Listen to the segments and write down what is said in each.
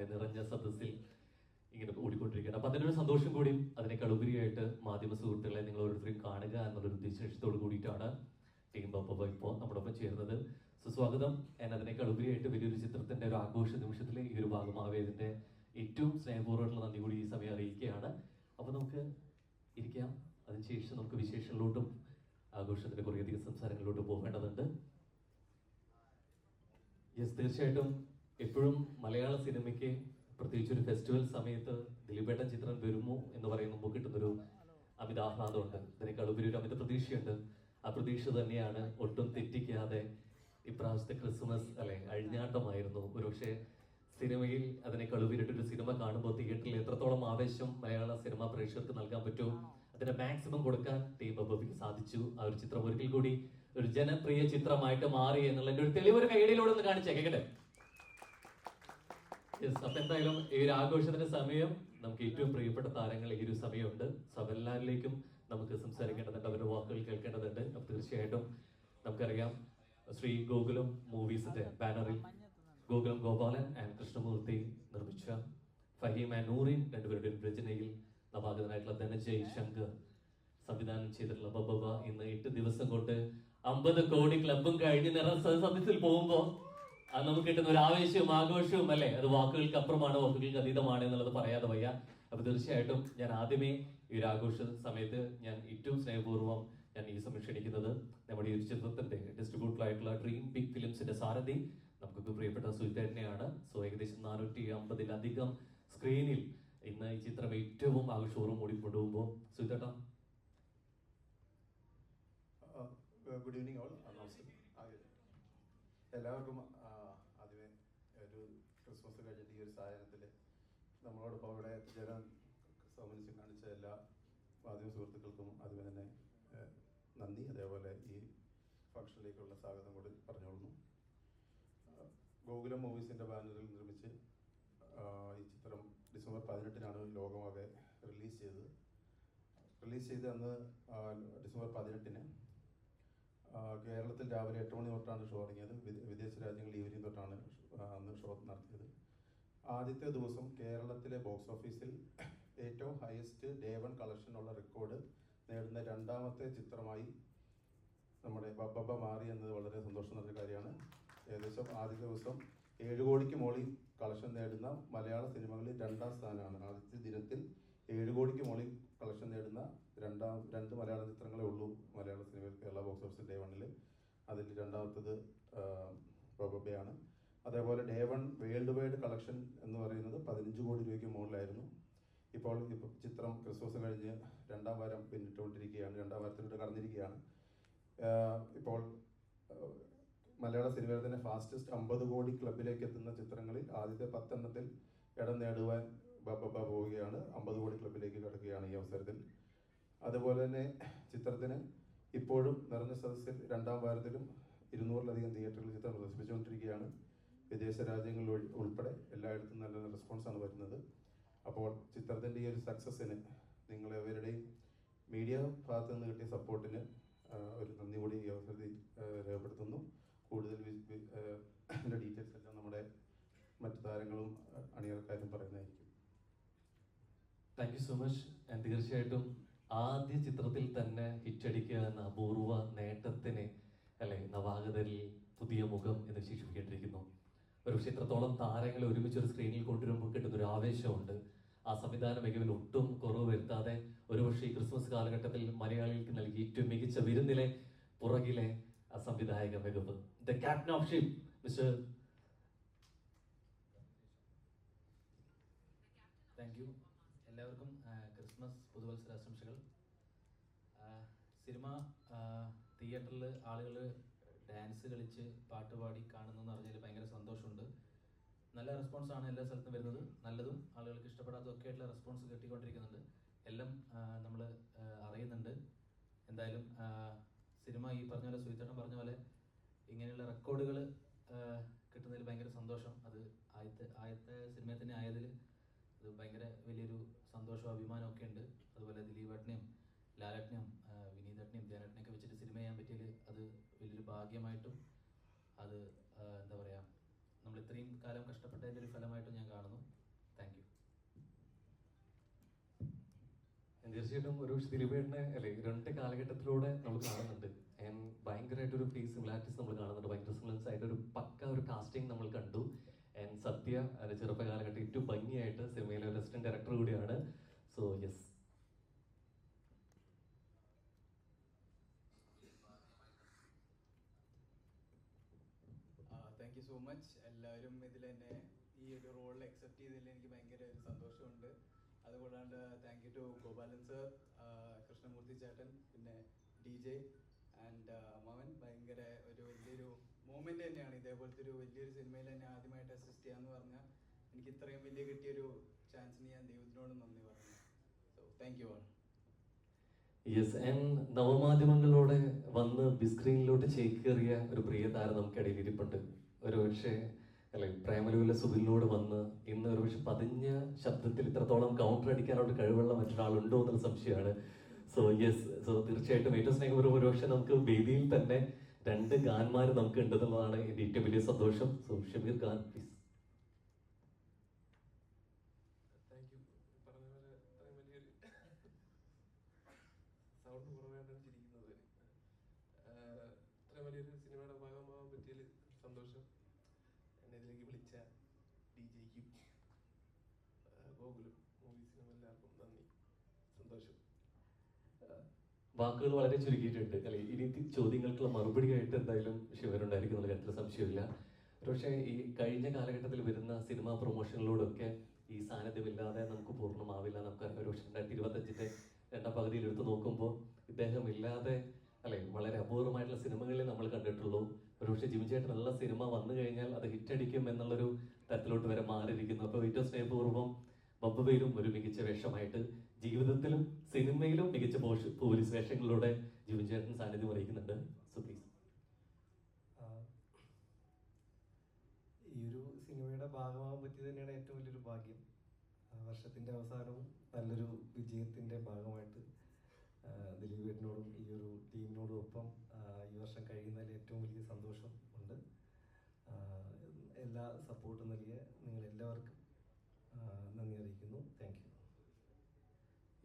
അല്ലെ നിറഞ്ഞ സദസ്സിൽ ഇങ്ങനെ ഓടിക്കൊണ്ടിരിക്കുകയാണ്. അപ്പൊ അതിനൊരു സന്തോഷം കൂടിയും അതിനേക്കാൾ ഉപരിയായിട്ട് മാധ്യമ സുഹൃത്തുക്കളെ നിങ്ങൾ ഓരോരുത്തരും കാണുക എന്നുള്ളൊരു ഉദ്ദേശത്തോട് കൂടിയിട്ടാണ് ടീം ബബ്ബ ഇപ്പോൾ നമ്മോടൊപ്പം ചേർന്നത്. സുസ്വാഗതം. ഞാൻ അതിനേക്കാൾ ഉപരിയായിട്ട് വലിയൊരു ചിത്രത്തിന്റെ ഒരു ആഘോഷ നിമിഷത്തിൽ ഈ ഒരു ഭാഗമാവേദിന്റെ ഏറ്റവും സ്നേഹപൂർവ്വമുള്ള നന്ദി കൂടി ഈ സമയം അറിയിക്കുകയാണ്. അപ്പൊ നമുക്ക് ഇരിക്കാം. അതിനുശേഷം നമുക്ക് വിശേഷങ്ങളിലോട്ടും ആഘോഷത്തിന്റെ കുറേയധികം സംസാരങ്ങളിലോട്ടും പോകേണ്ടതുണ്ട്. യെസ്, തീർച്ചയായിട്ടും എപ്പോഴും മലയാള സിനിമയ്ക്ക് പ്രത്യേകിച്ച് ഒരു ഫെസ്റ്റിവൽ സമയത്ത് ദിലീപേട്ടൻ ചിത്രം വരുമോ എന്ന് പറയുമ്പോൾ കിട്ടുന്നൊരു അമിതാഹ്ലാദമുണ്ട്. ഇതിനേക്കാൾ ഉപരി ഒരു അമിത പ്രതീക്ഷയുണ്ട്. ആ പ്രതീക്ഷ തന്നെയാണ് ഒട്ടും തെറ്റിക്കാതെ ഇപ്രാവശ്യത്തെ ക്രിസ്മസ് അല്ലെ അഴിഞ്ഞാട്ടമായിരുന്നു. ഒരുപക്ഷെ സിനിമയിൽ അതിനേക്കാൾ ഉപരിയായിട്ടൊരു സിനിമ കാണുമ്പോൾ തിയേറ്ററിൽ എത്രത്തോളം ആവേശം മലയാള സിനിമ പ്രേക്ഷകർക്ക് നൽകാൻ പറ്റും അതിന്റെ മാക്സിമം കൊടുക്കാൻ ടീം ബബ്ബയ്ക്ക് സാധിച്ചു. ആ ഒരു ചിത്രം ഒരിക്കൽ കൂടി ഒരു ജനപ്രിയ ചിത്രമായിട്ട് മാറി എന്നുള്ളതിന്റെ ഒരു തെളിവ് ഒരു കൈയടിയിലൂടെ ഒന്ന് കാണിച്ചേ കേട്ടെ. അപ്പൊ എന്തായാലും ഈ ഒരു ആഘോഷത്തിന്റെ സമയം നമുക്ക് ഏറ്റവും പ്രിയപ്പെട്ട താരങ്ങൾ ഈ ഒരു സമയമുണ്ട്. സോ എല്ലാവരിലേക്കും നമുക്ക് സംസാരിക്കേണ്ടതുണ്ട്, അവരുടെ വാക്കുകൾ കേൾക്കേണ്ടതുണ്ട്. അപ്പൊ തീർച്ചയായിട്ടും നമുക്കറിയാം ശ്രീ ഗോകുലം മൂവീസിന്റെ ബാനറിൽ ഗോകുലം ഗോപാലൻ ആൻഡ് കൃഷ്ണമൂർത്തി നിർമ്മിച്ച ഫഹീം ആൻഡ് നൂറിൻ രണ്ടുപേരുടെയും രചനയിൽ നവാഗതനായിട്ടുള്ള ധനജയ് ശങ്കർ സംവിധാനം ചെയ്തിട്ടുള്ള ബബ്ബ ഇന്ന് 8 ദിവസം കൊണ്ട് 50 കോടി ക്ലബും കഴിഞ്ഞ് സദസ്സിൽ പോകുമ്പോ അത് നമുക്ക് കിട്ടുന്ന ഒരു ആവേശവും ആഘോഷവും അല്ലെ, അത് വാക്കുകൾക്ക് അപ്പുറമാണ്, വാക്കുകൾക്ക് അതീതമാണ് എന്നുള്ളത് പറയാതെ വയ്യ. അപ്പൊ തീർച്ചയായിട്ടും ഞാൻ ആദ്യമേ ഈ ഒരു ആഘോഷ സമയത്ത് ഞാൻ ഏറ്റവും സ്നേഹപൂർവ്വം ഞാൻ ഈ സമയം ക്ഷണിക്കുന്നത് നമ്മുടെ ഈ ഒരു ചിത്രത്തിന്റെ ഡിസ്ട്രിബ്യൂട്ടർ ആയിട്ടുള്ള ഡ്രീം ബിഗ് ഫിലിംസിന്റെ സാരഥി നമുക്കൊക്കെ പ്രിയപ്പെട്ട സുഹിതേട്ടനെയാണ്. സോ ഏകദേശം 450-ലധികം സ്ക്രീനിൽ ഇന്ന് ഈ ചിത്രം ഏറ്റവും ആഘോഷപൂർവ്വം ഓടിക്കൊണ്ടുപോകുമ്പോൾ സുഹിതേട്ട. Good evening all. എല്ലാവർക്കും ആദ്യമേ ഒരു ക്രിസ്മസ് കഴിഞ്ഞിട്ട് ഈ ഒരു സാഹചര്യത്തിൽ നമ്മളോടൊപ്പം ഇവിടെ സൗമനസ്യം കാണിച്ച എല്ലാ മാധ്യമ സുഹൃത്തുക്കൾക്കും ആദ്യമേ തന്നെ നന്ദി. അതേപോലെ ഈ ഫംഗ്ഷനിലേക്കുള്ള സ്വാഗതം കൂടി പറഞ്ഞോളുന്നു. ഗോകുലം മൂവീസിൻ്റെ ബാനറിൽ നിർമ്മിച്ച് ഈ ചിത്രം ഡിസംബർ 18-നാണ് ലോകമാകെ റിലീസ് ചെയ്ത് അന്ന് ഡിസംബർ 18-ന് കേരളത്തിൽ രാവിലെ 8 മണി തൊട്ടാണ് ഷോ തുടങ്ങിയത്. വിദേശ രാജ്യങ്ങളിൽ ഈവനിങ് തൊട്ടാണ് അന്ന് ഷോ നടത്തിയത്. ആദ്യത്തെ ദിവസം കേരളത്തിലെ ബോക്സ് ഓഫീസിൽ ഏറ്റവും ഹയസ്റ്റ് ഡേ 1 കളക്ഷൻ ഉള്ള റെക്കോർഡ് നേടുന്ന രണ്ടാമത്തെ ചിത്രമായി നമ്മുടെ ബബ്ബ മാറി എന്നത് വളരെ സന്തോഷം നിറഞ്ഞ കാര്യമാണ്. ഏകദേശം ആദ്യത്തെ ദിവസം 7 കോടിക്ക് മുകളിൽ കളക്ഷൻ നേടുന്ന മലയാള സിനിമകളിൽ 2ാം സ്ഥാനമാണ്. ആദ്യത്തെ ദിനത്തിൽ 7 കോടിക്ക് മുകളിൽ കളക്ഷൻ നേടുന്ന രണ്ട് മലയാള ചിത്രങ്ങളേ ഉള്ളൂ മലയാള സിനിമയിൽ കേരള ബോക്സ് ഓഫീസിൽ ഡേ 1-ൽ. അതിൽ രണ്ടാമത്തത് ബബ്ബയാണ്. അതേപോലെ ഡേ 1 വേൾഡ് വൈഡ് കളക്ഷൻ എന്ന് പറയുന്നത് 15 കോടി രൂപയ്ക്ക് മുകളിലായിരുന്നു. ഇപ്പോൾ ചിത്രം ക്രിസ്മസ് കഴിഞ്ഞ് 2ാം വാരം പിന്നിട്ടുകൊണ്ടിരിക്കുകയാണ്, 2ാം വാരത്തിലൂടെ കടന്നിരിക്കുകയാണ്. ഇപ്പോൾ മലയാള സിനിമയിൽ തന്നെ ഫാസ്റ്റസ്റ്റ് 50 കോടി ക്ലബിലേക്ക് എത്തുന്ന ചിത്രങ്ങളിൽ ആദ്യത്തെ 10 എണ്ണത്തിൽ ഇടം നേടുവാൻ ബബ്ബ പോവുകയാണ്. 50 കോടി ക്ലബിലേക്ക് കിടക്കുകയാണ് ഈ അവസരത്തിൽ. അതുപോലെ തന്നെ ചിത്രത്തിന് ഇപ്പോഴും നിറഞ്ഞ സദസ്സിൽ 2ാം വാരത്തിലും 200-ലധികം തിയേറ്ററുകളിൽ ചിത്രം പ്രദർശിപ്പിച്ചുകൊണ്ടിരിക്കുകയാണ്. വിദേശ രാജ്യങ്ങളിൽ ഉൾപ്പെടെ എല്ലായിടത്തും നല്ല റെസ്പോൺസാണ് വരുന്നത്. അപ്പോൾ ചിത്രത്തിൻ്റെ ഈ ഒരു സക്സസ്സിന് നിങ്ങളെവരുടെയും മീഡിയ ഭാഗത്ത് നിന്ന് കിട്ടിയ സപ്പോർട്ടിന് ഒരു നന്ദി കൂടി ഈ അവസരത്തിൽ രേഖപ്പെടുത്തുന്നു. കൂടുതൽ ഡീറ്റെയിൽസ് എല്ലാം നമ്മുടെ മറ്റു താരങ്ങളും അണിയറക്കാരും പറയുന്നതായിരിക്കും. Thank you so much. തീർച്ചയായിട്ടും ആദ്യ ചിത്രത്തിൽ തന്നെ ഹിറ്റടിക്കുക എന്ന അപൂർവ നേട്ടത്തിന് അല്ലെ നവാഗതരിൽ പുതിയ മുഖം എന്ന് വിശേഷിപ്പിക്കേണ്ടിയിരിക്കുന്നു. ഒരു ചിത്രത്തോളം താരങ്ങളെ ഒരുമിച്ച് ഒരു സ്ക്രീനിൽ കൊണ്ടുവരുമ്പോൾ കിട്ടുന്നൊരു ആവേശമുണ്ട്. ആ സംവിധാന മികവിൽ ഒട്ടും കുറവ് വരുത്താതെ ഒരുപക്ഷെ ഈ ക്രിസ്മസ് കാലഘട്ടത്തിൽ മലയാളികൾക്ക് നൽകി ഏറ്റവും മികച്ച വിരുന്നിലെ പുറകിലെ ആ സംവിധായക മികവ്. The captain of ship mister. Thank you. എല്ലാവർക്കും ക്രിസ്മസ് പുതുവത്സരാശംസകൾ. സിനിമ തിയേറ്ററിൽ ആളുകൾ ഡാൻസ് കളിച്ച് പാട്ടുപാടി കാണുന്നു എന്ന് പറഞ്ഞാൽ ഭയങ്കര സന്തോഷമുണ്ട്. നല്ല റെസ്പോൺസാണ് എല്ലാ സ്ഥലത്തും വരുന്നത്. നല്ലതും ആളുകൾക്ക് ഇഷ്ടപ്പെടാത്തതൊക്കെ ആയിട്ടുള്ള റെസ്പോൺസ് കിട്ടിക്കൊണ്ടിരിക്കുന്നുണ്ട്. എല്ലാം നമ്മൾ അറിയുന്നുണ്ട്. എന്തായാലും സിനിമ ഈ പറഞ്ഞ പോലെ സുഹിതേട്ടൻ പറഞ്ഞ പോലെ ഇങ്ങനെയുള്ള റെക്കോർഡുകൾ കിട്ടുന്നതിൽ ഭയങ്കര സന്തോഷം. അത് ആദ്യത്തെ സിനിമയിൽ തന്നെ ആയതിൽ അത് ഭയങ്കര വലിയൊരു സന്തോഷവും അഭിമാനമൊക്കെ ഉണ്ട്. അതുപോലെ ദിലീപേട്ടനെയും ലാലേട്ടനെയും വിനീതേട്ടനെയും ധ്യാനേട്ടനെയൊക്കെ വെച്ചിട്ട് സിനിമ ചെയ്യാൻ പറ്റിയതിൽ അത് വലിയൊരു ഭാഗ്യമായിട്ടും അത് എന്താ പറയുക, നമ്മൾ ഇത്രയും കാലം കഷ്ടപ്പെട്ടതിൻ്റെ ഒരു ഫലമായിട്ടും ഞാൻ കാണുന്നു. തീർച്ചയായിട്ടും ഒരു ദിലീപേട്ടനെ അല്ലെ രണ്ട് കാലഘട്ടത്തിലൂടെ നമ്മൾ കാണുന്നുണ്ട്. ആൻഡ് ഭയങ്കരമായിട്ടൊരു ഫേസ് സിമിലാരിറ്റീസ് നമ്മൾ കാണുന്നുണ്ട്. ഭയങ്കര സിമിലൻസ് ആയിട്ട് ഒരു പക്ക ഒരു കാസ്റ്റിംഗ് നമ്മൾ കണ്ടു. ആൻഡ് സത്യ അതിന്റെ ചെറുപ്പകാലഘട്ടം ഏറ്റവും ഭംഗിയായിട്ട് സിനിമയിലെ ഒരു അസിസ്റ്റന്റ് ഡയറക്ടർ കൂടിയാണ്. So yes. Thank you so much. എല്ലാവരും ഇതിൽ എന്നെ ഈ ഒരു റോളിൽ അക്സെപ്റ്റ് ചെയ്തതിൽ എനിക്ക് ഭയങ്കര ഒരു സന്തോഷമുണ്ട്. അതുകൂടാണ്ട് thank you to Gopalan sir, Krishnamoorthy ചേട്ടൻ, പിന്നെ DJ ആൻഡ് മവൻ. ഭയങ്കര ഒരു വലിയൊരു മൂമെന്റ് തന്നെയാണ്. ഇതേപോലത്തെ ഒരു വലിയൊരു സിനിമയിൽ എന്നെ ആദ്യമായിട്ട് അസിസ്റ്റ് ചെയ്യാന്ന് പറഞ്ഞാൽ എനിക്ക് ഇത്രയും വലിയ കിട്ടിയൊരു ചാൻസിന് ഞാൻ ദൈവത്തിനോട് നന്ദി പറഞ്ഞു. So thank you all. Yes. And നവമാധ്യമങ്ങളിലൂടെ വന്ന് ബിസ്ക്രീനിലോട്ട് ചേക്കേറിയ ഒരു പ്രിയ താരം നമുക്കിടയിൽ ഇരിപ്പുണ്ട്. ഒരു പക്ഷേ അല്ലെ പ്രേമലുവിലെ സുബിലിനോട് വന്ന് ഇന്ന് ഒരു പക്ഷെ പതിഞ്ഞ ശബ്ദത്തിൽ ഇത്രത്തോളം കൗണ്ടർ അടിക്കാനുള്ള കഴിവുള്ള മറ്റൊരാളുണ്ടോ എന്നുള്ള സംശയമാണ്. So yes. സോ തീർച്ചയായിട്ടും ഏറ്റവും സ്നേഹപൂർവ്വം ഒരുപക്ഷെ നമുക്ക് വേദിയിൽ തന്നെ രണ്ട് ഗാന്മാർ നമുക്ക് ഉണ്ടെന്നുള്ളതാണ് എൻ്റെ ഏറ്റവും വലിയ സന്തോഷം. So Shameer Khan please. Thank you. പറഞ്ഞ പോലെ അത്രയും വലിയൊരു സൗണ്ട് കുറവായിട്ടാണ് ചിരിക്കുന്നത്. ഇത്രയും വലിയൊരു സിനിമയുടെ ഭാഗമാകാൻ പറ്റിയതിൽ സന്തോഷം. എന്നെ ഇതിലേക്ക് വിളിച്ച DJക്കും ഗോകുലം മൂവീസിനും എല്ലാവർക്കും നന്ദി, സന്തോഷം. വാക്കുകൾ വളരെ ചുരുക്കിയിട്ടുണ്ട് അല്ലെ. ഇനി ചോദ്യങ്ങൾക്കുള്ള മറുപടി ആയിട്ട് എന്തായാലും ശിവരുണ്ടായിരിക്കും എന്നുള്ള കാര്യത്തിൽ സംശയമില്ല. പക്ഷേ ഈ കഴിഞ്ഞ കാലഘട്ടത്തിൽ വരുന്ന സിനിമാ പ്രൊമോഷനിലൂടെയൊക്കെ ഈ സാന്നിധ്യമില്ലാതെ നമുക്ക് പൂർണ്ണമാവില്ല. നമുക്ക് ഒരു പക്ഷേ 2025 രണ്ടാം പകുതിയിൽ എടുത്ത് നോക്കുമ്പോൾ ഇദ്ദേഹം ഇല്ലാതെ അല്ലെ വളരെ അപൂർവമായിട്ടുള്ള സിനിമകളിൽ നമ്മൾ കണ്ടിട്ടുള്ളൂ. ഒരുപക്ഷെ ജിമി ചേട്ടൻ നല്ല സിനിമ വന്നു കഴിഞ്ഞാൽ അത് ഹിറ്റടിക്കും എന്നുള്ളൊരു തരത്തിലോട്ട് വരെ മാറിയിരിക്കുന്നു. അപ്പോൾ ഏറ്റവും സ്നേഹപൂർവ്വം ബബ്ബയിലും ഒരു മികച്ച വേഷമായിട്ട് ജീവിതത്തിലും സിനിമയിലും മികച്ച പോലീസ് വേഷങ്ങളിലൂടെ ജിമി ചേട്ടൻ സാന്നിധ്യം വഹിക്കുന്നുണ്ട്. So please. ഈ ഒരു സിനിമയുടെ ഭാഗമാകാൻ പറ്റിയത് തന്നെയാണ് ഏറ്റവും വലിയൊരു ഭാഗ്യം. വർഷത്തിൻ്റെ അവസാനവും നല്ലൊരു വിജയത്തിൻ്റെ ഭാഗമായിട്ട് ദിലീപേട്ടനോടും ഈ ഒരു ടീമിനോടും ഒപ്പം ഈ വർഷം കഴിയുന്നതിൽ ഏറ്റവും വലിയ സന്തോഷം ഉണ്ട്. എല്ലാ സപ്പോർട്ടും നൽകിയ നിങ്ങളെല്ലാവർക്കും നന്ദി അറിയിക്കുന്നു. Thank you.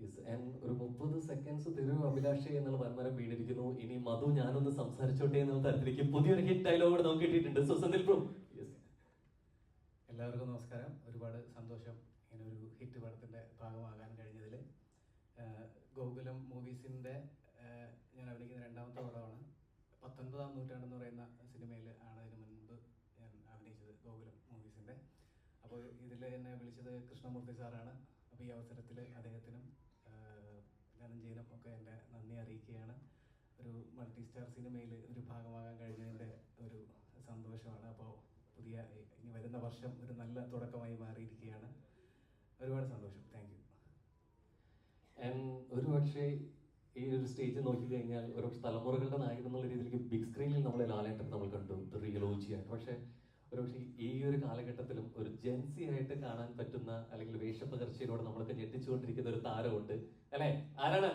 യെസ്. ആൻഡ് ഒരു 30 സെക്കൻഡ്സ് തരൂ അഭിലാഷേ എന്നുള്ള വന്മരം വീണിരിക്കുന്നു. ഇനി മധു ഞാനൊന്ന് സംസാരിച്ചോട്ടെ എന്നുള്ള തരത്തിലേക്ക് പുതിയൊരു ഹിറ്റ് ഡയലോഗ് നമുക്ക് കിട്ടിയിട്ടുണ്ട്. So Senthil pro. യെസ്. എല്ലാവർക്കും നമസ്കാരം. ഒരുപാട് സന്തോഷം ഇങ്ങനെ ഒരു ഹിറ്റ് പടത്തിൻ്റെ ഭാഗമാകാൻ കഴിഞ്ഞതിൽ. ഗോകുലം മൂവീസിൻ്റെ ഞാൻ അഭിനയിക്കുന്ന രണ്ടാമത്തെ പടമാണ്. 19ാം നൂറ്റാണ്ടെന്ന് പറയുന്ന സിനിമയിൽ ആണ് ഇതിന് മുൻപ് ഞാൻ അഭിനയിച്ചത്, ഗോകുലം മൂവീസിൻ്റെ. അപ്പോൾ ഇതിൽ എന്നെ വിളിച്ചത് കൃഷ്ണമൂർത്തി സാറാണ്. അപ്പോൾ ഈ അവസരത്തിൽ അദ്ദേഹത്തിനും ധനഞ്ജയനും ഒക്കെ എൻ്റെ നന്ദി അറിയിക്കുകയാണ്. ഒരു മൾട്ടി സ്റ്റാർ സിനിമയിൽ ഒരു ഭാഗമാകാൻ കഴിഞ്ഞതിൻ്റെ ഒരു സന്തോഷമാണ്. അപ്പോൾ പുതിയ ഇനി വരുന്ന വർഷം ഒരു നല്ല തുടക്കമായി മാറിയിരിക്കുകയാണ്. ഒരുപാട് സന്തോഷം. Thank you. ആൻഡ് ഒരു പക്ഷേ ഈ ഒരു സ്റ്റേജ് നോക്കിക്കഴിഞ്ഞാൽ ഒരു തലമുറകളുടെ നായകൻ എന്നുള്ള രീതിയിലേക്ക് ബിഗ് സ്ക്രീനിൽ നമ്മൾ ലാലേട്ടൻ നമ്മൾ കണ്ടു, റിയൽ ഓജിയാണ്. പക്ഷേ ഒരുപക്ഷെ ഈ ഒരു കാലഘട്ടത്തിലും ഒരു ജെൻസി ആയിട്ട് കാണാൻ പറ്റുന്ന അല്ലെങ്കിൽ വേഷപ്പകർച്ചയിലൂടെ നമ്മളൊക്കെ ഞെട്ടിച്ചുകൊണ്ടിരിക്കുന്ന ഒരു താരമുണ്ട് അല്ലെ. ആരാണ്?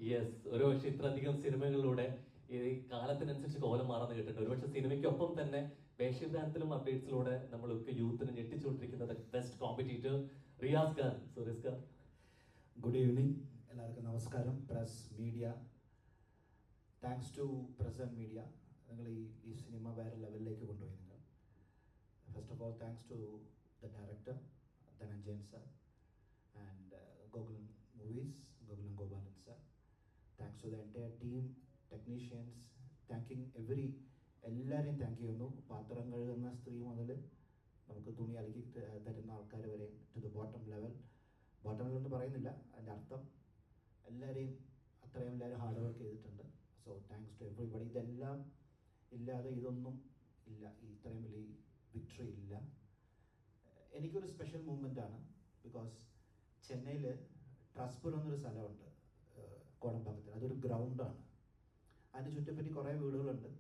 യെസ്. ഒരുപക്ഷെ ഇത്രയധികം സിനിമകളിലൂടെ ഈ കാലത്തിനനുസരിച്ച് കോലം മാറാന്ന് കേട്ടിട്ടുണ്ട്. ഒരുപക്ഷെ സിനിമയ്ക്കൊപ്പം തന്നെ വേഷവിധാനത്തിലും അപ്ഡേറ്റ്സിലൂടെ നമ്മളൊക്കെ യൂത്തിനെ ഞെട്ടിച്ചുകൊണ്ടിരിക്കുന്നത് best competitor Riyas Khan. So Riyas Khan. Good evening. എല്ലാവർക്കും നമസ്കാരം. Press media, thanks to press and media. നിങ്ങൾ ഈ സിനിമ വേറെ ലെവലിലേക്ക് കൊണ്ടുപോയി. നിങ്ങൾ first of all thanks to the director Dhananjayan sir and Gokulam Movies, Gokulam Gopalan sir. Thanks to the entire team, technicians. Thanking എല്ലാവരെയും താങ്ക് ചെയ്യുന്നു. പാത്രം കഴുകുന്ന സ്ത്രീ മുതൽ നമുക്ക് തുണി അലക്കി തരുന്ന ആൾക്കാർ വരെ to the bottom level. Bottom level എന്ന് പറയുന്നില്ല, അതിൻ്റെ അർത്ഥം എല്ലാവരെയും അത്രയും എല്ലാവരും ഹാർഡ് വർക്ക് ചെയ്തിട്ടുണ്ട്. So thanks to everybody. ഇതെല്ലാം ഇല്ലാതെ ഇതൊന്നും ഇല്ല, ഇത്രയും വലിയ വിക്ടറി ഇല്ല. എനിക്കൊരു സ്പെഷ്യൽ മൂവ്മെൻ്റ് ആണ്. ബിക്കോസ് ചെന്നൈയിൽ ട്രസ്പുരം എന്നൊരു സ്ഥലമുണ്ട് കോടമ്പാക്കത്തിൽ. അതൊരു ഗ്രൗണ്ടാണ്. അതിന് ചുറ്റപ്പറ്റി കുറേ വീടുകളുണ്ട്.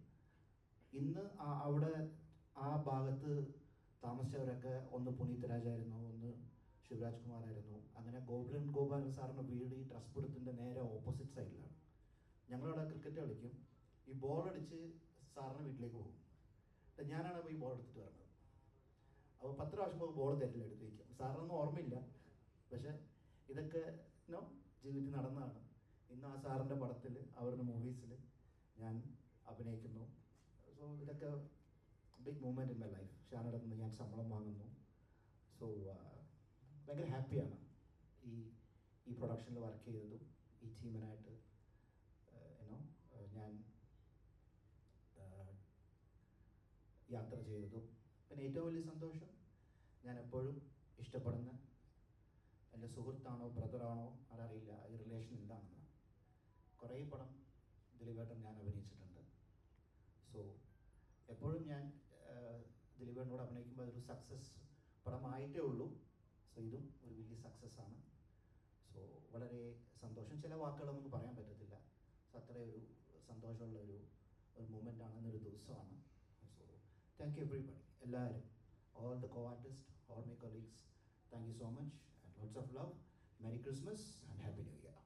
ഇന്ന് അവിടെ ആ ഭാഗത്ത് താമസിച്ചവരൊക്കെ ഒന്ന് പുനീത് രാജായിരുന്നു, ഒന്ന് ശിവരാജ് കുമാറായിരുന്നു. അങ്ങനെ ഗോപാലൻ സാറിൻ്റെ വീട് ഈ ട്രസ്പുരത്തിൻ്റെ നേരെ ഓപ്പോസിറ്റ് സൈഡിലാണ്. ഞങ്ങളവിടെ ക്രിക്കറ്റ് കളിക്കും. ഈ ബോൾ അടിച്ച് സാറിൻ്റെ വീട്ടിലേക്ക് പോകും. ഞാനാണ് അപ്പോൾ ഈ ബോൾ എടുത്തിട്ട് വരുന്നത്. അപ്പോൾ 10 പ്രാവശ്യം ബോൾ തരില്ല, എടുത്ത് വയ്ക്കും. സാറിനൊന്നും ഓർമ്മയില്ല. പക്ഷേ ഇതൊക്കെ ജീവിതത്തിൽ നടന്നതാണ്. ഇന്ന് ആ സാറിൻ്റെ പടത്തിൽ, അവരുടെ മൂവീസിൽ ഞാൻ അഭിനയിക്കുന്നു. സോ ഇതൊക്കെ big moment in my life. ഷാനയുടെ നിന്ന് ഞാൻ ശമ്പളം വാങ്ങുന്നു. സോ ഭയങ്കര ഹാപ്പിയാണ് ഈ പ്രൊഡക്ഷനിൽ വർക്ക് ചെയ്തതും ഈ ടീമിനായിട്ട് ഞാൻ യാത്ര ചെയ്തതും. പിന്നെ ഏറ്റവും വലിയ സന്തോഷം, ഞാൻ എപ്പോഴും ഇഷ്ടപ്പെടുന്ന എൻ്റെ സുഹൃത്താണോ ബ്രദറാണോ അതറിയില്ല, ഈ റിലേഷൻ എന്താണെന്ന്. കുറേ പടം ദിലീപേട്ടൻ ഞാൻ അഭിനയിച്ചിട്ടുണ്ട്. സോ എപ്പോഴും ഞാൻ ദിലീപേട്ടനോട് അഭിനയിക്കുമ്പോൾ അതൊരു സക്സസ് പടമായിട്ടേ ഉള്ളൂ. സോ ഇതും ഒരു വലിയ സക്സസ് ആണ്. സോ വളരെ സന്തോഷം. ചില വാക്കുകളൊന്നും പറയാൻ പറ്റത്തില്ല. സോ അത്രയൊരു സന്തോഷമുള്ള ഒരു മൂമെൻ്റ് ആണ്, ഇന്നൊരു ദിവസമാണ്. സോ താങ്ക് യു എവറിബഡി, എല്ലാവരും, all the co-artists, all my colleagues, thank you so much and lots of love. Merry Christmas and Happy New Year.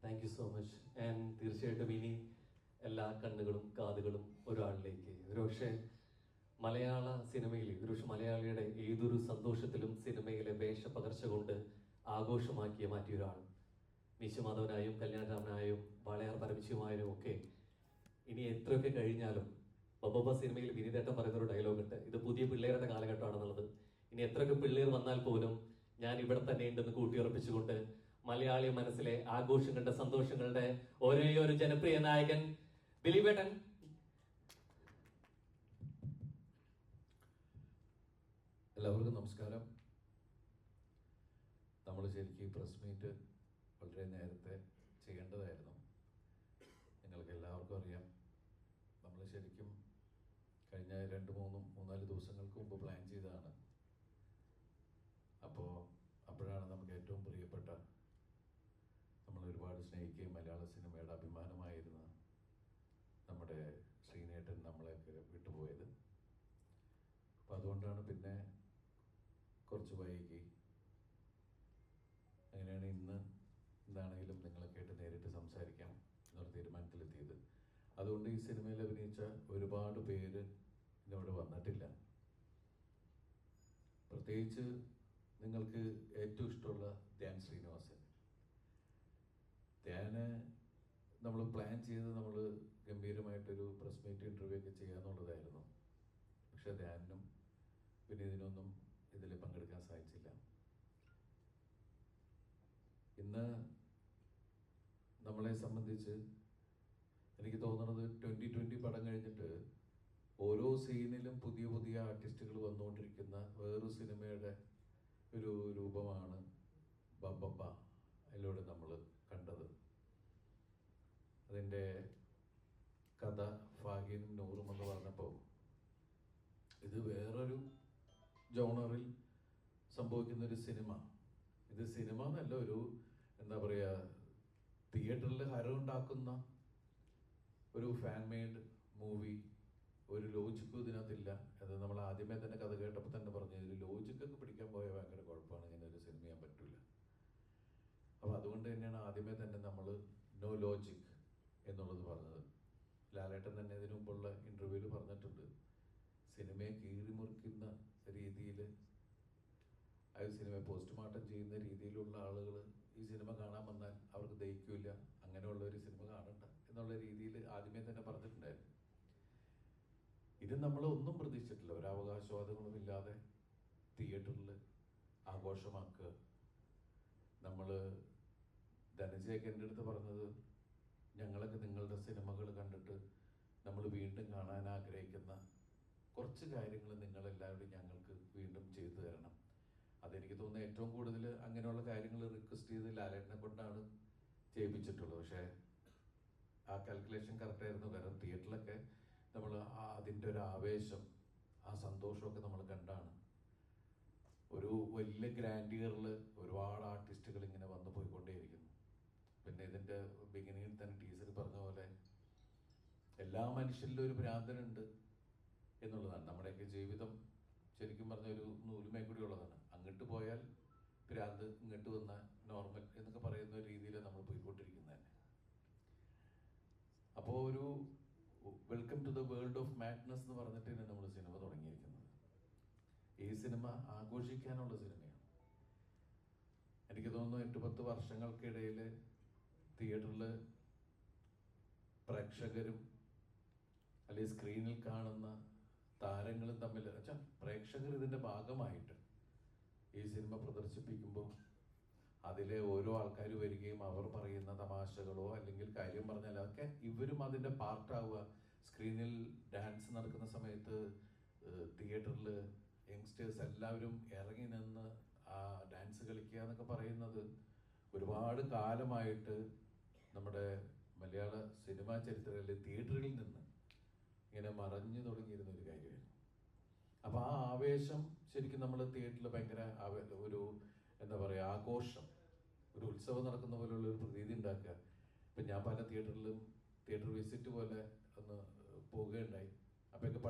Thank you so much. And തീർച്ചയായിട്ടും ഇനി എല്ലാ കണ്ണുകളും കാതുകളും ഒരാളിലേക്ക്, ഒരുപക്ഷെ മലയാള സിനിമയിൽ, ഒരുപക്ഷെ മലയാളിയുടെ ഏതൊരു സന്തോഷത്തിലും സിനിമയിലെ വേഷപ്പകർച്ച കൊണ്ട് ആഘോഷമാക്കിയ മാറ്റിയ ഒരാൾ, മീശമാധവനായും കല്യാണരാമനായും വാളയാർ പരമശിവമായും ഒക്കെ ഇനി എത്രയൊക്കെ കഴിഞ്ഞാലും, ബബബ സിനിമയിൽ വിനീതേട്ടൻ പറയുന്നൊരു ഡയലോഗ് ഉണ്ട്, ഇത് പുതിയ പിള്ളേരുടെ കാലഘട്ടമാണെന്നുള്ളത്. ഇനി എത്രയൊക്കെ പിള്ളേർ വന്നാൽ പോലും ഞാൻ ഇവിടെ തന്നെ ഉണ്ടെന്ന് കൂട്ടിയുറപ്പിച്ചുകൊണ്ട് മലയാളി മനസ്സിലെ ആഘോഷങ്ങളുടെ സന്തോഷങ്ങളുടെ ഒരേ ഒരു ജനപ്രിയ നായകൻ ദിലീപേട്ടൻ. എല്ലാവർക്കും നമസ്കാരം. നമ്മൾ ശരിക്കും പ്രസ് മീറ്റ് വളരെ നേരത്തെ ചെയ്യേണ്ടതായിരുന്നു. നിങ്ങൾക്ക് എല്ലാവർക്കും അറിയാം, നമ്മൾ ശരിക്കും കഴിഞ്ഞ 2-3-4 ദിവസങ്ങൾക്ക് മുമ്പ് പ്ലാൻ ചെയ്തതാണ്. അപ്പോഴാണ് നമുക്ക് ഏറ്റവും പ്രിയപ്പെട്ട, നമ്മൾ ഒരുപാട് സ്നേഹിക്കുകയും മലയാള സിനിമയുടെ അഭിമാനമായിരുന്ന നമ്മുടെ ശ്രീനേട്ടൻ നമ്മളെയൊക്കെ വിട്ടുപോയത്. അപ്പോൾ അതുകൊണ്ടാണ് പിന്നെ കുറച്ച് വൈകി. അങ്ങനെയാണ് ഇന്ന് എന്താണെങ്കിലും നിങ്ങളൊക്കെ ആയിട്ട് നേരിട്ട് സംസാരിക്കാം എന്നൊരു തീരുമാനത്തിലെത്തിയത്. അതുകൊണ്ട് ഈ സിനിമയിൽ അഭിനയിച്ച ഒരുപാട് പേര് ഇന്നിവിടെ വന്നിട്ടില്ല. പ്രത്യേകിച്ച് നിങ്ങൾക്ക് ഏറ്റവും ഇഷ്ടമുള്ള ധ്യാൻ ശ്രീനിവാസൻ. ധ്യാന് നമ്മൾ പ്ലാൻ ചെയ്ത് നമ്മൾ ഗംഭീരമായിട്ടൊരു പ്രസ് മീറ്റ് ഇൻ്റർവ്യൂ ഒക്കെ ചെയ്യാന്നുള്ളതായിരുന്നു. പക്ഷെ ധ്യാനും പിന്നെ ഇതിനൊന്നും ഇതിൽ പങ്കെടുക്കാൻ സാധിച്ചില്ല. ഇന്ന് നമ്മളെ സംബന്ധിച്ച് എനിക്ക് തോന്നുന്നത് 2020 പടം കഴിഞ്ഞിട്ട് ഓരോ സീനിലും പുതിയ പുതിയ ആർട്ടിസ്റ്റുകൾ വന്നുകൊണ്ടിരിക്കുന്ന വേറൊരു സിനിമയുടെ ഒരു രൂപമാണ് ബബ്ബ അതിലൂടെ നമ്മൾ കണ്ടത്. അതിൻ്റെ കഥ ഫാഹിനും നൂറും എന്ന് പറഞ്ഞപ്പോൾ ഇത് വേറൊരു ജോണറിൽ സംഭവിക്കുന്നൊരു സിനിമ. ഇത് സിനിമ എന്നല്ല, ഒരു എന്താ പറയുക, തിയേറ്ററിൽ ഹരമുണ്ടാക്കുന്ന ഒരു ഫാൻ മെയ്ഡ് മൂവി. ഒരു ലോജിക്കും ഇതിനകത്തില്ല. അത് നമ്മൾ ആദ്യമേ തന്നെ കഥ കേട്ടപ്പോൾ തന്നെ പറഞ്ഞു, ഇതിൽ ലോജിക്കൊക്കെ പിടിക്കാൻ പോയാൽ ഭയങ്കര കുഴപ്പമാണ്, ഇങ്ങനെ ഒരു സിനിമ ചെയ്യാൻ പറ്റില്ല. അപ്പോൾ അതുകൊണ്ട് തന്നെയാണ് ആദ്യമേ തന്നെ നമ്മൾ നോ ലോജിക് എന്നുള്ളത് പറഞ്ഞത്. ലാലേട്ടൻ തന്നെ ഇതിനു മുമ്പുള്ള ഇൻ്റർവ്യൂവിൽ പറഞ്ഞിട്ടുണ്ട്, സിനിമയെ കീറിമുറിക്കുന്ന രീതിയിൽ, ആ സിനിമയെ പോസ്റ്റ്മോർട്ടം ചെയ്യുന്ന രീതിയിലുള്ള ആളുകൾ ഈ സിനിമ കാണാൻ വന്നാൽ അവർക്ക് ദഹിക്കില്ല, അങ്ങനെയുള്ള ഒരു സിനിമ കാണണ്ട എന്നുള്ള രീതിയിൽ ആദ്യമേ തന്നെ പറഞ്ഞിട്ടുണ്ടായിരുന്നു. ഇത് നമ്മൾ ഒന്നും പ്രതീക്ഷിച്ചിട്ടില്ല. ഒരു അവകാശവാദങ്ങളും ഇല്ലാതെ തിയേറ്ററിൽ ആഘോഷമാക്കുക. നമ്മൾ ധനജയൊക്കെ എൻ്റെ അടുത്ത് പറഞ്ഞത്, ഞങ്ങളൊക്കെ നിങ്ങളുടെ സിനിമകൾ കണ്ടിട്ട് നമ്മൾ വീണ്ടും കാണാൻ ആഗ്രഹിക്കുന്ന കുറച്ച് കാര്യങ്ങൾ നിങ്ങളെല്ലാവരും ഞങ്ങൾക്ക് വീണ്ടും ചെയ്തു തരണം. അതെനിക്ക് തോന്നുന്നു ഏറ്റവും കൂടുതൽ അങ്ങനെയുള്ള കാര്യങ്ങൾ റിക്വസ്റ്റ് ചെയ്ത് ലാലേട്ടനെ കൊണ്ടാണ് ചെയ്യിപ്പിച്ചിട്ടുള്ളത്. പക്ഷേ ആ കാൽക്കുലേഷൻ കറക്റ്റായിരുന്നു. കാരണം തിയേറ്ററിലൊക്കെ നമ്മൾ അതിൻ്റെ ഒരു ആവേശം, ആ സന്തോഷമൊക്കെ നമ്മൾ കണ്ടാണ്. ഒരു വലിയ ഗ്രാൻഡിയറിൽ ഒരുപാട് ആർട്ടിസ്റ്റുകൾ ഇങ്ങനെ വന്നു പോയിക്കൊണ്ടേയിരിക്കുന്നു. പിന്നെ ഇതിൻ്റെ ബിഗിനിങ്ങിൽ തന്നെ ടീച്ചർ പറഞ്ഞ പോലെ എല്ലാ മനുഷ്യരിലും ഒരു ഭ്രാന്തനുണ്ട് എന്നുള്ളതാണ്. നമ്മുടെയൊക്കെ ജീവിതം ശരിക്കും പറഞ്ഞ ഒരു നൂലുമേക്കൂടി ഉള്ളതാണ്. അങ്ങോട്ട് പോയാൽ ഭ്രാന്ത്, ഇങ്ങോട്ട് വന്നാൽ നോർമൽ എന്നൊക്കെ പറയുന്ന ഒരു രീതിയിലാണ് നമ്മൾ പോയിക്കൊണ്ടിരിക്കുന്നത് തന്നെ. അപ്പോൾ ഒരു welcome to the world of madness എന്ന് പറഞ്ഞിട്ടാണ് നമ്മൾ സിനിമ തുടങ്ങിയിരിക്കുന്നത്. ഈ സിനിമ ആഘോഷിക്കാനുള്ള സിനിമയാണ്. എനിക്ക് എനിക്ക് തോന്നുന്നു 8-10 വർഷങ്ങൾക്കിടയിൽ തിയേറ്ററിൽ പ്രേക്ഷകരും അല്ലെങ്കിൽ സ്ക്രീനിൽ കാണുന്ന താരങ്ങളും തമ്മിൽ വെച്ചാൽ പ്രേക്ഷകർ ഇതിൻ്റെ ഭാഗമായിട്ട് ഈ സിനിമ പ്രദർശിപ്പിക്കുമ്പോൾ അതിലെ ഓരോ ആൾക്കാർ വരികയും അവർ പറയുന്ന തമാശകളോ അല്ലെങ്കിൽ കാര്യം പറഞ്ഞാൽ അതൊക്കെ ഇവരും അതിൻ്റെ പാർട്ടാവുക. സ്ക്രീനിൽ ഡാൻസ് നടക്കുന്ന സമയത്ത് തിയേറ്ററിൽ യങ്സ്റ്റേഴ്സ് എല്ലാവരും ഇറങ്ങി നിന്ന് ആ ഡാൻസ് കളിക്കുക എന്നൊക്കെ പറയുന്നത് ഒരുപാട് കാലമായിട്ട് നമ്മുടെ മലയാള സിനിമാ ചരിത്രത്തിൽ തിയേറ്ററിൽ നിന്ന് ഇങ്ങനെ മറഞ്ഞു തുടങ്ങിയിരുന്ന ഒരു കാര്യമായിരുന്നു. അപ്പോൾ ആ ആവേശം ശരിക്കും നമ്മൾ തിയേറ്ററിൽ ഭയങ്കര ഒരു എന്താ പറയുക ആഘോഷം, ഒരു ഉത്സവം നടക്കുന്ന പോലെയുള്ള ഒരു പ്രതീതി ഉണ്ടാക്കുക. ഇപ്പം ഞാൻ പല തിയേറ്റർ വിസിറ്റ് പോലെ ഒന്ന് പോവുകയുണ്ടായി. അപ്പോഴൊക്കെ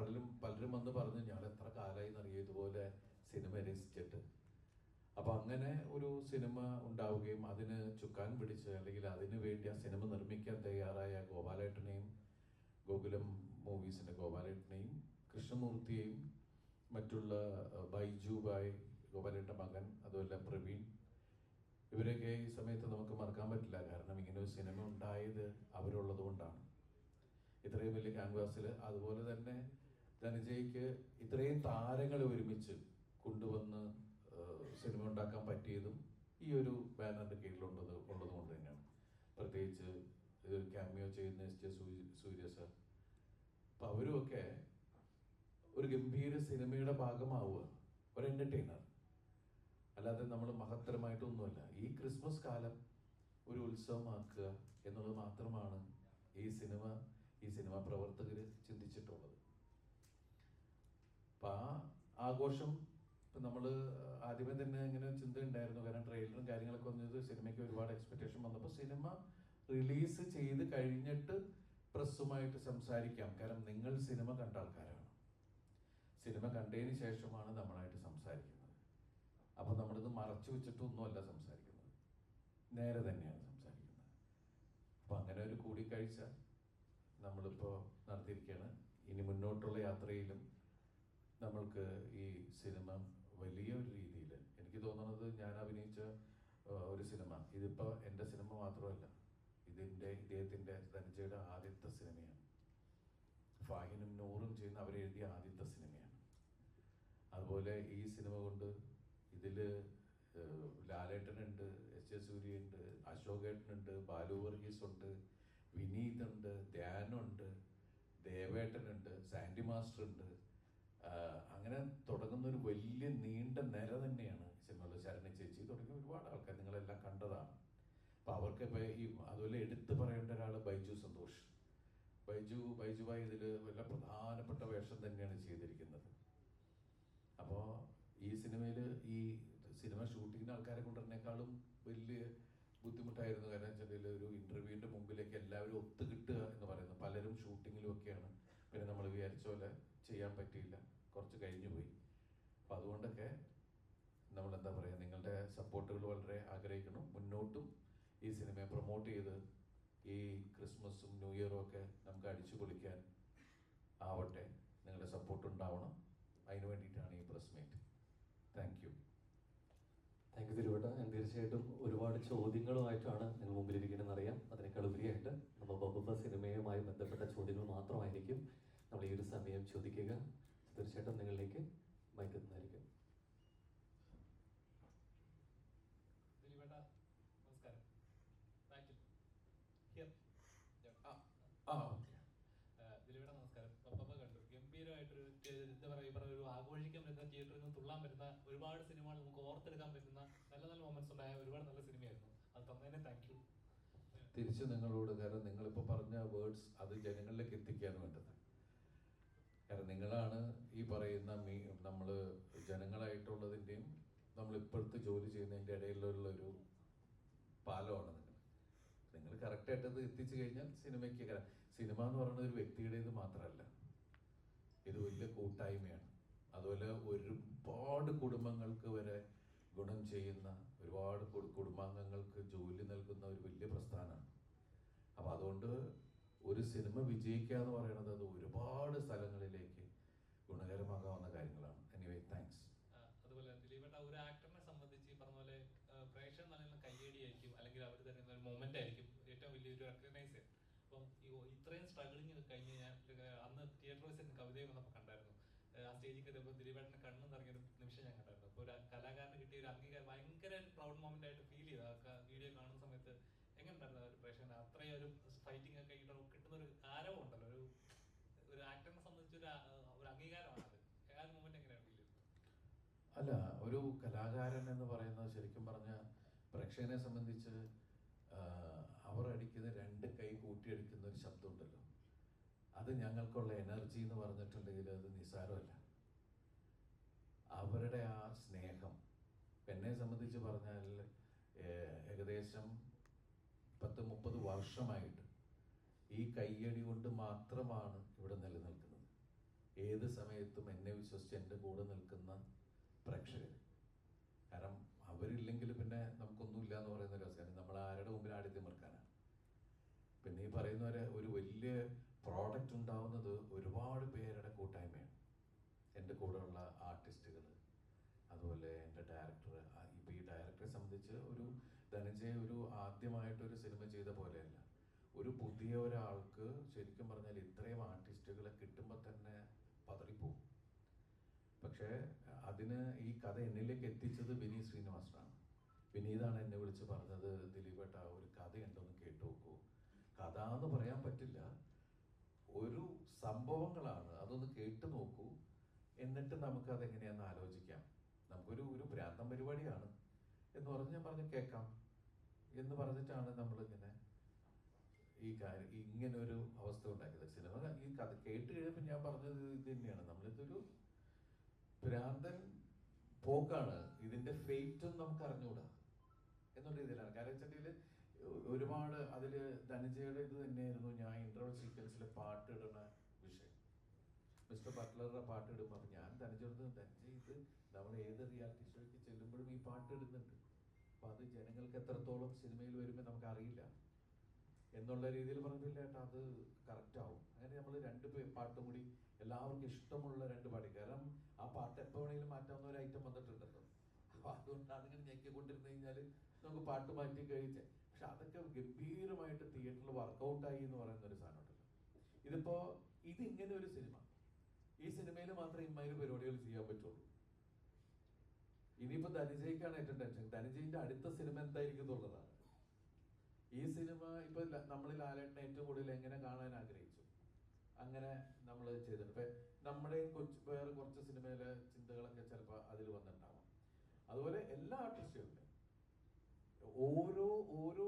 പലരും വന്ന് പറഞ്ഞു ഞാൻ എത്ര കാലമായി എന്നറിയാം ഇതുപോലെ സിനിമ രസിച്ചിട്ട്. അപ്പം അങ്ങനെ ഒരു സിനിമ ഉണ്ടാവുകയും അതിന് ചുക്കാൻ പിടിച്ച് അല്ലെങ്കിൽ അതിനു വേണ്ടി ആ സിനിമ നിർമ്മിക്കാൻ തയ്യാറായ ഗോപാലേട്ടനെയും, ഗോകുലം മൂവീസിൻ്റെ ഗോപാലേട്ടനെയും, കൃഷ്ണമൂർത്തിയെയും, മറ്റുള്ള ബൈജു ബായ്, ഗോപാലേട്ടൻ്റെ മകൻ, അതുപോലെ പ്രവീൺ, ഇവരൊക്കെ ഈ സമയത്ത് നമുക്ക് മറക്കാൻ പറ്റില്ല. കാരണം ഇങ്ങനെ ഒരു സിനിമ ഉണ്ടായത് അവരുള്ളത് കൊണ്ടാണ്. ഇത്രയും വലിയ ക്യാൻവാസിൽ അതുപോലെ തന്നെ ധനഞ്ജയ്ക്ക് ഇത്രയും താരങ്ങളെ ഒരുമിച്ച് കൊണ്ടുവന്ന് സിനിമ ഉണ്ടാക്കാൻ പറ്റിയതും ഈ ഒരു ബാനറിൻ്റെ കീഴിലുള്ളത് കൊണ്ട് തന്നെയാണ്. പ്രത്യേകിച്ച് ഇതൊരു ക്യാമിയോ ചെയ്യുന്ന എസ് ജെ സൂര്യ സർ. അപ്പം അവരുമൊക്കെ ഒരു ഗംഭീര സിനിമയുടെ ഭാഗമാവുക, ഒരു എൻ്റർടൈനർ, അല്ലാതെ നമ്മൾ മഹത്തരമായിട്ടൊന്നുമല്ല. ഈ ക്രിസ്മസ് കാലം ഒരു ഉത്സവമാക്കുക എന്നുള്ളത് മാത്രമാണ് ഈ സിനിമ പ്രവർത്തകർ ചിന്തിച്ചിട്ടുള്ളത്. അപ്പം ആ ആഘോഷം ഇപ്പം നമ്മൾ ആദ്യമേ തന്നെ ഇങ്ങനെ ചിന്ത ഉണ്ടായിരുന്നു. കാരണം ട്രെയിലറും കാര്യങ്ങളൊക്കെ വന്നത് സിനിമയ്ക്ക് ഒരുപാട് എക്സ്പെക്റ്റേഷൻ വന്നപ്പോൾ സിനിമ റിലീസ് ചെയ്ത് കഴിഞ്ഞിട്ട് പ്രസ്സുമായിട്ട് സംസാരിക്കാം. കാരണം നിങ്ങൾ സിനിമ കണ്ട ആൾക്കാരാണ്, സിനിമ കണ്ടതിന് ശേഷമാണ് നമ്മളായിട്ട് സംസാരിക്കുന്നത്. അപ്പം നമ്മളിത് മറച്ചു വെച്ചിട്ടൊന്നുമല്ല സംസാരിക്കുന്നത്, നേരെ തന്നെയാണ് സംസാരിക്കുന്നത്. അപ്പം അങ്ങനെ ഒരു കൂടിക്കാഴ്ച നമ്മളിപ്പോൾ നടത്തിയിരിക്കുകയാണ്. ഇനി മുന്നോട്ടുള്ള യാത്രയിലും നമ്മൾക്ക് ഈ സിനിമ വലിയൊരു രീതിയിൽ, എനിക്ക് തോന്നുന്നത് ഞാൻ അഭിനയിച്ച ഒരു സിനിമ, ഇതിപ്പോൾ എൻ്റെ സിനിമ മാത്രമല്ല, ഇദ്ദേഹത്തിൻ്റെ ധനഞ്ജയുടെ ആദ്യത്തെ സിനിമയാണ്. ഫാഹിനും നൂറും ചെയ്യുന്ന അവരെഴുതിയ ആദ്യത്തെ സിനിമയാണ്. അതുപോലെ ഈ സിനിമ കൊണ്ട് ഇതിൽ ലാലേട്ടനുണ്ട്, എസ് ജെ സൂര്യയുണ്ട്, അശോകേട്ടനുണ്ട്, ബാലു വർഗീസ് ഉണ്ട്, വിനീത് ഉണ്ട്, ധ്യാനുണ്ട്, ദേവേട്ടനുണ്ട്, സാൻഡി മാസ്റ്റർ ഉണ്ട്. അങ്ങനെ തുടങ്ങുന്ന ഒരു വലിയ നീണ്ട നിര തന്നെയാണ് സിനിമയിൽ. ശരണി ചേച്ചി തുടങ്ങിയ ഒരുപാട് ആൾക്കാർ നിങ്ങളെല്ലാം കണ്ടതാണ്. അപ്പോൾ അവർക്ക് ഇപ്പോൾ ഈ അതുപോലെ എടുത്തു പറയേണ്ട ഒരാൾ ബൈജു സന്തോഷ്. ബൈജുബായി ഇതിൽ വളരെ പ്രധാനപ്പെട്ട വേഷം തന്നെയാണ് ചെയ്തിരിക്കുന്നത്. അപ്പോൾ ഈ സിനിമയിൽ ഈ സിനിമ ഷൂട്ടിങ്ങിന് ആൾക്കാരെ കൊണ്ടുവരുന്നേക്കാളും വലിയ ബുദ്ധിമുട്ടായിരുന്നു. കാരണം വെച്ചാൽ ഒരു ഇൻ്റർവ്യൂവിൻ്റെ മുമ്പിലേക്ക് എല്ലാവരും ഒത്തു കിട്ടുക എന്ന് പറയുന്നത്. പലരും ഷൂട്ടിങ്ങിലും ഒക്കെയാണ്. പിന്നെ നമ്മൾ വിചാരിച്ച പോലെ ചെയ്യാൻ പറ്റിയില്ല, കുറച്ച് കഴിഞ്ഞു പോയി. അപ്പോൾ അതുകൊണ്ടൊക്കെ നമ്മളെന്താ പറയുക, നിങ്ങളുടെ സപ്പോർട്ടുകൾ വളരെ ആഗ്രഹിക്കണം. മുന്നോട്ടും ഈ സിനിമയെ പ്രൊമോട്ട് ചെയ്ത് ഈ ക്രിസ്മസും ന്യൂ ഇയറും ഒക്കെ നമുക്ക് അടിച്ചു പൊളിക്കാൻ ആവട്ടെ. നിങ്ങളുടെ സപ്പോർട്ട് ഉണ്ടാവണം. അതിന് വേണ്ടിയിട്ടാണ് ഈ press meet. Thank you. Thank you തിരുവട്ട. തീർച്ചയായിട്ടും ഒരുപാട് ചോദ്യങ്ങളുമായിട്ടാണ് നിങ്ങൾ മുമ്പിലിരിക്കണമെന്ന് അറിയാം. അതിനേക്കാൾ ഉപരിയായിട്ട് നമ്മൾ ബൊബ സിനിമയുമായി ബന്ധപ്പെട്ട ചോദ്യങ്ങൾ മാത്രമായിരിക്കും നമ്മൾ ഈ ഒരു സമയം ചോദിക്കുക. തീർച്ചയായിട്ടും നിങ്ങളിലേക്ക് മൈക്ക് എത്തുന്നതായിരിക്കും. ദിലീപേട്ട നമസ്കാരം. പപ്പ കണ്ടു ഗംഭീരമായിട്ടൊരു എന്താ പറയുക, ഒരു ആഘോഷിക്കാൻ പറ്റുന്ന, തിയേറ്ററിൽ നിന്ന് തുള്ളാൻ പറ്റുന്ന ഒരുപാട് സിനിമകൾ നമുക്ക് ഓർത്തെടുക്കാൻ പറ്റുന്ന നല്ല നല്ല മൊമെന്റ്സ് ഉണ്ടായ ഒരുപാട് നല്ല സിനിമയായിരുന്നു. അത് തന്നതിന് താങ്ക് യു. തിരിച്ച് നിങ്ങളോട്, കാരണം നിങ്ങളിപ്പോൾ പറഞ്ഞ വേർഡ്സ് അത് ജനങ്ങളിലേക്ക് എത്തിക്കുകയാണ് വേണ്ടത്. കാരണം നിങ്ങളാണ് ഈ പറയുന്ന നമ്മൾ ജനങ്ങളായിട്ടുള്ളതിൻ്റെയും നമ്മൾ ഇപ്പോഴത്തെ ജോലി ചെയ്യുന്നതിൻ്റെ ഇടയിലുള്ളൊരു പാലമാണ് നിങ്ങൾ കറക്റ്റായിട്ട് അത് എത്തിച്ചു കഴിഞ്ഞാൽ സിനിമയ്ക്ക്. സിനിമ എന്ന് പറയുന്നത് ഒരു വ്യക്തിയുടേത് മാത്രമല്ല, ഇത് വലിയ കൂട്ടായ്മയാണ്. അതുപോലെ ഒരുപാട് കുടുംബങ്ങൾക്ക് വരെ ഗുണം ചെയ്യുന്ന, ഒരുപാട് കുടുംബാംഗങ്ങൾക്ക് ജോലി നൽകുന്ന ഒരു വലിയ പ്രസ്ഥാനമാണ്. അപ്പോൾ അതുകൊണ്ട് ഒരു സിനിമ വിജയിക്കുക എന്ന് പറയുന്നത് അത് ഒരുപാട് സ്ഥലങ്ങളിലേക്ക് ഗുണകരമാകാവുന്ന കാര്യങ്ങളാണ്. Anyway thanks. അതുപോലെ ദിലീപേട്ട ഒരു ആക്ടറിനെ സംബന്ധിച്ച് പറഞ്ഞ പോലെ പ്രേക്ഷകർ നൽകുന്ന കയ്യടിയായിരിക്കും അല്ലെങ്കിൽ അവർ തരുന്ന ഒരു മൊമെന്റ് ആയിരിക്കും ഏറ്റവും വലിയൊരു റെക്കഗ്നൈസ് ചെയ്യുന്നത്. അപ്പം ഇത്രയും സ്ട്രഗിളിങ് കഴിഞ്ഞ് ഞാൻ അന്ന് തിയേറ്റർ വൈസ് കവിതയിൽ വന്നപ്പോൾ കണ്ടായിരുന്നു, ആ സ്റ്റേജിൽ കയറിയപ്പോൾ ദിലീപേട്ടന് കണ്ണു നിറങ്ങിയൊരു നിമിഷം ഞാൻ കണ്ടായിരുന്നു. അപ്പോൾ ഒരു കലാകാരന് കിട്ടിയ ഒരു അംഗീകാരം ഭയങ്കര ഒരു പ്രൗഡ് മൊമെന്റ് ആയിട്ട് ഫീൽ ചെയ്തു ആ വീഡിയോ കാണുന്ന സമയത്ത്. എങ്ങനെ ഉണ്ടായിരുന്നു ഒരു പ്രേക്ഷകന് അത്രയും ഒരു ഫൈറ്റിംഗ് ഒക്കെ കിട്ടുന്ന ഒരു ആരവം ഉണ്ടല്ലോ, ഒരു ആക്ടറിനെ സംബന്ധിച്ച് ഒരു അംഗീകാരമാണ് അത്. ആ ഒരു മൊമെന്റ് എങ്ങനെയാണ് ഫീൽ ചെയ്തത്? അല്ല, ഒരു കലാകാരൻ എന്ന് പറയുന്നത് ശരിക്കും പറഞ്ഞ പ്രേക്ഷകനെ സംബന്ധിച്ച് അവർ അടിക്കുന്ന 2 കൈ കൂട്ടിയടിക്കുന്ന ഒരു ശബ്ദം ഉണ്ടല്ലോ, അത് ഞങ്ങൾക്കുള്ള എനർജി എന്ന് പറഞ്ഞിട്ടുണ്ടെങ്കിൽ അത് നിസ്സാരമല്ല. അവരുടെ ആ സ്നേഹം എന്നെ സംബന്ധിച്ച് പറഞ്ഞാൽ ഏകദേശം 10-30 വർഷമായിട്ട് ഈ കയ്യടി കൊണ്ട് മാത്രമാണ് ഇവിടെ നിലനിൽക്കുന്നത്. ഏത് സമയത്തും എന്നെ വിശ്വസിച്ച് എൻ്റെ കൂടെ നിൽക്കുന്ന പ്രേക്ഷകർ. കാരണം അവരില്ലെങ്കിൽ പിന്നെ നമുക്കൊന്നുമില്ല എന്ന് പറയുന്ന ഒരു അവസ്ഥയാണ്. നമ്മൾ ആരുടെ മുമ്പിൽ ആടിത്തിമിർക്കാനാണ്. പിന്നെ ഈ പറയുന്ന ഒരു വലിയ പ്രോഡക്റ്റ് ഉണ്ടാവുന്നത് ഒരുപാട് പേരുടെ കൂട്ടായ്മയാണ്. എൻ്റെ കൂടെയുള്ള ആർട്ടിസ്റ്റുകൾ, അതുപോലെ എൻ്റെ ഡയറക്ടർ. ഇപ്പോൾ ഈ ഡയറക്ടറെ സംബന്ധിച്ച് ഒരു ധനഞ്ജയ് ഒരു ആദ്യമായിട്ടൊരു സിനിമ ചെയ്ത പോലെയല്ല. ഒരു പുതിയ ഒരാൾക്ക് ശരിക്കും പറഞ്ഞാൽ ഇത്രയും ആർട്ടിസ്റ്റുകളെ കിട്ടുമ്പോൾ തന്നെ പതറിപ്പോവും. പക്ഷേ അതിന് ഈ കഥ എന്നിലേക്ക് എത്തിച്ചത് വിനീത് ശ്രീനിവാസനാണ്. വിനീതാണ് എന്നെ വിളിച്ച് പറഞ്ഞത്, ദിലീപേട്ട ഒരു കഥയുണ്ടെന്ന് കേട്ടു നോക്കൂ. കഥ എന്ന് പറയാൻ പറ്റില്ല, ഒരു സംഭവങ്ങളാണ്, അതൊന്ന് കേട്ടു നോക്കൂ, എന്നിട്ട് നമുക്കത് എങ്ങനെയാണെന്ന് ആലോചിക്കാം. നമുക്കൊരു ഭ്രാന്തം പരിപാടിയാണ് എന്ന് പറഞ്ഞ് ഞാൻ പറഞ്ഞു കേൾക്കാം എന്ന് പറഞ്ഞിട്ടാണ് നമ്മളിങ്ങനെ ഈ കാര്യം ഇങ്ങനൊരു അവസ്ഥ ഉണ്ടാക്കിയത്. സിനിമ ഈ കഥ കേട്ട് കഴിയുമ്പോൾ ഞാൻ പറഞ്ഞത് ഇത് തന്നെയാണ്, നമ്മളിതൊരു ഭ്രാന്തൻ പോക്കാണ്, ഇതിന്റെ ഫെയ്റ്റും നമുക്ക് അറിഞ്ഞുകൂടാ എന്നുള്ള രീതിയിലാണ്. കാരണം വെച്ചിട്ടുണ്ടെങ്കിൽ ഒരുപാട് അതിൽ ധനഞ്ജയുടെ ഇത് തന്നെയായിരുന്നു. ഞാൻ ഇന്റർവൽ സീക്വൻസിൽ പാട്ട് ഇടുന്ന വിഷയം, മിസ്റ്റർ ബട്ട്ലറുടെ പാട്ട് ഇടുമ്പോൾ അപ്പം ഞാൻ ധനഞ്ജയോട്, ധനഞ്ജയ് ഇത് നമ്മൾ ഏത് റിയാലിറ്റി ഷോയ്ക്ക് ചെല്ലുമ്പോഴും ഈ പാട്ട് ഇടുന്നുണ്ട്, അപ്പം അത് ജനങ്ങൾക്ക് എത്രത്തോളം സിനിമയിൽ വരുമ്പോൾ നമുക്ക് അറിയില്ല എന്നുള്ള രീതിയിൽ പറഞ്ഞില്ല ഏട്ടാ, അത് കറക്റ്റ് ആവും. അങ്ങനെ നമ്മൾ 2 പാട്ടും കൂടി എല്ലാവർക്കും ഇഷ്ടമുള്ള 2 പാട്ട്, കാരണം ആ പാട്ട് എപ്പോൾ വേണമെങ്കിലും മാറ്റാവുന്ന ഒരു ഐറ്റം വന്നിട്ടുണ്ടല്ലോ. അപ്പോൾ അതുകൊണ്ട് അതിങ്ങനെ ഞെക്കിക്കൊണ്ടിരുന്നു കഴിഞ്ഞാൽ നമുക്ക് പാട്ട് മാറ്റി കഴിച്ചേ. പക്ഷെ അതൊക്കെ ഗംഭീരമായിട്ട് തിയേറ്ററിൽ വർക്കൗട്ടായി എന്ന് പറയുന്ന ഒരു സാധനം ഉണ്ടല്ലോ. ഇതിപ്പോ ഇങ്ങനെ ഒരു സിനിമ, ഈ സിനിമയിൽ മാത്രമേ ഇമ്മാതിരി പരിപാടികൾ ചെയ്യാൻ പറ്റുള്ളൂ. ഇനിയിപ്പോ ധനഞ്ജയ്ക്കാണ് ഏറ്റവും ടെൻഷൻ, ധനഞ്ജയിന്റെ അടുത്ത സിനിമ എന്തായിരിക്കും എന്നുള്ളതാണ്. ഈ സിനിമ ഇപ്പൊ നമ്മൾ ലാലേട്ടനെ ഏറ്റവും കൂടുതൽ എങ്ങനെ കാണാൻ ആഗ്രഹിച്ചു, അങ്ങനെ നമ്മൾ ചെയ്തിട്ടുണ്ട്. ഇപ്പൊ നമ്മുടെ വേറെ കുറച്ച് സിനിമയിലെ ചിന്തകളൊക്കെ ചിലപ്പോൾ അതിൽ വന്നിട്ടുണ്ടാവാം. അതുപോലെ എല്ലാ ആർട്ടിസ്റ്റുകളുടെ ഓരോ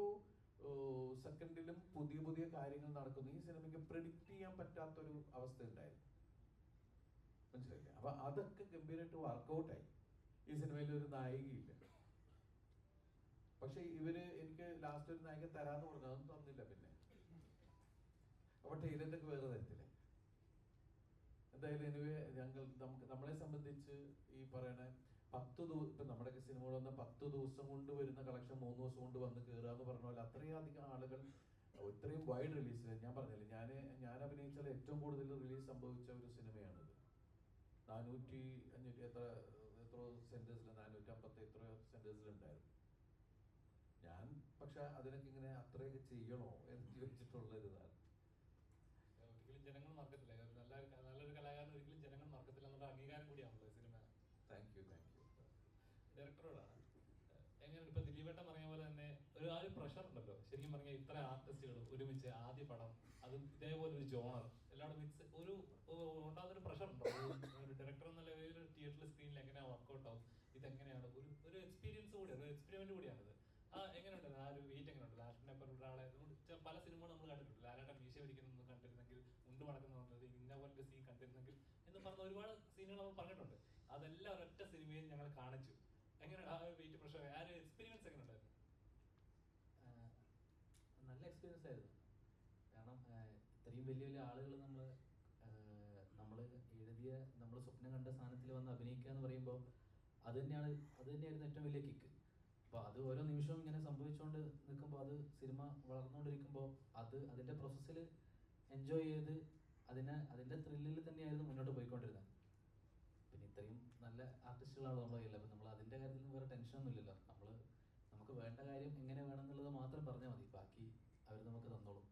സെക്കൻഡിലും പുതിയ പുതിയ കാര്യങ്ങൾ നടക്കുന്നു. ഈ സിനിമയ്ക്ക് പ്രെഡിക്റ്റ് ചെയ്യാൻ പറ്റാത്തൊരു അവസ്ഥ ഉണ്ടായിരുന്നു, മനസ്സിലായില്ലേ? അപ്പൊ അതൊക്കെ ഗംഭീരമായിട്ട് വർക്കൗട്ടായി. ഈ സിനിമയിൽ ഒരു നായികയില്ല, പക്ഷെ എനിക്ക് ലാസ്റ്റ് ഒരു നായിക തരാന്ന് പറഞ്ഞു, അതൊന്നും തന്നില്ല. പിന്നെ അപ്പൊ ടൈലറിന്റെ ഒക്കെ വേറെ തരത്തില്ലേ. എന്തായാലും എനിവേ നമ്മളെ സംബന്ധിച്ച് ഈ പറയണ 10 ദിവസം, ഇപ്പൊ നമ്മുടെയൊക്കെ സിനിമകൾ വന്ന 10 ദിവസം കൊണ്ട് വരുന്ന കളക്ഷൻ 3 ദിവസം കൊണ്ട് വന്ന് കയറുക എന്ന് പറഞ്ഞ പോലെ അത്രയും അധികം ആളുകൾ ഇത്രയും വൈഡ് റിലീസ്. ഞാൻ പറഞ്ഞില്ലേ, ഞാൻ അഭിനയിച്ചാൽ ഏറ്റവും കൂടുതൽ റിലീസ് സംഭവിച്ച ഒരു സിനിമയാണിത്. 450 എത്രയോ സെന്റേഴ്സിൽ, 450 എത്രയോ സെന്റേഴ്സിലുണ്ടായിരുന്നു ഞാൻ. പക്ഷെ അതിനൊക്കെ ഇങ്ങനെ അത്രയൊക്കെ ചെയ്യണോ എന്ന് ചോദിച്ചിട്ടുള്ള ഇതാണ്. ഒരിക്കലും ജനങ്ങൾ മറക്കത്തില്ല, നല്ലൊരു കലാകാരൻ ഒരിക്കലും ജനങ്ങൾ മറക്കത്തില്ല എന്നുള്ള അംഗീകാരം കൂടിയാണല്ലോ സിനിമ. Thank you. ഡയറക്ടറോടാണ് എങ്ങനെ ഇപ്പൊ ദിലീപേട്ടൻ പറഞ്ഞ പോലെ തന്നെ ആ ഒരു പ്രഷർ ഉണ്ടല്ലോ. ശരിക്കും പറഞ്ഞാൽ ഇത്ര ആർട്ടിസ്റ്റുകൾ ഒരുമിച്ച് ആദ്യ പടം, അതും ഇതേപോലെ ഒരു ജോണർ എല്ലാവരും മിക്സ്, ഉണ്ടാകുന്നൊരു പ്രഷർ ഉണ്ടോ ഒരു ഡയറക്ടർ എന്നുള്ള ഒരു തിയേറ്ററിൽ സ്ക്രീനിൽ എങ്ങനെയാണ് വർക്കൗട്ട് ആവും, ഇതെങ്ങനെയാണ് ഒരു എക്സ്പീരിയൻസ് കൂടിയാണ്, ഒരു എക്സ്പെരിമെന്റ് കൂടിയാണിത്. എങ്ങനെയുണ്ട് ആ ഒരു വെയിറ്റ് എങ്ങനെയുണ്ട്? ലാലേട്ടനെ പോലെ ഒരാളെ പല സിനിമകളും നമ്മൾ കണ്ടിട്ടുണ്ട്, ലാലേട്ടൻ മീശ പിടിക്കുന്നത് കണ്ടിരുന്നെങ്കിൽ, മുണ്ട് മടക്കുന്നത് ഇന്ന പോലത്തെ സീൻ കണ്ടിരുന്നെങ്കിൽ എന്ന് പറഞ്ഞ ഒരുപാട് സീനുകൾ നമ്മൾ പറഞ്ഞിട്ടുണ്ട്. അതെല്ലാം ഒരൊറ്റ സിനിമയിൽ ഞങ്ങൾ കാണിച്ചു. എങ്ങനെയാണ് ആ വെയിറ്റ് പ്രഷർ, ആ ഒരു എക്സ്പീരിയൻസ് എങ്ങനെ ഉണ്ടായിരുന്നു? നല്ല എക്സ്പീരിയൻസ് ആയിരുന്നു. കാരണം ഇത്രയും വലിയ വലിയ ആളുകൾ നമ്മൾ എഴുതിയ, നമ്മൾ സ്വപ്നം കണ്ട സ്ഥാനത്തിൽ വന്ന് അഭിനയിക്കുക എന്ന് പറയുമ്പോൾ അത് തന്നെയായിരുന്നു ഏറ്റവും വലിയ കിക്ക്. അപ്പോൾ അത് ഓരോ നിമിഷവും ഇങ്ങനെ സംഭവിച്ചുകൊണ്ട് നിൽക്കുമ്പോൾ, അത് സിനിമ വളർന്നുകൊണ്ടിരിക്കുമ്പോൾ അതിൻ്റെ പ്രോസസ്സിൽ എൻജോയ് ചെയ്ത് അതിൻ്റെ ത്രില്ലിൽ തന്നെയായിരുന്നു മുന്നോട്ട് പോയിക്കൊണ്ടിരുന്നത്. പിന്നെ ഇത്രയും നല്ല ആർട്ടിസ്റ്റുകളാണ് നമ്മളെ കയ്യിൽ. അപ്പം നമ്മൾ അതിൻ്റെ കാര്യത്തിൽ വേറെ ടെൻഷനൊന്നും ഇല്ലല്ലോ. നമുക്ക് വേണ്ട കാര്യം എങ്ങനെ വേണം എന്നുള്ളത് മാത്രം പറഞ്ഞാൽ മതി, ബാക്കി അവർ നമുക്ക് തന്നോളും.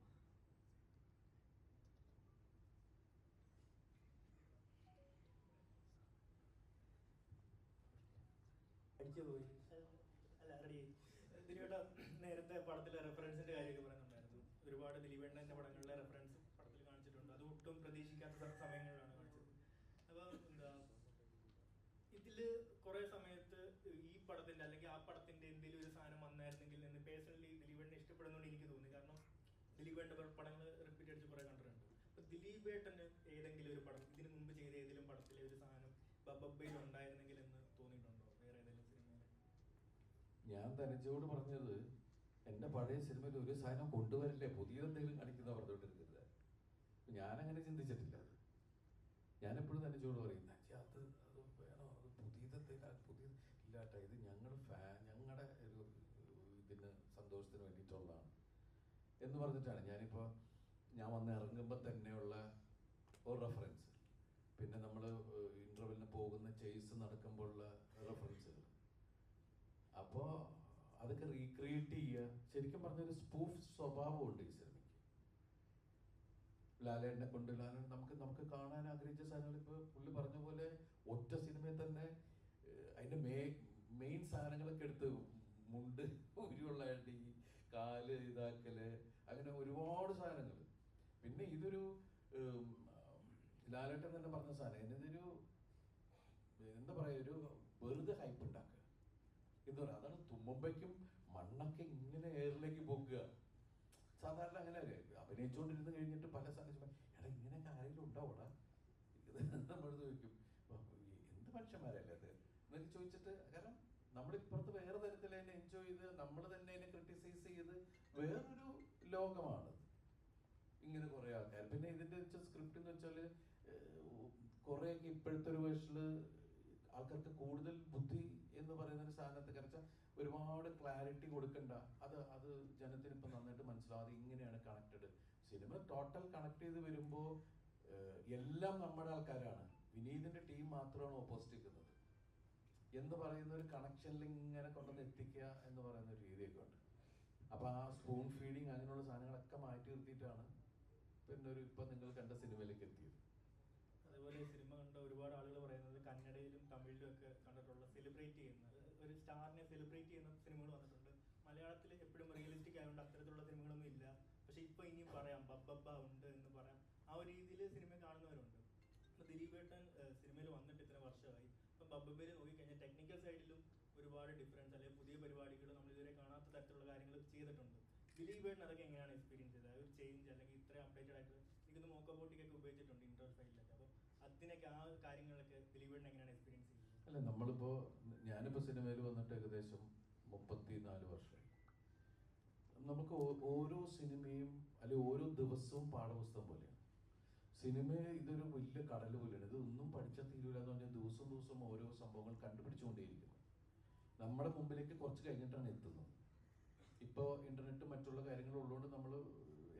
അടിച്ചുപോയി അല്ല റെഡി. ദിലീപേട്ട നേരത്തെ പടത്തിലെ റെഫറൻസിന്റെ കാര്യമൊക്കെ പറയുന്നുണ്ടായിരുന്നു. ഒരുപാട് ദിലീപേട്ടൻ്റെ പടങ്ങളിലെ റെഫറൻസ് പടത്തിൽ കാണിച്ചിട്ടുണ്ട്. അത് ഒട്ടും പ്രതീക്ഷിക്കാത്ത സമയങ്ങളിലാണ് കാണിച്ചത്. അപ്പോൾ എന്താ ഇതില് കുറെ സമയത്ത് ഈ പടത്തിന്റെ അല്ലെങ്കിൽ ആ പടത്തിന്റെ എന്തെങ്കിലും ഒരു സാധനം വന്നായിരുന്നെങ്കിൽ എന്ന് പേഴ്സണലി ദിലീപേട്ടനെ ഇഷ്ടപ്പെടുന്നതുകൊണ്ട് എനിക്ക് തോന്നി. കാരണം ദിലീപേട്ടൻ്റെ പടങ്ങൾ റിപ്പീറ്റ് അടിച്ച് കുറെ കണ്ടിട്ടുണ്ട്. അപ്പൊ ദിലീപേട്ടന് ഏതെങ്കിലും ഒരു പടം ഇതിനു മുമ്പ് ചെയ്ത ഏതെങ്കിലും പടത്തിലെ ഒരു സാധനം ബബ്ബയിൽ ഉണ്ടായിരുന്നെങ്കിൽ എന്ന് തോന്നിയിട്ടുണ്ടോ വേറെ ഏതെങ്കിലും സിനിമയിൽ? ഞാൻ ധനജയോട് പറഞ്ഞത് എന്റെ പഴയ സിനിമയിൽ ഒരു സാധനം കൊണ്ടുവരില്ലേ, പുതിയതെന്തെങ്കിലും കാണിക്കുന്ന പറഞ്ഞുകൊണ്ടിരിക്കുന്നത്. ഞാനങ്ങനെ ചിന്തിച്ചിട്ടില്ല. ഞാനെപ്പോഴും ധനജയോട് പറയും, അത് വേണോ, അത് പുതിയതെന്തെങ്കിലും പുതിയ ഇല്ലാട്ട, ഇത് ഞങ്ങളുടെ ഒരു ഇതിന് സന്തോഷത്തിന് വേണ്ടിയിട്ടുള്ളതാണ് എന്ന് പറഞ്ഞിട്ടാണ്. ഞാൻ വന്ന് ഇറങ്ങുമ്പോൾ തന്നെയുള്ള ഒരു റെഫറൻസ്, പിന്നെ നമ്മൾ ഇന്റർവെല്ലിന് പോകുന്ന ചേസ് നടക്കുമ്പോഴുള്ള റെഫറൻസുകൾ, അപ്പോൾ അതൊക്കെ റീക്രിയേറ്റ് ചെയ്യുക. ശരിക്കും പറഞ്ഞൊരു സ്പൂഫ് സ്വഭാവമുണ്ട് ഈ സിനിമയ്ക്ക്. ലാലേട്ടനെ കൊണ്ട് നമുക്ക് കാണാൻ ആഗ്രഹിച്ച സാധനങ്ങൾ ഇപ്പോൾ പുള്ളി പറഞ്ഞ പോലെ ഒറ്റ സിനിമയിൽ തന്നെ അതിൻ്റെ മെയിൻ സാധനങ്ങളൊക്കെ എടുത്ത് മുണ്ട് ഉരുള്ള അടി, കാല് ഇതാക്കല്, അങ്ങനെ ഒരുപാട് സാധനങ്ങൾ. പിന്നെ ഇതൊരു ലാലേട്ടൻ തന്നെ പറഞ്ഞ സാധനം, ഇതൊരു എന്താ പറയുക, ഒരു വെറുതെ ഹൈപ്പ് ഉണ്ടാക്കുക എന്ന് പറയാം. അതാണ് തുമ്മുമ്പയ്ക്കും മണ്ണൊക്കെ ഇങ്ങനെ എയറിലേക്ക് പോകുക. സാധാരണ അങ്ങനെ അഭിനയിച്ചുകൊണ്ടിരുന്ന് കഴിഞ്ഞിട്ട് പല സാധനം എടാ ഇങ്ങനെയൊക്കെ ആരെങ്കിലും ഉണ്ടാവൂടാ നമ്മൾ ചോദിക്കും, എന്ത് മനുഷ്യന്മാരല്ലേ അത് എന്നൊക്കെ ചോദിച്ചിട്ട്. കാരണം നമ്മളിപ്പുറത്ത് വേറെ തരത്തിൽ അതിനെ എൻജോയ് ചെയ്ത് നമ്മൾ തന്നെ അതിനെ ക്രിട്ടിസൈസ് ചെയ്ത് വേറൊരു ലോകമാണ് ഇങ്ങനെ കുറെ ആൾക്കാർ. പിന്നെ ഇതിന്റെ സ്ക്രിപ്റ്റ് എന്ന് വെച്ചാല് കുറെയൊക്കെ ഇപ്പോഴത്തെ ഒരു വേർഷനില് ആൾക്കാർക്ക് കൂടുതൽ ബുദ്ധി എന്ന് പറയുന്ന ഒരു സാധനത്തെ കുറിച്ച് ഒരുപാട് ക്ലാരിറ്റി കൊടുക്കണ്ട. അത് ജനത്തിന് ഇപ്പൊ നന്നായിട്ട് മനസ്സിലാവാതെ ഇങ്ങനെയാണ് കണക്റ്റഡ്. സിനിമ ടോട്ടൽ കണക്ട് ചെയ്ത് വരുമ്പോ എല്ലാം നമ്മുടെ ആൾക്കാരാണ്, വിനീതിന്റെ ടീം മാത്രമാണ് ഓപ്പോസിറ്റ് നിൽക്കുന്നത് എന്ന് പറയുന്ന ഒരു കണക്ഷനിൽ ഇങ്ങനെ കൊണ്ടുവന്ന് എത്തിക്കുക എന്ന് പറയുന്ന ഒരു രീതിയൊക്കെ ഉണ്ട്. അപ്പൊ ആ സ്പൂൺ ഫീഡിങ് അങ്ങനെയുള്ള സാധനങ്ങളൊക്കെ മാറ്റി നിർത്തിയിട്ടാണ് പിന്നെ ഇപ്പൊ നിങ്ങൾ കണ്ട സിനിമയിലേക്ക് എത്തിയത്. അതുപോലെ സിനിമ കണ്ട ഒരുപാട് ആളുകൾ പറയുന്നത് കന്നഡയിലും തമിഴിലും ഒക്കെ കണ്ടിട്ടുള്ള സെലിബ്രേറ്റ് ചെയ്യുന്ന ഒരു സ്റ്റാറിനെ സെലിബ്രേറ്റ് ചെയ്യുന്ന സിനിമകൾ വന്നിട്ടുണ്ട്. മലയാളത്തിൽ എപ്പോഴും റിയലിസ്റ്റിക് ആയതുകൊണ്ട് അത്തരത്തിലുള്ള സിനിമകളൊന്നും ഇല്ല. പക്ഷെ ഇപ്പൊ ഇനിയും പറയാം ബബ്ബബ്ബ ഉണ്ട് എന്ന് പറയാം. ആ ഒരു രീതിയിൽ സിനിമ കാണുന്നവരുണ്ട്. ഇപ്പൊ ദിലീപേട്ടൻ സിനിമയിൽ വന്നിട്ട് ഇത്ര വർഷമായി. ഇപ്പൊ ബബ്ബബയിൽ നോക്കിക്കഴിഞ്ഞാൽ ടെക്നിക്കൽ സൈഡിലും ഒരുപാട് ഡിഫറൻസ് അല്ലെങ്കിൽ പുതിയ പരിപാടികൾ നമ്മൾ ഇതുവരെ കാണാത്ത തരത്തിലുള്ള കാര്യങ്ങൾ ചെയ്തിട്ടുണ്ട്. ദിലീപേട്ടൻ അതൊക്കെ എങ്ങനെയാണ് എക്സ്പീരിയൻസ് ചെയ്തത്? ഒരു ചേഞ്ച് അല്ലെങ്കിൽ ഇത്ര അപ്ഡേറ്റഡ് ആയിട്ട് എനിക്കൊന്ന് മോക്കോബോട്ടിക്കൊക്കെ ഉപയോഗിച്ചിട്ടുണ്ട് ഇന്റർവൽ ഫൈലിലൊക്കെ. അപ്പോൾ അതിനൊക്കെ ആ കാര്യങ്ങളൊക്കെ ദിലീപേട്ടൻ എങ്ങനെയാണ് എക്സ്പീരിയൻസ് ചെയ്യുന്നത്? അല്ല, ഞാനിപ്പോ സിനിമയിൽ വന്നിട്ട് ഏകദേശം 34 വർഷമായി. നമുക്ക് ഓരോ സിനിമയും അല്ലെങ്കിൽ ഓരോ ദിവസവും പാഠപുസ്തകം പോലെയാണ്. സിനിമ ഇതൊരു വലിയ കടൽ പോലെയാണ്. ഇതൊന്നും പഠിച്ചാൽ തീരൂല എന്ന് പറഞ്ഞാൽ ദിവസം ഓരോ സംഭവങ്ങൾ കണ്ടുപിടിച്ചുകൊണ്ടേയിരിക്കുന്നു. നമ്മുടെ മുമ്പിലേക്ക് കുറച്ച് കഴിഞ്ഞിട്ടാണ് എത്തുന്നത്. ഇപ്പോൾ ഇന്റർനെറ്റ് മറ്റുള്ള കാര്യങ്ങൾ ഉള്ളതുകൊണ്ട് നമ്മൾ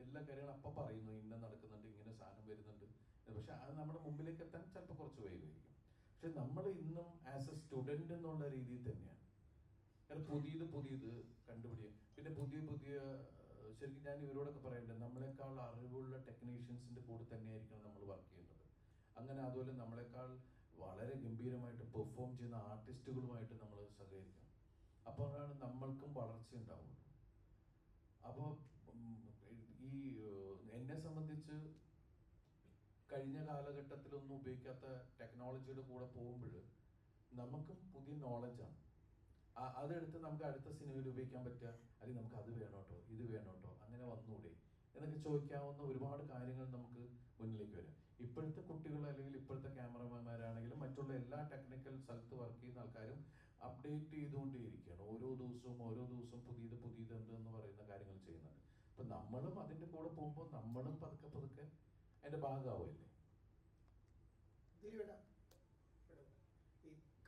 എല്ലാ കാര്യങ്ങളും അപ്പം പറയുന്നു, ഇന്ന നടക്കുന്നുണ്ട്, ഇങ്ങനെ സാധനം വരുന്നുണ്ട്. പക്ഷെ അത് നമ്മുടെ മുമ്പിലേക്ക് എത്താൻ ചിലപ്പോൾ കുറച്ച് വൈകുമായിരിക്കും. പക്ഷെ നമ്മൾ ഇന്നും ആസ് എ സ്റ്റുഡൻറ് എന്നുള്ള രീതിയിൽ തന്നെയാണ്. കാരണം പുതിയത് കണ്ടുപിടിക്കുക. പിന്നെ പുതിയ ശരിക്കും ഞാൻ ഇവരോടൊക്കെ പറയേണ്ടത്, നമ്മളെക്കാൾ അറിവുള്ള ടെക്നീഷ്യൻസിന്റെ കൂടെ തന്നെയായിരിക്കണം നമ്മൾ വർക്ക് ചെയ്യേണ്ടത്. അങ്ങനെ അതുപോലെ നമ്മളെക്കാൾ വളരെ ഗംഭീരമായിട്ട് പെർഫോം ചെയ്യുന്ന ആർട്ടിസ്റ്റുകളുമായിട്ട് നമ്മൾ സഹകരിക്കണം. അപ്പോഴാണ് നമ്മൾക്കും വളർച്ച ഉണ്ടാവുള്ളൂ. അപ്പോൾ ഈ എന്നെ സംബന്ധിച്ച് കഴിഞ്ഞ കാലഘട്ടത്തിലൊന്നും ഉപയോഗിക്കാത്ത ടെക്നോളജിയുടെ കൂടെ പോകുമ്പോൾ നമുക്കും പുതിയ നോളജാണ്. അതെടുത്ത് നമുക്ക് അടുത്ത സിനിമയിൽ ഉപയോഗിക്കാൻ പറ്റുക, അല്ലെങ്കിൽ നമുക്ക് അത് വേണോട്ടോ ഇത് വേണോട്ടോ അങ്ങനെ വന്നൂടെ എന്നൊക്കെ ചോദിക്കാവുന്ന ഒരുപാട് കാര്യങ്ങൾ നമുക്ക് മുന്നിലേക്ക് വരാം. ഇപ്പോഴത്തെ കുട്ടികൾ അല്ലെങ്കിൽ ഇപ്പോഴത്തെ ക്യാമറമാന്മാരാണെങ്കിലും മറ്റുള്ള എല്ലാ ടെക്നിക്കൽ സ്ഥലത്ത് വർക്ക് ചെയ്യുന്ന ആൾക്കാരും അപ്ഡേറ്റ് ചെയ്തുകൊണ്ടേയിരിക്കുകയാണ്. ഓരോ ദിവസവും പുതിയത് ഉണ്ട് എന്ന് പറയുന്ന കാര്യങ്ങൾ ചെയ്യുന്നുണ്ട്. അപ്പൊ നമ്മളും അതിന്റെ കൂടെ പോകുമ്പോൾ നമ്മളും പതുക്കെ അതിന്റെ ഭാഗമാവില്ലേ. ഈ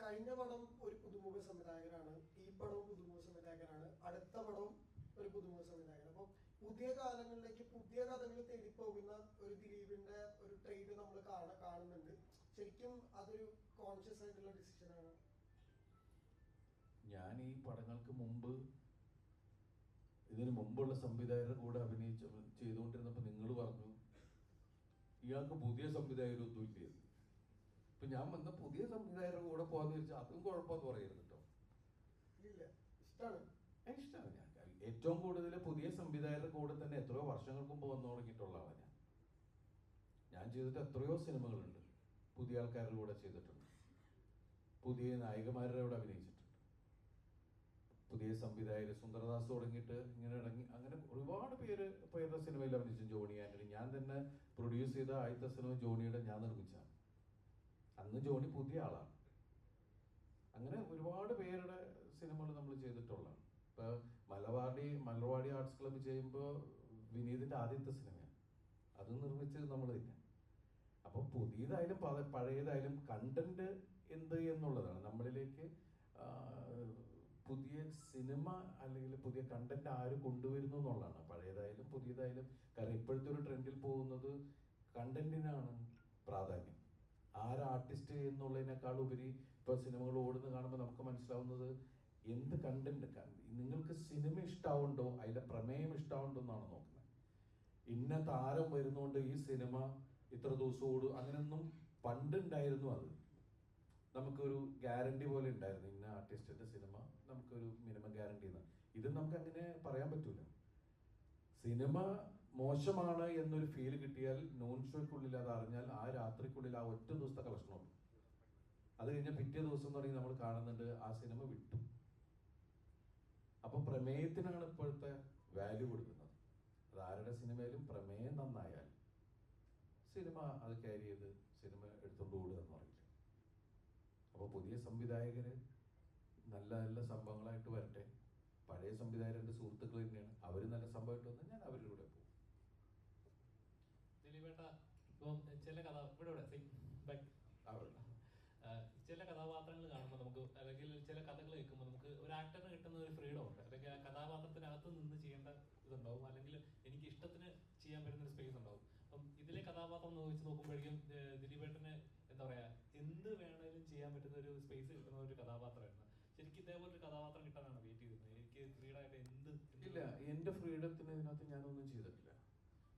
കഴിഞ്ഞ പടം ഒരു പുതുമുഖ സംവിധായകനാണ്, ഈ പടവും പുതുമുഖ സംവിധായകനാണ്, അടുത്ത പടവും ഒരു പുതുമുഖ സംവിധായകൻ. അപ്പോൾ പുതിയ കാലങ്ങളിലേക്ക് പുതിയ കഥകൾ തേടിപ്പോകുന്ന ഒരു ദിലീപിന്റെ ഒരു ട്രെയിഡ് നമ്മൾ കാണുന്നുണ്ട്. ശരിക്കും അതൊരു കോൺഷ്യസ് ആയിട്ടുള്ള ഡിസിഷനാണ്. ഞാൻ ഈ പടങ്ങൾക്ക് മുമ്പ് ഇതിന് മുമ്പുള്ള സംവിധായകരുടെ കൂടെ ചെയ്തുകൊണ്ടിരുന്നപ്പോൾ നിങ്ങൾ പറഞ്ഞു ഇയാൾക്ക് പുതിയ സംവിധായകരൊന്നും ഇല്ലേ. ഇപ്പൊ ഞാൻ വന്ന പുതിയ സംവിധായകരുടെ കൂടെ പോകാന്ന് വെച്ചാൽ അതും കുഴപ്പമെന്ന് പറയരുത് കേട്ടോ. ഇഷ്ടമാണ്. ഞാൻ ഏറ്റവും കൂടുതൽ പുതിയ സംവിധായകരുടെ കൂടെ തന്നെ എത്രയോ വർഷങ്ങൾക്ക് മുമ്പ് വന്നു തുടങ്ങിയിട്ടുള്ള ആളാണ് ഞാൻ ചെയ്തിട്ട് എത്രയോ സിനിമകളുണ്ട്. പുതിയ ആൾക്കാരുടെ കൂടെ ചെയ്തിട്ടുണ്ട്, പുതിയ നായികമാരുടെ കൂടെ അഭിനയിച്ചിട്ടുണ്ട്, പുതിയ സംവിധായകർ സുന്ദരദാസ് തുടങ്ങിയിട്ട് ഇങ്ങനെ അങ്ങനെ ഒരുപാട് പേരുടെ സിനിമയിൽ അഭിനയിച്ചു. ജോണി ആന്റണി, ഞാൻ തന്നെ പ്രൊഡ്യൂസ് ചെയ്ത ആദ്യത്തെ സിനിമ ജോണിയുടെ ഞാൻ നിർമ്മിച്ചാണ്. അന്ന് ജോണി പുതിയ ആളാണ്. അങ്ങനെ ഒരുപാട് പേരുടെ സിനിമകൾ നമ്മൾ ചെയ്തിട്ടുള്ളതാണ്. ഇപ്പൊ മലർവാടി ആർട്സ് ക്ലബ്ബ് ചെയ്യുമ്പോൾ വിനീതിന്റെ ആദ്യത്തെ സിനിമയാണ്, അത് നിർമ്മിച്ചത് നമ്മൾ തന്നെ. അപ്പൊ പുതിയതായാലും പഴയതായാലും കണ്ടന്റ് എന്ത് എന്നുള്ളതാണ് നമ്മളിലേക്ക് പുതിയ സിനിമ അല്ലെങ്കിൽ പുതിയ കണ്ടന്റ് ആര് കൊണ്ടുവരുന്നു എന്നുള്ളതാണ്. പഴയതായാലും പുതിയതായാലും. കാരണം ഇപ്പോഴത്തെ ഒരു ട്രെൻഡിൽ പോകുന്നത് കണ്ടന്റിനാണ് പ്രാധാന്യം. ആർട്ടിസ്റ്റ് എന്നുള്ളതിനേക്കാൾ ഉപരി ഇപ്പൊ സിനിമകൾ ഓടുന്ന കാണുമ്പോൾ നമുക്ക് മനസ്സിലാവുന്നത് എന്ത് കണ്ടന്റ്. നിങ്ങൾക്ക് സിനിമ ഇഷ്ടാവുണ്ടോ, അതിലെ പ്രമേയം ഇഷ്ടാവുണ്ടോ എന്നാണ് നോക്കുന്നത്. ഇന്ന താരം വരുന്നോണ്ട് ഈ സിനിമ ഇത്ര ദിവസം ഓടും അങ്ങനെയൊന്നും പണ്ടുണ്ടായിരുന്നു. അത് നമുക്കൊരു ഗ്യാരണ്ടി പോലെ ഉണ്ടായിരുന്നു. ഇന്ന ആർട്ടിസ്റ്റിന്റെ സിനിമ നമുക്കൊരു മിനിമം ഗ്യാരണ്ടി. ഇത് നമുക്ക് അങ്ങനെ പറയാൻ പറ്റൂല. സിനിമ മോശമാണ് എന്നൊരു ഫീൽ കിട്ടിയാൽ നോൺ ഷോയ്ക്കുള്ളിൽ അത് അറിഞ്ഞാൽ ആ രാത്രിക്കുള്ളിൽ ആ ഒറ്റ ദിവസത്തെ കളക്ഷനുള്ളൂ. അത് കഴിഞ്ഞാൽ പിറ്റേ ദിവസം എന്ന് പറഞ്ഞാൽ നമ്മൾ കാണുന്നുണ്ട് ആ സിനിമ വിട്ടു. അപ്പൊ പ്രമേയത്തിനാണ് ഇപ്പോഴത്തെ വാല്യൂ കൊടുക്കുന്നത്. അത് ആരുടെ സിനിമയിലും പ്രമേയം നന്നായാൽ സിനിമ അത് ക്യാരി ചെയ്ത് സിനിമ എടുത്തുകൊണ്ട് ഓടുക എന്ന് പറയില്ല. അപ്പൊ പുതിയ സംവിധായകര് നല്ല നല്ല സംഭവങ്ങളായിട്ട് വരട്ടെ. പഴയ സംവിധായകരുടെ സുഹൃത്തുക്കൾ തന്നെയാണ്, അവര് നല്ല സംഭവമായിട്ട് വന്നാൽ ഞാൻ അവരുടെ കൂടെ പോകും. ദിലീപേട്ട, ഇപ്പം ചില ചില കഥാപാത്രങ്ങൾ കാണുമ്പോൾ നമുക്ക്, അല്ലെങ്കിൽ ചില കഥകൾ കേൾക്കുമ്പോൾ നമുക്ക് ഒരു ആക്ടറിന് കിട്ടുന്ന ഒരു ഫ്രീഡം ഉണ്ട്. അല്ലെങ്കിൽ ആ കഥാപാത്രത്തിനകത്ത് നിന്ന് ചെയ്യേണ്ട ഇതുണ്ടാവും, അല്ലെങ്കിൽ എനിക്ക് ഇഷ്ടത്തിന് ചെയ്യാൻ പറ്റുന്ന ഒരു സ്പേസ് ഉണ്ടാവും. അപ്പം ഇതിലെ കഥാപാത്രം വെച്ച് നോക്കുമ്പോഴേക്കും ദിലീപേട്ടന് എന്താ പറയാ, എന്ത് വേണേലും ചെയ്യാൻ പറ്റുന്ന ഒരു സ്പേസ് കിട്ടുന്ന ഒരു കഥാപാത്രമായിരുന്നു. ശരിക്കും ഇതേപോലെ ഒരു കഥാപാത്രം കിട്ടാനാണ് വെയിറ്റ് ചെയ്തിരുന്നത്. എനിക്ക് ഫ്രീഡമായിട്ട് ഇല്ല, എന്റെ ഫ്രീഡത്തിന് ഇതിനകത്ത് ഞാനൊന്നും ചെയ്തിട്ടില്ല.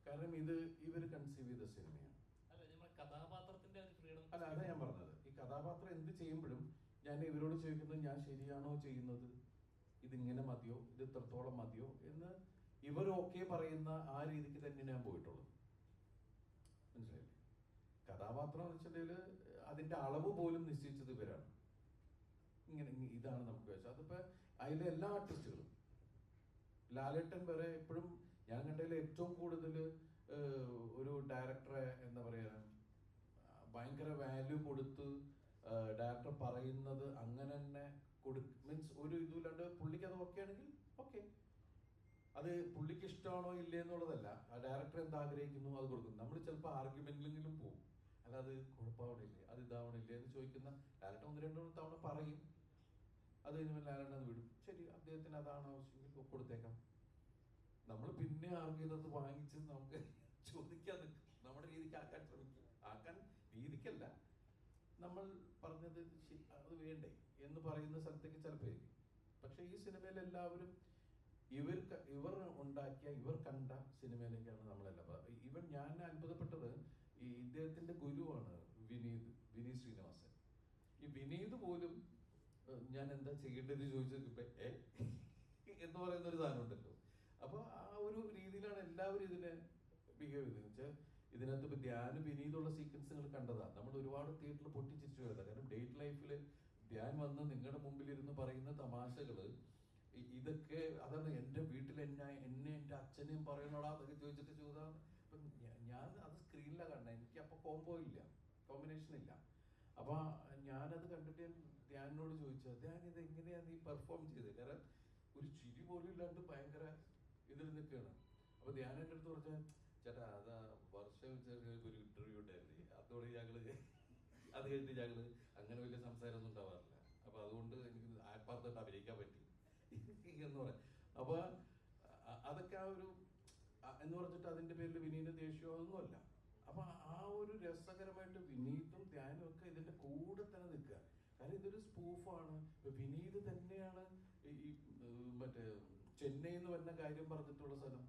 കാരണം ഇത് ഇവര് കൺസീവ് ചെയ്ത സിനിമയാണ്. അല്ല, നമ്മുടെ കഥാപാത്രത്തിന്റെ ഒരു ഫ്രീഡം അല്ല, അതാ ഞാൻ പറഞ്ഞത്. ഈ കഥാപാത്രം എന്ത് ചെയ്യുമ്പോഴും ഞാൻ ഇവരോട് ചോദിക്കുന്നത് ഞാൻ ശരിയാണോ ചെയ്യുന്നത്, ഇതിങ്ങനെ മതിയോ, ഇത് ഇത്രത്തോളം മതിയോ എന്ന് ഇവർ ഓക്കെ പറയുന്ന ആ രീതിക്ക് തന്നെ ഞാൻ പോയിട്ടുള്ളൂ. മനസ്സിലായില്ലേ? കഥാപാത്രം എന്ന് വെച്ചിട്ടുണ്ടെങ്കിൽ അതിന്റെ അളവ് പോലും നിശ്ചയിച്ചത് ഇവരാണ്. ഇങ്ങനെ ഇതാണ് നമുക്ക് വെച്ചാൽ. അതിപ്പോ അതിലെ എല്ലാ ആർട്ടിസ്റ്റുകളും, ലാലേട്ടൻ വരെ എപ്പോഴും ഞാൻ കണ്ടതിൽ ഏറ്റവും കൂടുതൽ ഒരു ഡയറക്ടറെ എന്താ പറയാ ഭയങ്കര വാല്യൂ കൊടുത്ത് ഡയറക്ടർ പറയുന്നത് അങ്ങനെ തന്നെ മീൻസ് ഒരു ഇതുമില്ലാണ്ട് പുള്ളിക്ക് അത് ഓക്കെ ആണെങ്കിൽ ഓക്കെ, അത് പുള്ളിക്ക് ഇഷ്ടമാണോ ഇല്ലേ എന്നുള്ളതല്ല, ആ ഡയറക്ടർ എന്താ ആഗ്രഹിക്കുന്നു അത് കൊടുക്കുന്നു. നമ്മൾ ചിലപ്പോൾ ആർഗ്യുമെന്റിലെങ്കിലും പോകും, അല്ല അത് കുഴപ്പമാവണില്ലേ, അത് ഇതാവണില്ലേ എന്ന് ചോദിക്കുന്ന ലാലേട്ടൻ 1-2 തവണ പറയും. അത് കഴിഞ്ഞാൽ ലാലേട്ടൻ അത് വിടും. ശരി, അദ്ദേഹത്തിന് അതാണ് ആവശ്യമെങ്കിൽ കൊടുത്തേക്കാം. നമ്മൾ പിന്നെ ആർഗ്യുന്നത് വാങ്ങിച്ച് നമുക്ക് ചോദിക്കാൻ നിൽക്കും, നമ്മുടെ രീതിക്ക് ആക്കാൻ ശ്രമിക്കും. ആക്കാൻ രീതിക്കല്ല, നമ്മൾ പറഞ്ഞത് അത് വേണ്ടേ എന്ന് പറയുന്ന സ്ഥലത്തേക്ക് ചിലപ്പോൾ ഇരിക്കും. പക്ഷെ ഈ സിനിമയിൽ എല്ലാവരും ഇവർ ഉണ്ടാക്കിയ ഇവർ കണ്ട സിനിമയിലേക്കാണ് നമ്മളെല്ലാം. ഇവൻ ഞാൻ അത്ഭുതപ്പെട്ടത് ഈ ഇദ്ദേഹത്തിന്റെ ഗുരുവാണ് വിനീത് ശ്രീനിവാസൻ. ഈ വിനീത് പോലും ഞാൻ എന്താ ചെയ്യേണ്ടത് ചോദിച്ചപ്പോ എന്ന് പറയുന്ന ഒരു സാധനം ഉണ്ടല്ലോ. അപ്പൊ ആ ഒരു രീതിയിലാണ് എല്ലാവരും ഇതിനെ ബിഹേവ് ചെയ്തത്. വെച്ചാൽ ഇതിനകത്ത് ഇപ്പൊ ധ്യാൻ വിനീതുള്ള സീക്വൻസ് നിങ്ങൾ കണ്ടതാ. നമ്മൾ ഒരുപാട് തിയേറ്ററിൽ പൊട്ടിച്ചിരിച്ചു പോയതാ. കാരണം ഡേറ്റ് ലൈഫില് ധ്യാൻ വന്ന് നിങ്ങളുടെ മുമ്പിലിരുന്ന് പറയുന്ന തമാശകള് ഇതൊക്കെ അതാണ്. എന്റെ വീട്ടിൽ എന്നെ എന്റെ അച്ഛനെയും പറയണോടാ അതൊക്കെ ചോദിച്ചിട്ട് ചോദിച്ചാൽ ഞാൻ അത് സ്ക്രീനിലാണ് കണ്ടത്. എനിക്ക് അപ്പൊ കോമ്പിനേഷൻ ഇല്ല. അപ്പൊ ഞാനത് കണ്ടിട്ട് ധ്യാനോട് ചോദിച്ചു, ധ്യാൻ ഇത് എങ്ങനെയാ നീ പെർഫോം ചെയ്തത്? കാരണം ഒരു ചിരി പോലും ഇല്ലാണ്ട് ഭയങ്കര ഇതിൽ നിൽക്കുകയാണ്. അപ്പൊ ധ്യാൻ എൻ്റെ അടുത്ത് പറഞ്ഞാൽ, ചേട്ടാ അതാ വർഷം ഒരു ഇന്റർവ്യൂ ഉണ്ടായിരുന്നേ, അതോടെ അത് കഴിഞ്ഞിട്ട് ഞങ്ങള് അങ്ങനെ വലിയ സംസാരമൊന്നും ഉണ്ടാവാറില്ല. അപ്പൊ അതുകൊണ്ട് എനിക്ക് ആത്മാർത്ഥമായിട്ട് അഭിനയിക്കാൻ പറ്റി എന്ന് പറയാം. അപ്പൊ അതൊക്കെ ആ ഒരു എന്ന് പറഞ്ഞിട്ട് അതിന്റെ പേരിൽ വിനീത് ദേഷ്യമോ ഒന്നുമല്ല. അപ്പൊ ആ ഒരു രസകരമായിട്ട് വിനീതും ധ്യാനും ഒക്കെ ഇതിന്റെ കൂടെ തന്നെ നിൽക്കുക. കാരണം ഇതൊരു സ്പൂഫാണ്. വിനീത് തന്നെയാണ് ഈ മറ്റേ ചെന്നൈയിൽ നിന്ന് വരുന്ന കാര്യം പറഞ്ഞിട്ടുള്ള സ്ഥലം.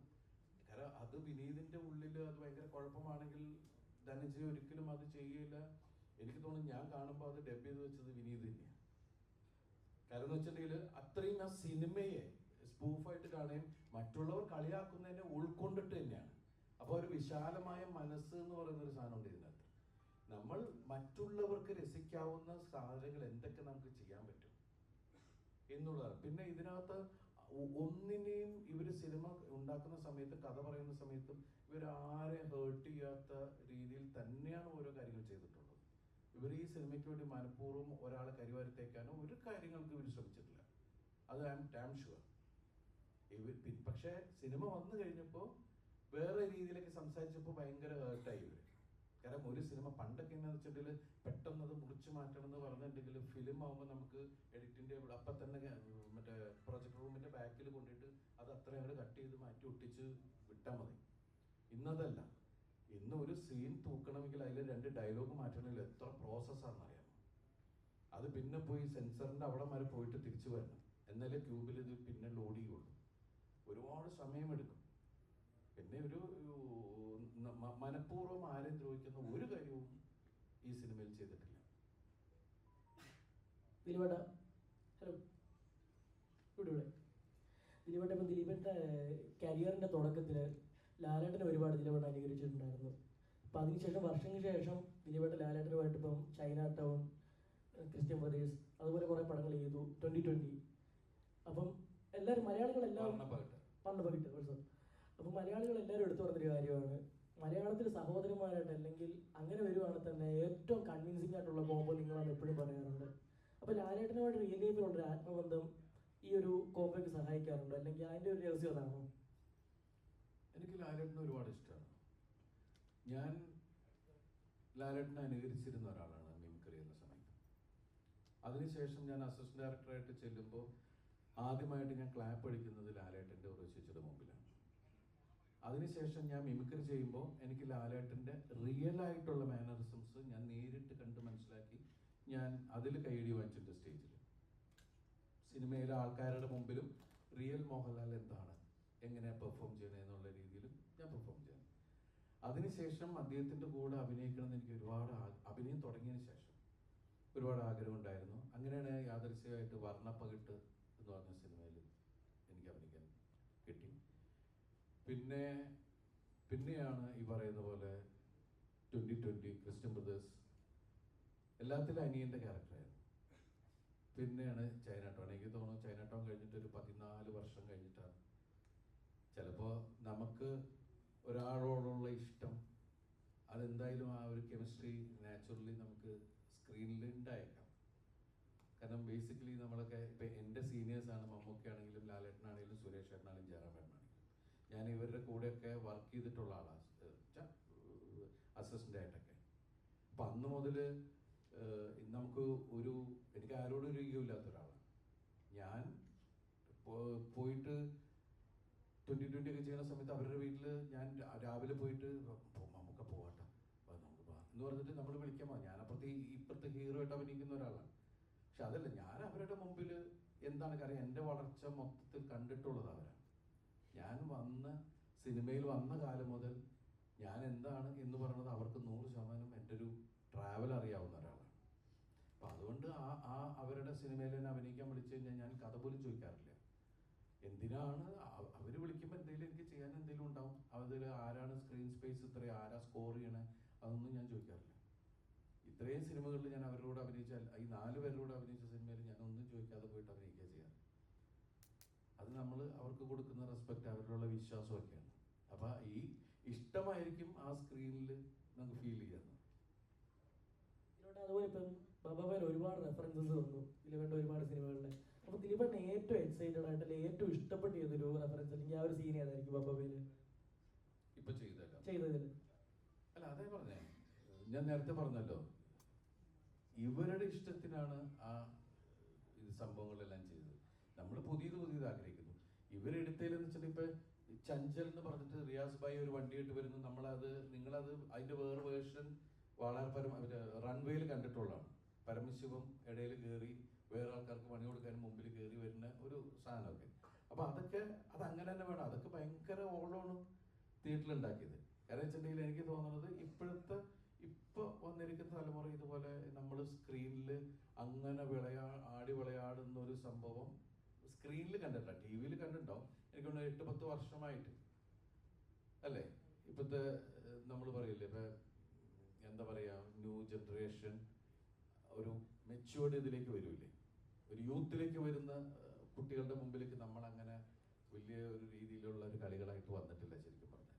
കാരണം അത് വിനീതിന്റെ ഉള്ളിൽ അത് ഭയങ്കര കുഴപ്പമാണെങ്കിൽ ധനഞ്ജയ് ഒരിക്കലും അത് ചെയ്യില്ല. എനിക്ക് തോന്നുന്നു ഞാൻ കാണുമ്പോൾ അത് ഡബ് ചെയ്ത് വെച്ചത് വിനീത് തന്നെയാണ്. കാരണം എന്ന് വെച്ചിട്ടുണ്ടെങ്കിൽ അത്രയും ആ സിനിമയെ സ്പൂഫായിട്ട് കാണുകയും മറ്റുള്ളവർ കളിയാക്കുന്നതിനെ ഉൾക്കൊണ്ടിട്ട് തന്നെയാണ്. അപ്പോൾ ഒരു വിശാലമായ മനസ്സ് എന്ന് പറയുന്ന ഒരു സാധനമുണ്ട് ഇതിനകത്ത്. നമ്മൾ മറ്റുള്ളവർക്ക് രസിക്കാവുന്ന സാധനങ്ങൾ എന്തൊക്കെ നമുക്ക് ചെയ്യാൻ പറ്റും എന്നുള്ളതാണ്. പിന്നെ ഇതിനകത്ത് ഒന്നിനെയും ഇവർ സിനിമ ഉണ്ടാക്കുന്ന സമയത്ത്, കഥ പറയുന്ന സമയത്തും ഇവരാരെ ഹേർട്ട് ചെയ്യാത്ത രീതിയിൽ തന്നെയാണ് ഓരോ കാര്യങ്ങൾ ചെയ്തിട്ടുള്ളത്. ഇവർ ഈ സിനിമയ്ക്ക് വേണ്ടി മനഃപൂർവ്വം ഒരാളെ കരിവാരത്തേക്കാനോ ഒരു കാര്യങ്ങൾക്ക് ഇവർ ശ്രമിച്ചിട്ടില്ല. അത് ഐ എം ഡാം ഷുവർ. പക്ഷേ സിനിമ വന്നു കഴിഞ്ഞപ്പോൾ വേറെ രീതിയിലേക്ക് സംസാരിച്ചപ്പോൾ ഭയങ്കര ഹേർട്ടായി ഇവർ. കാരണം ഒരു സിനിമ പണ്ടൊക്കെ എന്താണെന്ന് വെച്ചിട്ടുണ്ടെങ്കിൽ പെട്ടെന്ന് അത് മുറിച്ച് മാറ്റണം എന്ന് പറഞ്ഞിട്ടുണ്ടെങ്കിൽ ഫിലിം ആകുമ്പോൾ നമുക്ക് എഡിറ്റിൻ്റെ അപ്പം തന്നെ മറ്റേ പ്രൊജക്ട് റൂമിൻ്റെ ബാക്കിൽ കൊണ്ടിട്ട് അത് അത്രയും അങ്ങോട്ട് കട്ട് ചെയ്ത് മാറ്റി ഒട്ടിച്ച് വിട്ടാൽ മതി. ഇന്നതല്ല. ഇന്ന് ഒരു സീൻ തൂക്കണമെങ്കിൽ അതിൽ 2 ഡയലോഗ് മാറ്റണമെങ്കിൽ എത്ര പ്രോസസ്സാണെന്നറിയാമോ? അത് പിന്നെ പോയി സെൻസറിൻ്റെ അവിടെ വരെ പോയിട്ട് തിരിച്ചു വരണം. എന്നാലേ ക്യൂബിൽ ഇത് പിന്നെ ലോഡ് ചെയ്യുള്ളൂ. ഒരുപാട് സമയമെടുക്കും. പിന്നെ ഒരു മനഃപൂർവ്വം ആരെയും ദ്രോഹിക്കുന്ന ഒരു കാര്യവും ഈ സിനിമയിൽ ചെയ്തിട്ടില്ല. ദിലീപേട്ട, ഹലോ, ഇവിടെ ദിലീപേട്ട, ഇപ്പം ദിലീപേട്ട കരിയറിൻ്റെ തുടക്കത്തിൽ ലാലേട്ടനെ ഒരുപാട് ദിലീപേട്ട അനുകരിച്ചിട്ടുണ്ടായിരുന്നു. അപ്പം അതിനുശേഷം വർഷങ്ങൾക്ക് ശേഷം ദിലീപേട്ട ലാലേട്ടനുമായിട്ട് ഇപ്പം ചൈന ടൗൺ, ക്രിസ്ത്യൻ ബ്രദേഴ്സ്, അതുപോലെ കുറേ പടങ്ങൾ ചെയ്തു. 2020. അപ്പം എല്ലാവരും മലയാളികളെല്ലാം പണ്ട് അപ്പം മലയാളികളെല്ലാവരും എടുത്തു പറഞ്ഞൊരു കാര്യമാണ്, മലയാളത്തിൽ സഹോദരന്മാരായിട്ട് അല്ലെങ്കിൽ അങ്ങനെ വരുവാണെങ്കിൽ തന്നെ ഏറ്റവും കൺവിൻസിംഗ് ആയിട്ടുള്ള കോമ്പോ നിങ്ങളാണ് എപ്പോഴും പറയാറുണ്ട്. അപ്പോൾ ലാലേട്ടനുമായിട്ട് റിയൽ ലൈഫിലുള്ളൊരു ആത്മബന്ധം ഈ ഒരു കോമ്പോയ്ക്ക് സഹായിക്കാറുണ്ട്, അല്ലെങ്കിൽ അതിൻ്റെ ഒരു രഹസ്യം അതാണോ? എനിക്ക് ലാലേട്ടനെ ഒരുപാട് ഇഷ്ടമാണ്. ഞാൻ ലാലേട്ടനെ അനുകരിച്ചിരുന്ന ഒരാളാണ് മിമിക്രി എന്ന സമയത്ത്. അതിനുശേഷം ഞാൻ അസിസ്റ്റന്റ് ഡയറക്ടറായിട്ട് ചെല്ലുമ്പോൾ ആദ്യമായിട്ട് ഞാൻ ക്ലാപ്പ് അടിക്കുന്നത് ലാലേട്ടൻ്റെ ഉറച്ചിയുടെ മുമ്പിലാണ്. അതിനുശേഷം ഞാൻ മിമിക്രി ചെയ്യുമ്പോൾ എനിക്ക് ലാലേട്ടൻ്റെ റിയൽ ആയിട്ടുള്ള മാനറിസംസ് ഞാൻ നേരിട്ട് കണ്ട് മനസ്സിലാക്കി ഞാൻ അതിൽ കൈയടി വാങ്ങിച്ചിട്ടുണ്ട് സ്റ്റേജിൽ. സിനിമയിലെ ആൾക്കാരുടെ മുമ്പിലും റിയൽ മോഹൻലാൽ എന്താണ്, എങ്ങനെ പെർഫോം ചെയ്യണേ എന്നുള്ള രീതിയിലും ഞാൻ പെർഫോം ചെയ്യണം. അതിനുശേഷം അദ്ദേഹത്തിൻ്റെ കൂടെ അഭിനയിക്കണമെന്ന് എനിക്ക് ഒരുപാട് അഭിനയം തുടങ്ങിയതിന് ശേഷം ഒരുപാട് ആഗ്രഹമുണ്ടായിരുന്നു. അങ്ങനെയാണ് യാദൃശ്ചികമായിട്ട് വർണ്ണപ്പകിട്ട് എന്ന് പറഞ്ഞ സിനിമയിൽ എനിക്ക് അഭിനയിക്കാൻ കിട്ടി. പിന്നെയാണ് ഈ പറയുന്ന പോലെ 2020 ക്രിസ്ത്യൻ ബ്രദേഴ്സ്, എല്ലാത്തിലും അനിയൻ്റെ ക്യാരക്ടറായിരുന്നു. പിന്നെയാണ് ചൈന ടൗൺ. എനിക്ക് തോന്നുന്നു ചൈന ടൗൺ കഴിഞ്ഞിട്ട് ഒരു 14 വർഷം കഴിഞ്ഞിട്ടാണ്. ചിലപ്പോൾ നമുക്ക് ഒരാളോടുള്ള ഇഷ്ടം അതെന്തായാലും ആ ഒരു കെമിസ്ട്രി നാച്ചുറലി നമുക്ക് സ്ക്രീനിൽ ഉണ്ടായേക്കാം. കാരണം ബേസിക്കലി നമ്മളൊക്കെ ഇപ്പം എൻ്റെ സീനിയേഴ്സാണ്, മമ്മൂക്കയാണെങ്കിലും ലാലേട്ടനാണെങ്കിലും സുരേഷ് ഏട്ടനാണെങ്കിലും ജയറാമേട്ടനാണെങ്കിലും ഞാൻ ഇവരുടെ കൂടെയൊക്കെ വർക്ക് ചെയ്തിട്ടുള്ള ആളാണ്, അസിസ്റ്റൻ്റ് ആയിട്ടൊക്കെ. അപ്പം അന്ന് മുതൽ നമുക്ക് എനിക്ക് ആരോടും ഒരു ഈഗോ ഇല്ലാത്ത ഒരാളാണ് ഞാൻ. പോയിട്ട് 2020 ഒക്കെ ചെയ്യുന്ന സമയത്ത് അവരുടെ വീട്ടിൽ ഞാൻ രാവിലെ പോയിട്ട് നമുക്ക് പോകട്ടെ, നമുക്ക് പോകാം എന്ന് പറഞ്ഞിട്ട് നമ്മൾ വിളിക്കാൻ പോകാം. ഞാനപ്പുറത്ത് ഇപ്പുറത്തെ ഹീറോ ആയിട്ട് അഭിനയിക്കുന്ന ഒരാളാണ്. പക്ഷെ അതല്ല, ഞാൻ അവരുടെ മുമ്പിൽ എന്താണ് കാര്യം, എൻ്റെ വളർച്ച മൊത്തത്തിൽ കണ്ടിട്ടുള്ളത് അവരാണ്. ഞാൻ സിനിമയിൽ വന്ന കാലം മുതൽ ഞാൻ എന്താണ് എന്ന് പറയുന്നത് അവർക്ക് 100% എൻ്റെ ഒരു ട്രാവൽ അറിയാവുന്ന ഒരാളാണ്. അപ്പം അതുകൊണ്ട് അവരുടെ സിനിമയിൽ തന്നെ അഭിനയിക്കാൻ വിളിച്ചു കഴിഞ്ഞാൽ ഞാൻ കഥ പോലും ചോദിക്കാറില്ല. എന്തിനാണ് അവർ വിളിക്കുമ്പോൾ എന്തെങ്കിലും എനിക്ക് ചെയ്യാൻ എന്തെങ്കിലും ഉണ്ടാവും. അതിൽ ആരാണ് സ്ക്രീൻ സ്പേസ് ഇത്രയും, ആരാ സ്കോർ ചെയ്യണേ, അതൊന്നും ഞാൻ ചോദിക്കാറില്ല. ഇത്രയും സിനിമകളിൽ ഞാൻ അവരോട് അഭിനയിച്ചാൽ, ഈ 4 പേരോട് അഭിനയിച്ച സിനിമയിൽ ഞാൻ ഒന്നും ചോദിക്കാതെ പോയിട്ട് അഭിനയിക്കുക ചെയ്യാറ്. അത് നമ്മൾ അവർക്ക് കൊടുക്കുന്ന റെസ്പെക്റ്റ്, അവരോടുള്ള വിശ്വാസമൊക്കെയാണ്. അപ്പം ഈ ഇഷ്ടമായിരിക്കും ആ സ്ക്രീനിൽ നമുക്ക് ഫീൽ ചെയ്യുന്നത്. അതുപോലെ ഇപ്പം ബബാബയിൽ ഒരുപാട് റെഫറൻസസ് വന്നു ദിലീപേട്ട ഒരുപാട് സിനിമകളിലെ. അപ്പോൾ ദിലീപേട്ടനെ ഏറ്റവും എക്സൈറ്റഡ് ആയിട്ട് അല്ലെങ്കിൽ ഏറ്റവും ഇഷ്ടപ്പെട്ട് ചെയ്തൊരു റെഫറൻസ് അല്ലെങ്കിൽ ആ ഒരു സീൻ ഏതായിരിക്കും ബബാബയിൽ ഇപ്പൊ ചെയ്തതിൽ? അല്ല, അതേ പറഞ്ഞേ, ഞാൻ നേരത്തെ പറഞ്ഞല്ലോ, ഇവരുടെ ഇഷ്ടത്തിനാണ് ആ സംഭവങ്ങളെല്ലാം ചെയ്തത്. നമ്മൾ പുതിയത് ആഗ്രഹിക്കുന്നു. ഇവരെടുത്തതിലെന്ന് വെച്ചിട്ടുണ്ടെങ്കിൽ ഇപ്പൊ ചഞ്ചൽ എന്ന് പറഞ്ഞിട്ട് റിയാസ് ഭായി ഒരു വണ്ടിയായിട്ട് വരുന്നു. നിങ്ങളത് അതിന്റെ വേറെ വേർഷൻ വളരെ റൺവേയിൽ കണ്ടിട്ടുള്ളതാണ്. പരമശിവം ഇടയിൽ കയറി വേറെ ആൾക്കാർക്ക് പണി കൊടുക്കാനും മുമ്പിൽ കയറി വരുന്ന ഒരു സാധനമൊക്കെ. അപ്പോൾ അതൊക്കെ അതങ്ങനെ തന്നെ വേണം. അതൊക്കെ ഭയങ്കര ഓളമാണ് തിയേറ്ററിൽ ഉണ്ടാക്കിയത്. കാരണം വെച്ചിട്ടുണ്ടെങ്കിൽ എനിക്ക് തോന്നുന്നത് ഇപ്പോൾ വന്നിരിക്കുന്ന തലമുറ ഇതുപോലെ നമ്മൾ സ്ക്രീനിൽ അങ്ങനെ ആടി വിളയാടുന്ന ഒരു സംഭവം സ്ക്രീനിൽ കണ്ടിട്ടില്ല, ടി വിയിൽ കണ്ടിട്ടുണ്ടാവും. എനിക്ക് തോന്നുന്നു 8-10 വർഷമായിട്ട് അല്ലേ. ഇപ്പോഴത്തെ നമ്മൾ പറയില്ലേ, ഇപ്പം എന്താ പറയുക, ന്യൂ ജനറേഷൻ ഒരു മെച്യൂർഡ് ഇതിലേക്ക് വരില്ലേ, ഒരു യൂത്തിലേക്ക് വരുന്ന കുട്ടികളുടെ മുമ്പിലേക്ക് നമ്മളങ്ങനെ വലിയ ഒരു രീതിയിലുള്ള ഒരു കളികളായിട്ട് വന്നിട്ടില്ല ശരിക്കും പറഞ്ഞാൽ.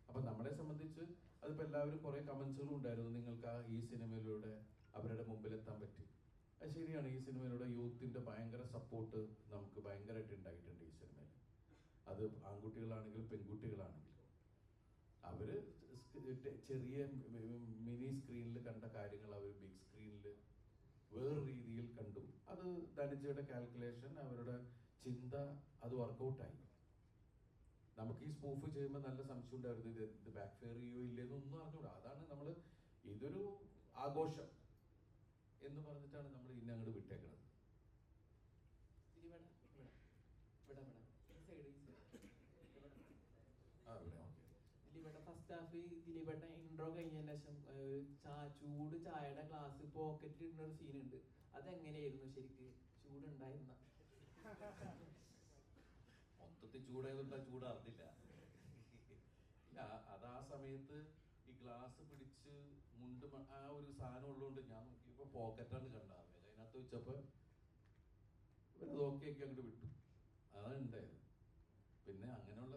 അപ്പം നമ്മളെ സംബന്ധിച്ച് അതിപ്പോൾ എല്ലാവരും കുറേ കമൻസുകളും ഉണ്ടായിരുന്നു, നിങ്ങൾക്ക് ഈ സിനിമയിലൂടെ അവരുടെ മുമ്പിലെത്താൻ പറ്റി. അത് ശരിയാണ്, ഈ സിനിമയിലൂടെ യൂത്തിൻ്റെ ഭയങ്കര സപ്പോർട്ട് നമുക്ക് ഭയങ്കരമായിട്ട് ഉണ്ടായിട്ടുണ്ട് ഈ സിനിമയിൽ. അത് ആൺകുട്ടികളാണെങ്കിലും പെൺകുട്ടികളാണെങ്കിലും അവർ ചെറിയ മിനി സ്ക്രീനിൽ കണ്ട കാര്യങ്ങൾ അവർ ബിഗ് സ്ക്രീനിൽ വേറെ രീതിയിൽ കണ്ടു. അത് ധനഞ്ജയുടെ കാൽക്കുലേഷൻ, അവരുടെ ചിന്ത, അത് വർക്കൗട്ടായി. നമുക്ക് ഈ സ്പൂഫ് ചെയ്യുമ്പോൾ നല്ല സംശയം ഉണ്ടായിരുന്നു, ഇത് ബാക്ക് ഫെയർ ചെയ്യോ ഇല്ലേന്നൊന്നും അറിഞ്ഞൂടാ. അതാണ് നമ്മൾ ഇതൊരു ആഘോഷം എന്ന് പറഞ്ഞിട്ടാണ് നമ്മൾ ഇനി അങ്ങോട്ട് വിട്ടേക്കുന്നത്. ദിലീപേട്ട ഫസ്റ്റ് ഹാഫ് ദിലീപേട്ട ഇൻട്രോ കഴിഞ്ഞതിന് ശേഷം ചൂട് ചായയുടെ ഗ്ലാസ് പോക്കറ്റിൽ ഇടുന്ന ഒരു സീനുണ്ട്. അതെങ്ങനെയായിരുന്നു ശരിക്ക്? ചൂടുണ്ടായിരുന്ന മൊത്തത്തിൽ ചൂടായതുകൊണ്ട് ചൂടാർന്നില്ല. ഇല്ല, അത് ആ സമയത്ത് ഈ ഗ്ലാസ് പിടിച്ച് മുണ്ട് ആ ഒരു സാധനം ഉള്ളതുകൊണ്ട് ഞാൻ നോക്കിയപ്പോൾ പോക്കറ്റാണ് കണ്ടാൽ അതിനകത്ത് വെച്ചപ്പോൾ ഇവരത് ഓക്കെ അങ്ങോട്ട് വിട്ടു. അതാണ് ഉണ്ടായത്. പിന്നെ അങ്ങനെയുള്ള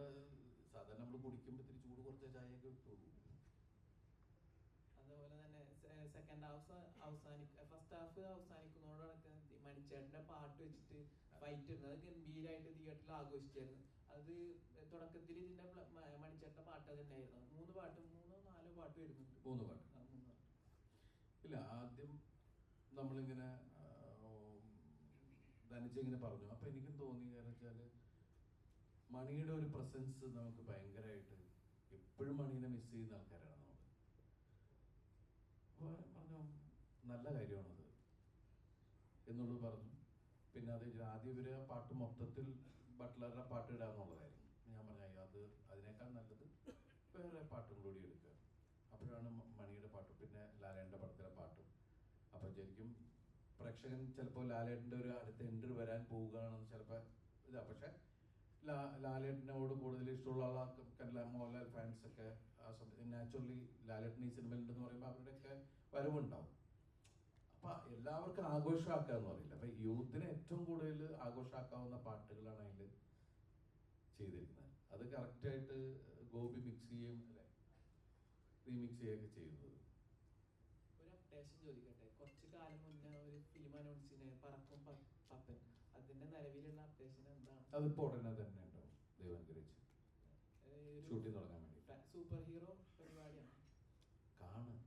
സാധാരണ നമ്മൾ കുടിക്കുമ്പോൾ ഇത്തിരി ചൂട് കുറച്ച ചായയൊക്കെ കിട്ടുള്ളൂ. അതുപോലെ തന്നെ സെക്കൻഡ് ഹാഫ് ഫസ്റ്റ് ഹാഫ് അവസാനിക്കുന്നതോടൊക്കെ മണിച്ചേട്ടന്റെ പാട്ട് വെച്ചിട്ട് ഫൈറ്റ് ഇടുന്നത് അത് ഗംഭീരമായിട്ട് തിയേറ്ററിൽ ആഘോഷിച്ചായിരുന്നു. അത് തുടക്കത്തിൽ ഇതിന്റെ മണിച്ചേട്ടന്റെ പാട്ട് തന്നെയായിരുന്നു. 3 4 പാട്ട് വരുന്നുണ്ട്. 3 പാട്ട് ഇല്ല. ആദ്യം നമ്മളിങ്ങനെ ധനിച്ചിങ്ങനെ പറഞ്ഞു. അപ്പൊ എനിക്കും തോന്നി, കാരണം വെച്ചാല് മണിയുടെ ഒരു പ്രസൻസ് നമുക്ക് ഭയങ്കരമായിട്ട് എപ്പോഴും മണീനെ മിസ് ചെയ്യുന്ന ആൾക്കാരാണ് നമ്മൾ. അപ്പോൾ പറഞ്ഞു നല്ല കാര്യമാണത് എന്നുള്ളത് പറഞ്ഞു. പിന്നെ അത് ആദ്യം ഇവര് ആ പാട്ട് മൊത്തത്തിൽ ബട്ട്ലറുടെ പാട്ട് ഇടാന്നുള്ളതായിരുന്നു. ഞാൻ പറഞ്ഞു അത് അതിനേക്കാൾ നല്ലത് വേറെ പാട്ടും കൂടി എടുക്കുക. അപ്പോഴാണ് മണിയുടെ പാട്ടും പിന്നെ ലാലേട്ടൻ്റെ പടത്തിലെ പാട്ടും. അപ്പം ശരിക്കും പ്രേക്ഷകൻ ചിലപ്പോൾ ലാലേട്ടൻ്റെ ഒരു അടുത്ത എൻട്രി വരാൻ പോവുകയാണെന്ന് ചിലപ്പോൾ ഇതാ. പക്ഷെ ലാലേട്ടനോട് കൂടുതൽ ഇഷ്ടമുള്ള ആളാക്കല്ല മോഹൻലാൽ ഫാൻസ് ഒക്കെ ആ സമയത്ത് നാച്ചുറലി ലാലേട്ടൻ ഈ സിനിമയിലുണ്ടെന്ന് പറയുമ്പോൾ അവരുടെയൊക്കെ വരവുണ്ടാവും. അപ്പം എല്ലാവർക്കും ആഘോഷമാക്കുക എന്ന് പറയില്ല. അപ്പം യൂത്തിനെ ഏറ്റവും കൂടുതൽ ആഘോഷമാക്കാവുന്ന പാട്ടുകളാണ് അതിൽ ചെയ്തിരിക്കുന്നത്. അത് കറക്റ്റായിട്ട് ഗോപി മിക്സ് ചെയ്യും അല്ലേ, റീമിക്സ് ചെയ്യുകയൊക്കെ ചെയ്യുന്നത്. ഒരു അപ്ഡേഷൻ ചോദിക്കട്ടെ. കുറച്ച് കാലം മുന്നേ ഒരു ഫിലിം അനൗൺസിന് പറക്കും പപ്പൻ, അതിന്റെ നിലവിലുള്ള അപ്ഡേഷൻ എന്താണ്? അതിപ്പോ ഉടനെ തന്നെ ഉണ്ടാവും ദൈവം അനുഗ്രഹിച്ച് ഷൂട്ടിംഗ് തുടങ്ങാൻ വേണ്ടി. സൂപ്പർ ഹീറോ പരിപാടിയാണ് കാണും.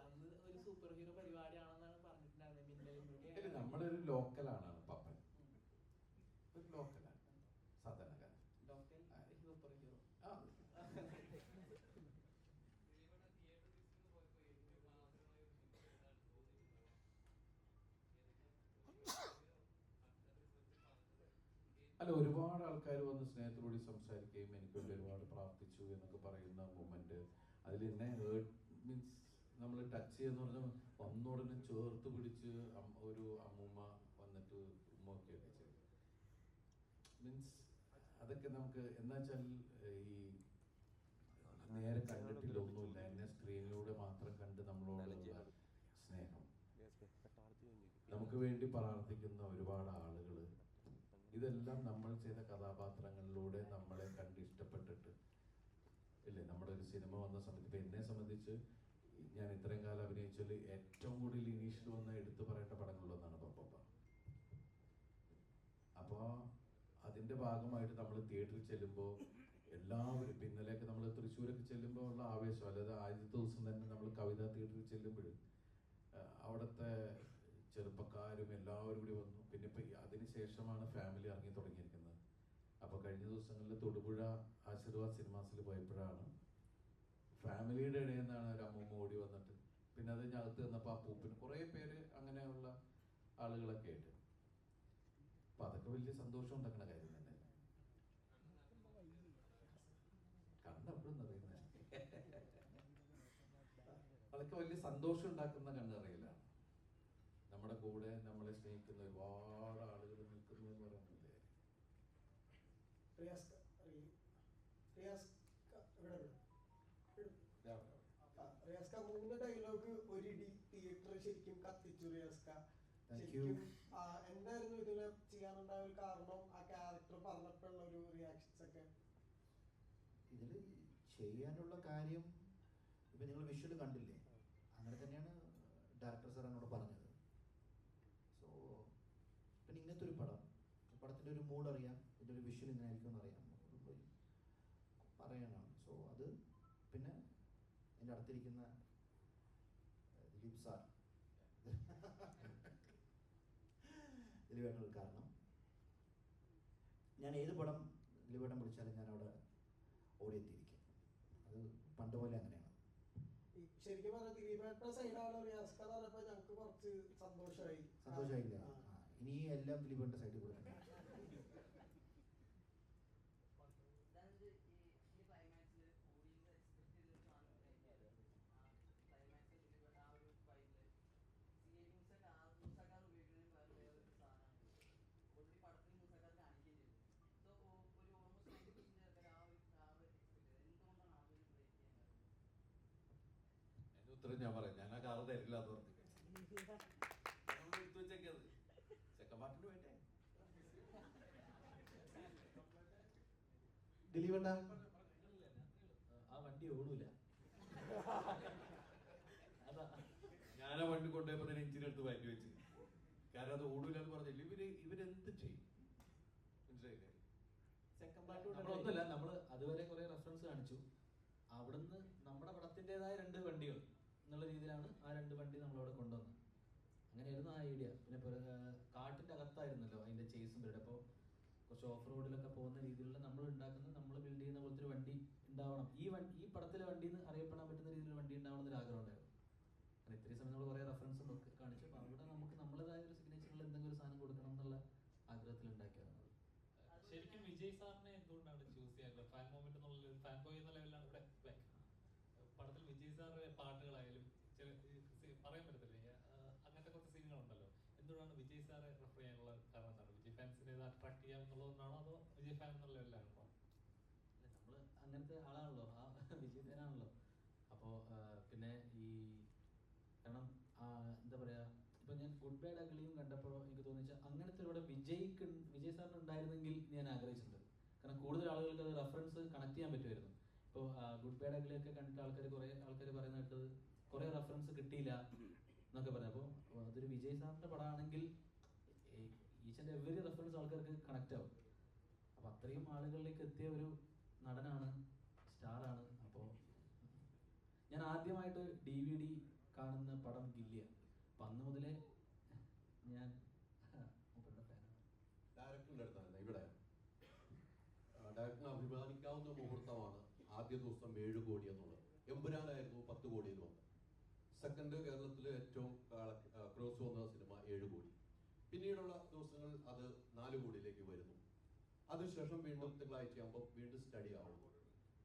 അന്ന് ഒരു സൂപ്പർ ഹീറോ പരിപാടിയാണെന്നാണ് പറഞ്ഞിട്ടുണ്ടായിരുന്നത്. നമ്മളൊരു ലോക്കലാണ് പപ്പൻ, ഒരു ലോക്കലാണ്, സാധാരണക്കാരൻ. Local super hero. അല്ല, ഒരുപാട് ആൾക്കാർ വന്ന് സ്നേഹത്തോടുകൂടി സംസാരിക്കുകയും എനിക്ക് വേണ്ടി ഒരുപാട് പ്രാർത്ഥിച്ചു എന്നൊക്കെ പറയുന്ന മൊമെന്റ്, അതിൽ എന്നെ മീൻസ് നമ്മൾ ടച്ച് ചെയ്യുന്ന പറഞ്ഞാൽ ഒന്നുടനെ ചേർത്ത് പിടിച്ച് ഒരു അമ്മൂമ്മ വന്നിട്ട് ഉമ്മൊക്കെയൊക്കെ ചെയ്തു. മീൻസ് അതൊക്കെ നമുക്ക് എന്താ വെച്ചാൽ ഈ നേരെ കണ്ടിട്ടില്ല, ഒന്നുമില്ല, എന്നെ സ്ക്രീനിലൂടെ മാത്രം കണ്ട് നമ്മളോടുള്ള സ്നേഹം, നമുക്ക് വേണ്ടി പ്രാർത്ഥിക്കുന്ന ഒരുപാട് ആളുകൾ, ഇതെല്ലാം നമ്മൾ ചെയ്ത കഥാപാത്രങ്ങളിലൂടെ നമ്മളെ കണ്ട് ഇഷ്ടപ്പെട്ടിട്ട് ഇല്ലേ നമ്മുടെ ഒരു സിനിമ വന്ന സമയത്ത്. ഇപ്പം എന്നെ സംബന്ധിച്ച് ഞാൻ ഇത്രയും കാലം അഭിനയിച്ചതിൽ ഏറ്റവും കൂടുതൽ ഇനീഷ്യൽ വന്ന എടുത്തു പറയേണ്ട പടങ്ങളിലൊന്നാണ് പപ്പ. അപ്പോൾ അതിൻ്റെ ഭാഗമായിട്ട് നമ്മൾ തിയേറ്ററിൽ ചെല്ലുമ്പോൾ എല്ലാവരും ഇന്നലെയൊക്കെ നമ്മൾ തൃശ്ശൂരൊക്കെ ചെല്ലുമ്പോൾ ഉള്ള ആവേശം, അല്ലാതെ ആദ്യത്തെ ദിവസം തന്നെ നമ്മൾ കവിതാ തിയേറ്ററിൽ ചെല്ലുമ്പോൾ അവിടുത്തെ ചെറുപ്പക്കാരും എല്ലാവരും കൂടി വന്നു. പിന്നെ ഇപ്പം അതിന് ശേഷമാണ് ഫാമിലി ഇറങ്ങി തുടങ്ങിയിരിക്കുന്നത്. അപ്പോൾ കഴിഞ്ഞ ദിവസങ്ങളിൽ തൊടുപുഴ ആശീർവാദ് സിനിമാസിൽ പോയപ്പോഴാണ് ഫാമിലിയുടെ ഇടയിൽ നിന്നാണ് ഒരു അമ്മൂമ്മ ഓടി വന്നിട്ട്, പിന്നെ അത് ഞകത്ത് നിന്നപ്പോൾ ആ പൂപ്പിന് കുറേ പേര് അങ്ങനെയുള്ള ആളുകളൊക്കെ ആയിട്ട്. അപ്പം അതൊക്കെ വലിയ സന്തോഷം ഉണ്ടാക്കുന്ന കാര്യം തന്നെ. കണ്ണെപ്പോഴും നിറയുന്ന അതൊക്കെ വലിയ സന്തോഷം ഉണ്ടാക്കുന്ന കണ്ണറിയിലാണ്. നമ്മുടെ കൂടെ നമ്മളെ സ്നേഹിക്കുന്ന ഒരുപാട് ആളുകൾ നിൽക്കുന്നു എന്ന് പറയുന്നില്ലേ. മൂന്ന് ഡയലോഗ് ഒരിടി തിയേറ്റർ ശരിക്കും കത്തിച്ചു. Thank you. എന്തായിരുന്നു ഇതിന് ചെയ്യാനുണ്ടായ ഒരു കാരണം, ആ ക്യാരക്ടർ പറഞ്ഞപ്പോഴുള്ള ഒരു റിയാക്ഷൻസ് ഒക്കെ? ഇതിൽ ചെയ്യാനുള്ള കാര്യം ഇപ്പം നിങ്ങൾ വിഷ്വൽ കണ്ടില്ലേ, അങ്ങനെ തന്നെയാണ് ഡയറക്ടർ സാർ എന്നോട് പറഞ്ഞത്. സോ പിന്നെ ഇങ്ങനത്തെ ഒരു പടത്തിൻ്റെ ഒരു മൂഡ് അറിയാം, ഇതിൻ്റെ ഒരു വിഷ്വൽ ഇങ്ങനെ ആയിരിക്കും എന്നറിയാം, പറയാനാണ്. സോ അത് പിന്നെ എൻ്റെ അടുത്തിരിക്കുന്ന ദിലീപ് സാർ ദിലീപേട്ടൻ കാരണം ഞാൻ ഏത് പടം ദിലീപേട്ടൻ വിളിച്ചാലും ഞാൻ അവിടെ ഓടിയെത്തിയിരിക്കും. അത് പണ്ട് പോലെ അങ്ങനെയാണ്. ശരിക്കും പറഞ്ഞാൽ ദിലീപേട്ട സൈഡാണ് റിയാസ് കഥ പറഞ്ഞപ്പോൾ ഞങ്ങൾക്ക് കുറച്ച് സന്തോഷമായില്ല. ഇനി എല്ലാം ദിലീപേട്ട സൈഡിൽ കൊടുക്കണം. ഉത്തരം ഞാൻ പറയാം. ഞാൻ ആ കാറ് തരില്ല എന്ന് പറഞ്ഞു എടുത്തു വെച്ചേക്കത് ചെക്കമ്പാട്ടിന് വേണ്ടേ. ദിലീപേട്ട ആ വണ്ടി ഓടൂല. ഞാൻ ആ വണ്ടി കൊണ്ടുപോയപ്പോ തന്നെ എഞ്ചിനെടുത്ത് മാറ്റി വെച്ച്. കാരണം അത് ഓടൂല എന്ന് പറഞ്ഞില്ല. ഇവരെന്ത് ചെയ്യും മനസ്സിലായില്ലേ. നമ്മളൊന്നുമില്ല, നമ്മള് അതുവരെ കുറെ റെഫറൻസ് കാണിച്ചു. അവിടുന്ന് നമ്മുടെ പടത്തിൻ്റെതായ 2 വണ്ടികൾ എന്നുള്ള രീതിയിലാണ് ആ 2 വണ്ടി നമ്മളവിടെ കൊണ്ടുവന്നത്. അങ്ങനെയായിരുന്നു ആ ഐഡിയ. പിന്നെ കാട്ടിൻ്റെ അകത്തായിരുന്നല്ലോ അതിൻ്റെ ചേസും വരുടെ. അപ്പോൾ കുറച്ച് ഓഫ് റോഡിലൊക്കെ പോകുന്ന രീതിയിലുള്ള നമ്മൾ ഉണ്ടാക്കുന്ന, നമ്മൾ ബിൽഡ് ചെയ്യുന്ന പോലത്തെ ഒരു വണ്ടി ഉണ്ടാവണം. ഈ പടത്തിലെ വണ്ടി എന്ന് അറിയപ്പെടാൻ പറ്റുന്ന രീതിയിലുള്ള വണ്ടി ഉണ്ടാവണം എന്നൊരു ആഗ്രഹം ഉണ്ടായിരുന്നു. അങ്ങനെ ഇത്രയും സമയം നമ്മൾ കുറേ റെഫറൻസ് കാണിച്ചു. അപ്പോൾ അവിടെ നമുക്ക് നമ്മളേതായ ഒരു സിഗ്നേച്ചറിൽ എന്തെങ്കിലും ഒരു സാധനം കൊടുക്കണം എന്നുള്ള ആഗ്രഹത്തിൽ ഉണ്ടാക്കിയതാണ്. ശരിക്കും വിജയ് സാറിനെ എന്തുകൊണ്ടാണ് ചൂസ് ചെയ്യാറുള്ളത്? ഫാൻ മൂവ്മെന്റ് എന്നുള്ള ഫാൻ ബോയ് എന്ന ലെവലിലാണ് ഇവിടെ പടത്തിൽ വിജയ് സാറിന്റെ പാട്ടുകളായാലും ചില പറയാൻ പറ്റത്തില്ല, അങ്ങനത്തെ കുറച്ച് സീനുകളുണ്ടല്ലോ. എന്തുകൊണ്ടാണ് വിജയ് സാറെ റെഫർ ചെയ്യാനുള്ള കാരണം എന്താണ്? വിജയ് ഫാൻസിനെ അട്രാക്ട് ചെയ്യാമെന്നുള്ളതുകൊണ്ടാണോ അതോ വിജയ് ഫാൻ എന്നുള്ള ലെവലിലാണോ? നമ്മൾ അങ്ങനത്തെ ആളാണല്ലോ, ആ വിജയ് ഫാനാണല്ലോ. അപ്പോൾ പിന്നെ ഈ കാരണം എന്താ പറയുക, ഇപ്പം ഞാൻ ഗുഡ് ബാഡ് അഗ്ലിയും കണ്ടപ്പോൾ എനിക്ക് തോന്നിച്ചാൽ അങ്ങനത്തെ ഇവിടെ വിജയ് സാറിന് ഉണ്ടായിരുന്നെങ്കിൽ ഞാൻ ആഗ്രഹിച്ചിട്ടുണ്ട്. കാരണം കൂടുതൽ ആളുകൾക്ക് അത് റെഫറൻസ് കണക്ട് ചെയ്യാൻ പറ്റുമായിരുന്നു. ഇപ്പോൾ ഗുഡ് ബാഡ് അഗ്ലിയൊക്കെ കണ്ടിട്ട് കുറേ ആൾക്കാർ പറയുന്ന കേട്ടത് കുറേ റെഫറൻസ് കിട്ടിയില്ല എന്നൊക്കെ പറയാം. അപ്പോൾ അതൊരു വിജയ് സാറിൻ്റെ പടമാണെങ്കിൽ ഈച്ച് ആൻഡ് എവറി റെഫറൻസ് ആൾക്കാർക്ക് കണക്റ്റ് ആവും. അപ്പോൾ അത്രയും ആളുകളിലേക്ക് എത്തിയ ഒരു നടനാണ്, സ്റ്റാറാണ്. അപ്പോൾ ഞാൻ ആദ്യമായിട്ട് DVD കാണുന്ന പടം ഗില്ലിയാണ്. അപ്പം അന്ന് മുതലേ ഞാൻ മൂപ്പരുടെ ഫാനാണ്. ഡയറക്ടറിൻ്റെ അടുത്താണ് ഇവിടെ ഡയറക്ടറിന് അഭിമാനിക്കാവുന്ന മുഹൂർത്തമാണ് ആദ്യ ദിവസം 7 കോടി എന്നുള്ളത്. എമ്പുരാനായിരുന്നു 10 കോടിയിൽ വന്നത്. സെക്കൻഡ് കേരളത്തിലെ ഏറ്റവും ക്രോസ് വന്ന സിനിമ 7 കോടി. പിന്നീടുള്ള ദിവസങ്ങൾ അത് 4 കോടിയിലേക്ക് വരുന്നു. അതിനുശേഷം വീണ്ടും തിങ്കളാഴ്ചയാകുമ്പോൾ വീണ്ടും സ്റ്റഡി ആവുന്നു.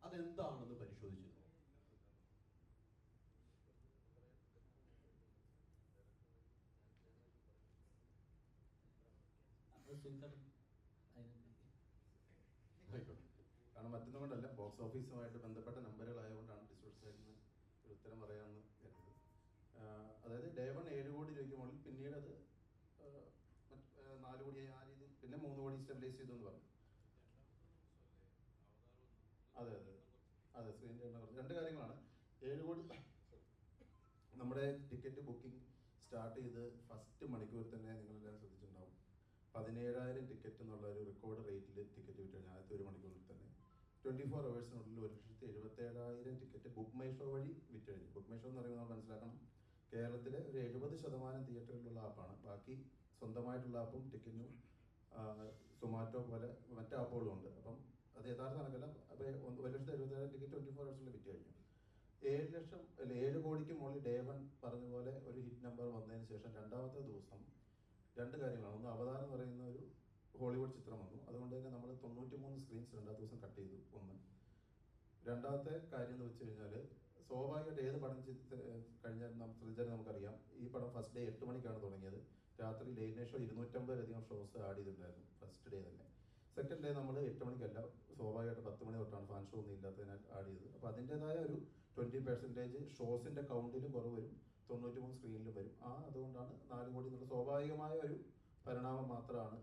അതെന്താണെന്ന് പരിശോധിച്ചിരുന്നു. കാരണം മറ്റൊന്നും കൊണ്ടല്ല, ബോക്സ് ഓഫീസുമായിട്ട് ബന്ധപ്പെട്ട നമ്പറുകളായതുകൊണ്ടാണ് ഡിസ്ട്രിബ്യൂട്ടർ സൈഡിൽ നിന്ന് ഒരു ഉത്തരം പറയാമെന്ന് കരുതുന്നത്. അതായത് ഡേ 1 7 കോടി രൂപയ്ക്ക് മുകളിൽ, പിന്നീട് അത് 4 കോടിയായി, ആ രീതിയിൽ പിന്നെ 3 കോടി സ്റ്റെബിലൈസ് ചെയ്തു എന്ന് പറഞ്ഞു. അതെ സ്ക്രീനിൻ്റെ എണ്ണം കുറച്ച് 2 കാര്യങ്ങളാണ്. 7 കോടി നമ്മുടെ ടിക്കറ്റ് ബുക്കിംഗ് സ്റ്റാർട്ട് ചെയ്ത് ഫസ്റ്റ് മണിക്കൂർ തന്നെ നിങ്ങളെല്ലാം ശ്രദ്ധിച്ചിട്ടുണ്ടാവും. 17,000 ടിക്കറ്റ് എന്നുള്ള ഒരു റെക്കോർഡ് റേറ്റിൽ ടിക്കറ്റ് വിറ്റ് കഴിഞ്ഞാൽ ആദ്യത്തെ 1 മണിക്കൂറിൽ തന്നെ 24 ഹവേഴ്സിനുള്ളിൽ 1,77,000 ടിക്കറ്റ് ബുക്ക് മൈ ഷോ വഴി വിറ്റ് കഴിഞ്ഞു. ബുക്ക് മൈ ഷോ എന്ന് പറയുമ്പോൾ നമ്മൾ മനസ്സിലാക്കണം, കേരളത്തിലെ ഒരു 70% തിയേറ്ററുകളിലുള്ള ആപ്പാണ്. ബാക്കി സ്വന്തമായിട്ടുള്ള ആപ്പും ടിക്കറ്റിനും സൊമാറ്റോ പോലെ മറ്റ് ആപ്പുകളും ഉണ്ട്. അപ്പം അത് യഥാർത്ഥ കണക്കല്ല. അപ്പോൾ 1,77,000 ടിക്കറ്റ് 24 ഹവേഴ്സിൽ വിറ്റ് കഴിഞ്ഞു. 7 കോടിക്ക് മുകളിൽ ഡേ 1 പറഞ്ഞ പോലെ ഒരു ഹിറ്റ് നമ്പർ വന്നതിന് ശേഷം രണ്ടാമത്തെ ദിവസം 2 കാര്യങ്ങളാണ്. ഒന്ന്, അവതാരം എന്ന് പറയുന്ന ഒരു ഹോളിവുഡ് കോഡ് ചിത്രം വന്നു. അതുകൊണ്ട് തന്നെ നമ്മൾ 93 സ്ക്രീൻസ് രണ്ടാമത്തെ ദിവസം കട്ട് ചെയ്തു. ഒന്ന്. രണ്ടാമത്തെ കാര്യം എന്ന് വെച്ച് കഴിഞ്ഞാൽ സ്വാഭാവികമായിട്ട് ഏത് പടം കഴിഞ്ഞാൽ ശ്രദ്ധിച്ചാൽ നമുക്കറിയാം, ഈ പടം ഫസ്റ്റ് ഡേ 8 മണിക്കാണ് തുടങ്ങിയത്. രാത്രി ലേറ്റ് നൈറ്റ് ഷോ 250-ലധികം ഷോസ് ആഡ് ചെയ്തിട്ടുണ്ടായിരുന്നു ഫസ്റ്റ് ഡേ തന്നെ. സെക്കൻഡ് ഡേ നമ്മൾ 8 മണിക്കല്ല, സ്വാഭാവികമായിട്ട് 10 മണി തൊട്ടാണ് ഫാൻ ഷോ ഒന്നും ഇല്ലാത്തതിനാൽ ആഡ് ചെയ്തത്. അപ്പോൾ അതിൻ്റെതായ ഒരു 20% ഷോസിൻ്റെ കൗണ്ടിലും കുറവ് വരും, 93 സ്ക്രീനിലും വരും. അതുകൊണ്ടാണ് 4 കോടി എന്നുള്ള സ്വാഭാവികമായ ഒരു പരിണാമം മാത്രമാണ്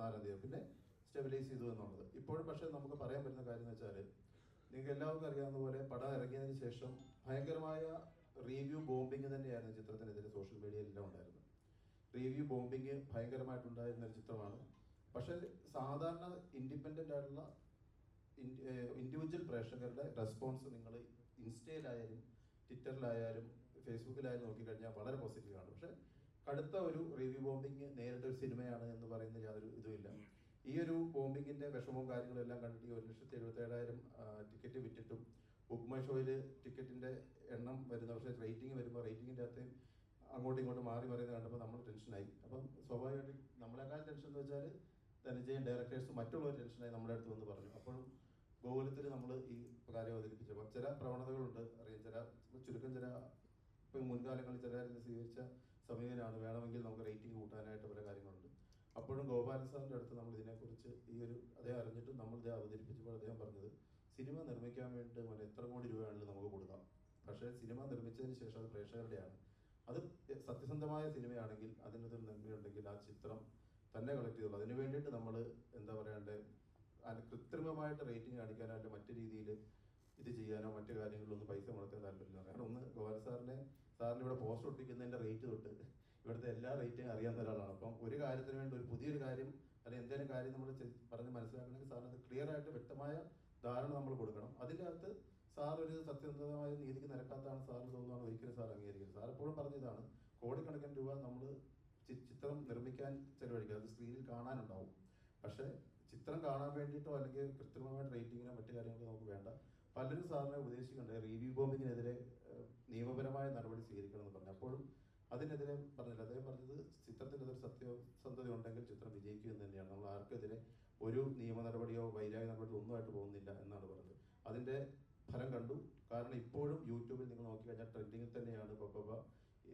4-ാം തീയതി പിന്നെ സ്റ്റെബിലൈസ് ചെയ്തു എന്നുള്ളത്. ഇപ്പോഴും പക്ഷേ നമുക്ക് പറയാൻ പറ്റുന്ന കാര്യം എന്ന് വെച്ചാൽ, നിങ്ങൾക്ക് എല്ലാവർക്കും അറിയാവുന്ന പോലെ പടം ഇറങ്ങിയതിന് ശേഷം ഭയങ്കരമായ റിവ്യൂ ബോംബിങ് തന്നെയായിരുന്നു ചിത്രത്തിനെതിരെ സോഷ്യൽ മീഡിയയിലെല്ലാം ഉണ്ടായിരുന്നത്. റിവ്യൂ ബോംബിങ് ഭയങ്കരമായിട്ടുണ്ടായിരുന്ന ഒരു ചിത്രമാണ്. പക്ഷേ സാധാരണ ഇൻഡിപെൻഡൻ്റ് ആയിട്ടുള്ള ഇൻഡിവിജ്വൽ പ്രേക്ഷകരുടെ റെസ്പോൺസ് നിങ്ങൾ ഇൻസ്റ്റയിലായാലും ട്വിറ്ററിലായാലും ഫേസ്ബുക്കിലായാലും നോക്കിക്കഴിഞ്ഞാൽ വളരെ പോസിറ്റീവാണ്. പക്ഷേ കടുത്ത ഒരു റിവ്യൂ ബോംബിങ് നേരിട്ട ഒരു സിനിമയാണ് എന്ന് പറയുന്നതിൽ യാതൊരു ഇതുമില്ല. ഈ ഒരു ബോംബിങ്ങിൻ്റെ വിഷമവും കാര്യങ്ങളും എല്ലാം കണ്ടിട്ട് 1,77,000 ടിക്കറ്റ് വിറ്റിട്ടും ബുക്ക് മൈ ഷോയിൽ ടിക്കറ്റിൻ്റെ എണ്ണം വരുന്ന, പക്ഷേ റേറ്റിംഗ് വരുമ്പോൾ റേറ്റിങ്ങിൻ്റെ അകത്ത് അങ്ങോട്ടും ഇങ്ങോട്ടും മാറി മറിയുന്നത് കണ്ടപ്പോൾ നമ്മൾ ടെൻഷനായി. അപ്പം സ്വാഭാവികമായിട്ട് നമ്മളെക്കാൾ ടെൻഷൻ എന്ന് വെച്ചാൽ ധനഞ്ജയൻ ഡയറക്ടേഴ്സ് മറ്റുള്ളവർ ടെൻഷനായി നമ്മുടെ അടുത്ത് വന്ന് പറഞ്ഞു. അപ്പോഴും ഗോകുലത്തിൽ നമ്മൾ ഈ കാര്യം അവതരിപ്പിച്ചപ്പോൾ ചില പ്രവണതകളുണ്ട് അറിയാം, ചുരുക്കം ചില ഇപ്പം മുൻകാലങ്ങളിൽ ചില സ്വീകരിച്ച സമീപനമാണ്, വേണമെങ്കിൽ നമുക്ക് റേറ്റിംഗ് കൂട്ടാനായിട്ട് പല കാര്യങ്ങളുണ്ട്. അപ്പോഴും ഗോപാലൻ സാറിൻ്റെ അടുത്ത് നമ്മൾ ഇതിനെക്കുറിച്ച് അദ്ദേഹം അറിഞ്ഞിട്ടും നമ്മൾ ഇത് അവതരിപ്പിച്ചപ്പോൾ അദ്ദേഹം പറഞ്ഞത്, സിനിമ നിർമ്മിക്കാൻ വേണ്ടി എത്ര കോടി രൂപയാണെങ്കിലും നമുക്ക് കൊടുക്കാം, പക്ഷേ സിനിമ നിർമ്മിച്ചതിന് ശേഷം അത് പ്രേക്ഷകരുടെയാണ്. അത് സത്യസന്ധമായ സിനിമയാണെങ്കിൽ അതിനൊരു നന്മയുണ്ടെങ്കിൽ ആ ചിത്രം തന്നെ കളക്ട് ചെയ്തോളൂ. അതിന് വേണ്ടിയിട്ട് നമ്മൾ എന്താ പറയണ്ടേ, കൃത്രിമമായിട്ട് റേറ്റിംഗ് കാണിക്കാനായിട്ട് മറ്റു രീതിയിൽ ഇത് ചെയ്യാനോ മറ്റു കാര്യങ്ങളിലൊന്നും പൈസ മുടക്കാൻ താല്പര്യമില്ല. കാരണം ഒന്ന്, ഗോപാൽ സാറിന് ഇവിടെ പോസ്റ്റ് ഒട്ടിക്കുന്നതിൻ്റെ റേറ്റ് തൊട്ട് ഇവിടുത്തെ എല്ലാ റേറ്റിംഗ് അറിയാവുന്ന ഒരാളാണ്. അപ്പം ഒരു കാര്യത്തിന് വേണ്ടി ഒരു പുതിയൊരു കാര്യം അല്ലെങ്കിൽ എന്തെങ്കിലും കാര്യം നമ്മൾ പറഞ്ഞ് മനസ്സിലാക്കണമെങ്കിൽ സാറിന് അത് ക്ലിയർ ആയിട്ട് വ്യക്തമായ ധാരണ നമ്മൾ കൊടുക്കണം. അതിൻ്റെ അകത്ത് സാർ ഒരു സത്യസന്ധമായ നീതിക്ക് നിരക്കാത്തതാണ് സാറിന് തോന്നുന്നതാണ് ഒരിക്കലും സാർ അംഗീകരിക്കുന്നത്. സാർ എപ്പോഴും പറഞ്ഞതാണ്, കോടിക്കണക്കിന് രൂപ നമ്മൾ ചിത്രം നിർമ്മിക്കാൻ ചെലവഴിക്കുക, അത് സ്ക്രീനിൽ കാണാനുണ്ടാവും. പക്ഷേ ചിത്രം കാണാൻ വേണ്ടിയിട്ടോ അല്ലെങ്കിൽ കൃത്രിമമായിട്ട് റേറ്റിങ്ങിനോ മറ്റു കാര്യങ്ങളോ നമുക്ക് വേണ്ട. പലരും സാറിനെ ഉപദേശിക്കുന്നുണ്ട് റിവ്യൂ ബോംബിങ്ങിനെതിരെ നിയമപരമായ നടപടി സ്വീകരിക്കണമെന്ന് പറഞ്ഞു. അപ്പോഴും അതിനെതിരെ പറഞ്ഞില്ല. അദ്ദേഹം പറഞ്ഞത് ചിത്രത്തിൻ്റെ ഒരു സത്യസന്ധത ഉണ്ടെങ്കിൽ ചിത്രം വിജയിക്കും എന്ന് തന്നെയാണ്. നമ്മൾ ആർക്കെതിരെ ഒരു നിയമ നടപടിയോ വൈരാഗ്യ നടപടിയോ ഒന്നുമായിട്ട് പോകുന്നില്ല എന്നാണ് പറഞ്ഞത്. അതിൻ്റെ ഫലം കണ്ടു. കാരണം ഇപ്പോഴും യൂട്യൂബിൽ നിങ്ങൾ നോക്കിക്കഴിഞ്ഞാൽ ട്രെൻഡിങ്ങിൽ തന്നെയാണ് പപ്പ.